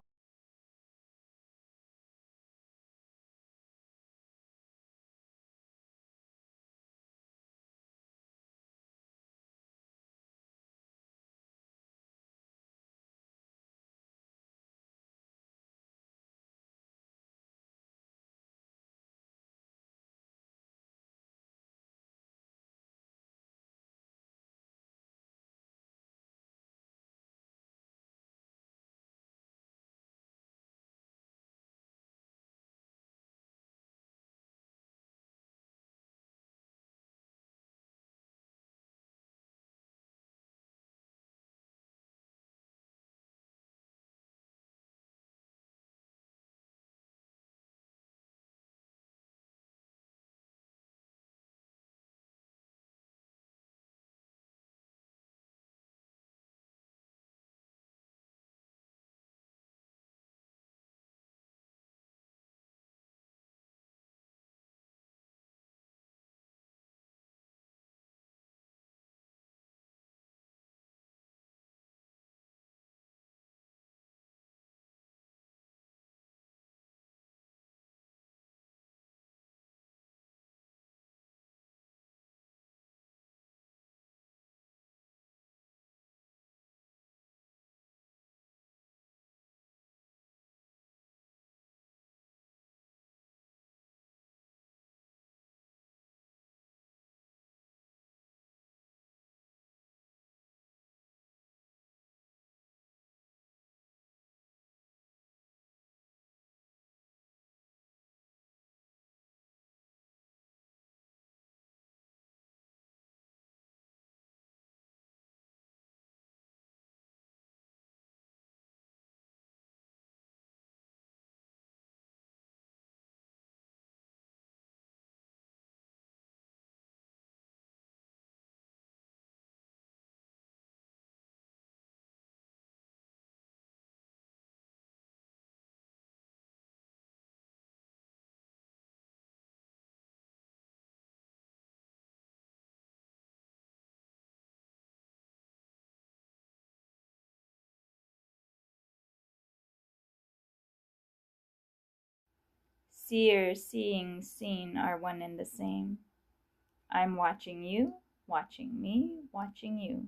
Seer, seeing, seen are one and the same. I'm watching you, watching me, watching you.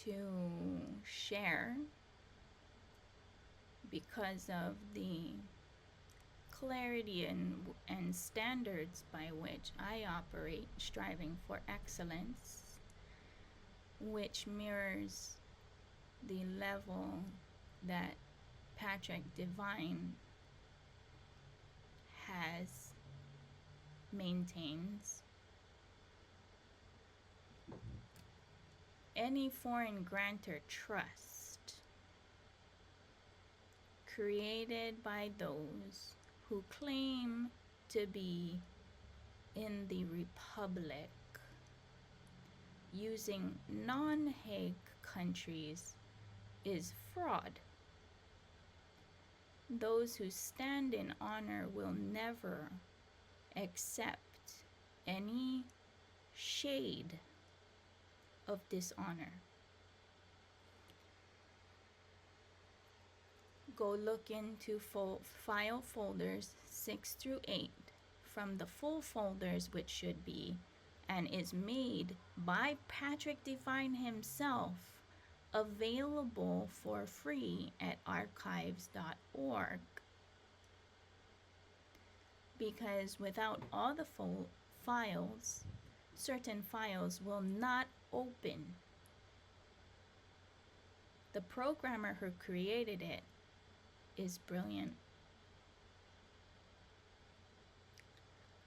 To share, because of the clarity and standards by which I operate, striving for excellence, which mirrors the level that Patrick Divine maintains. Any foreign grant or trust created by those who claim to be in the Republic using non-Hague countries is fraud. Those who stand in honor will never accept any shade of dishonor. Go look into file folders 6 through 8 from the full folders, which should be and is made by Patrick Divine himself, available for free at archives.org. Because without all the full files, certain files will not open. The programmer who created it is brilliant.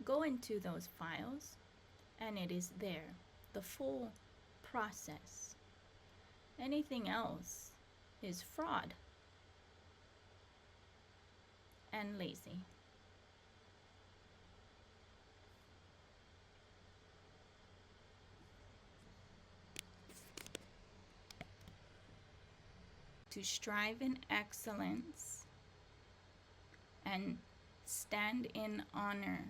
Go into those files and it is there, the full process. Anything else is fraud and lazy. To strive in excellence and stand in honor.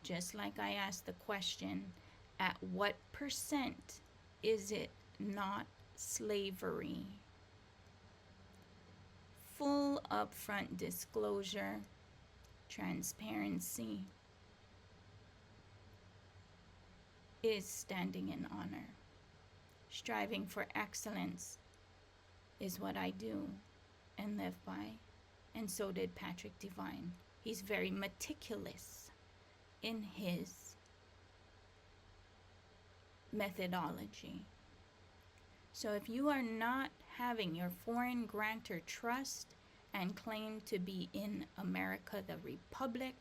Just like I asked the question, at what percent is it not slavery? Full upfront disclosure, transparency is standing in honor. Striving for excellence is what I do and live by, and so did Patrick Divine. He's very meticulous in his methodology. So if you are not having your foreign grantor trust and claim to be in America the Republic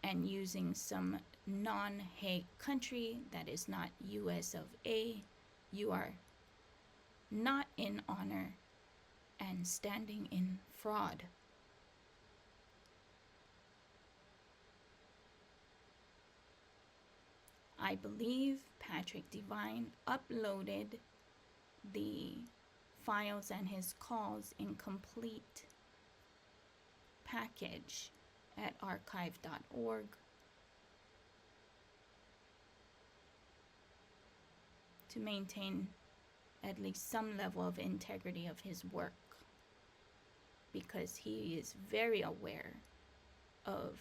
and using some non-Hague country that is not US of A, you are not in honor and standing in fraud. I believe Patrick Divine uploaded the files and his calls in complete package at archive.org. to maintain at least some level of integrity of his work, because he is very aware of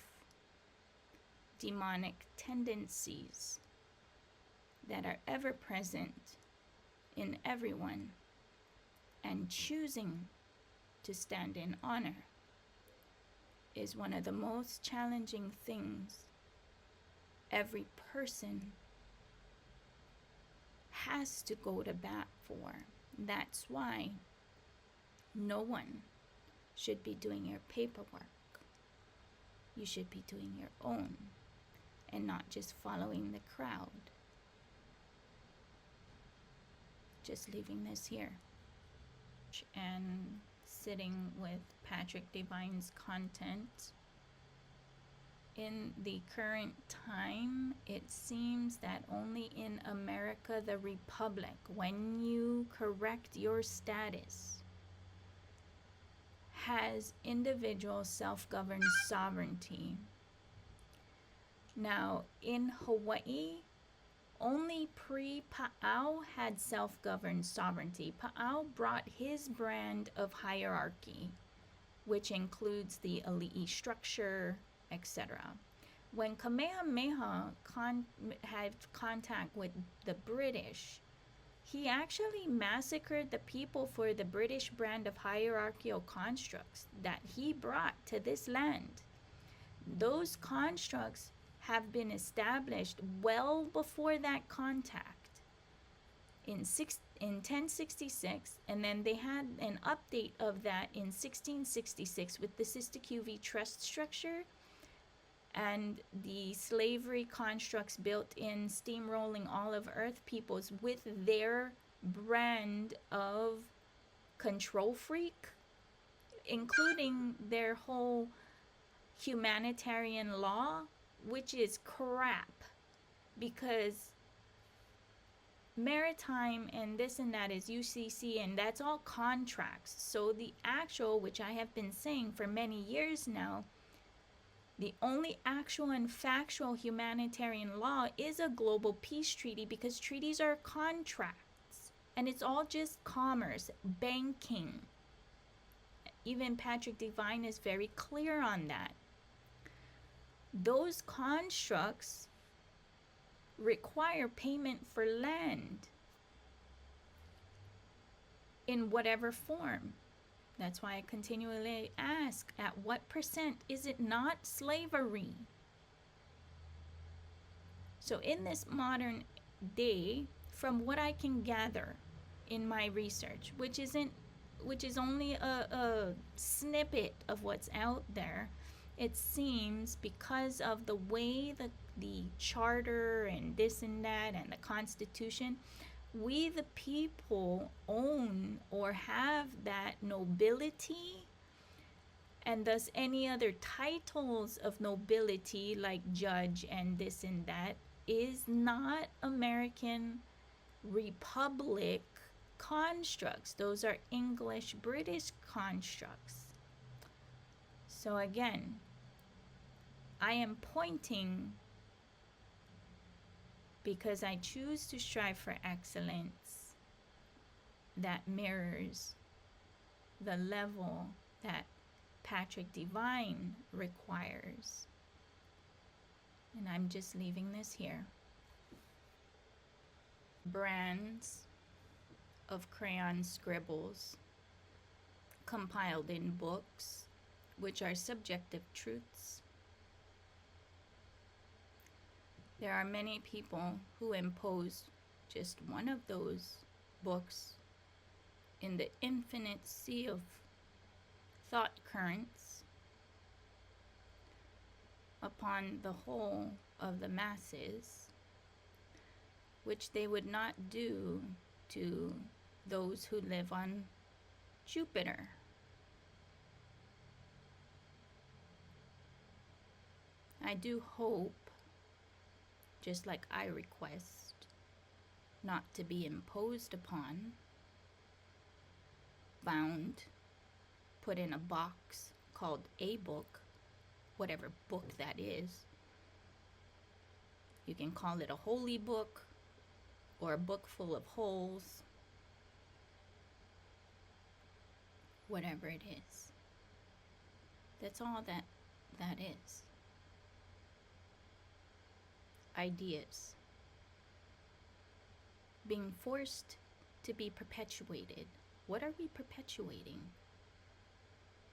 demonic tendencies that are ever present in everyone, and choosing to stand in honor is one of the most challenging things every person has to go to bat for. That's why no one should be doing your paperwork. You should be doing your own and not just following the crowd. Just leaving this here and sitting with Patrick Divine's content. In the current time, it seems that only in America the Republic, when you correct your status, has individual self-governed sovereignty. Now, in Hawaii, only pre-Pa'au had self-governed sovereignty. Pa'au brought his brand of hierarchy, which includes the Ali'i structure, etc. When Kamehameha had contact with the British, he actually massacred the people for the British brand of hierarchical constructs that he brought to this land. Those constructs have been established well before that contact in 1066, and then they had an update of that in 1666 with the Sister-QV trust structure and the slavery constructs built in, steamrolling all of Earth peoples with their brand of control freak, including their whole humanitarian law, which is crap, because maritime and this and that is UCC, and that's all contracts. So the actual, which I have been saying for many years now, the only actual and factual humanitarian law is a global peace treaty, because treaties are contracts and it's all just commerce, banking. Even Patrick Devine is very clear on that. Those constructs require payment for land in whatever form. That's why I continually ask, at what percent is it not slavery? So in this modern day, from what I can gather in my research, which is only a snippet of what's out there, it seems because of the way that the charter and this and that and the Constitution, we the people own or have that nobility, and thus any other titles of nobility like judge and this and that is not American Republic constructs. Those are English British constructs. So again, I am pointing because I choose to strive for excellence that mirrors the level that Patrick Devine requires. And I'm just leaving this here. Brands of crayon scribbles compiled in books, which are subjective truths. There are many people who impose just one of those books in the infinite sea of thought currents upon the whole of the masses, which they would not do to those who live on Jupiter. I do hope, just like I request, not to be imposed upon, bound, put in a box called a book, whatever book that is. You can call it a holy book or a book full of holes, whatever it is. That's all that is. Ideas being forced to be perpetuated. What are we perpetuating?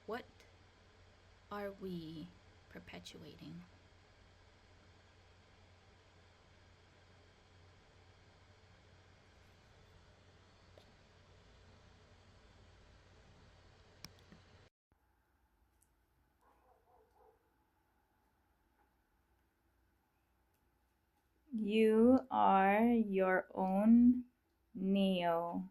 What are we perpetuating? You are your own Neo.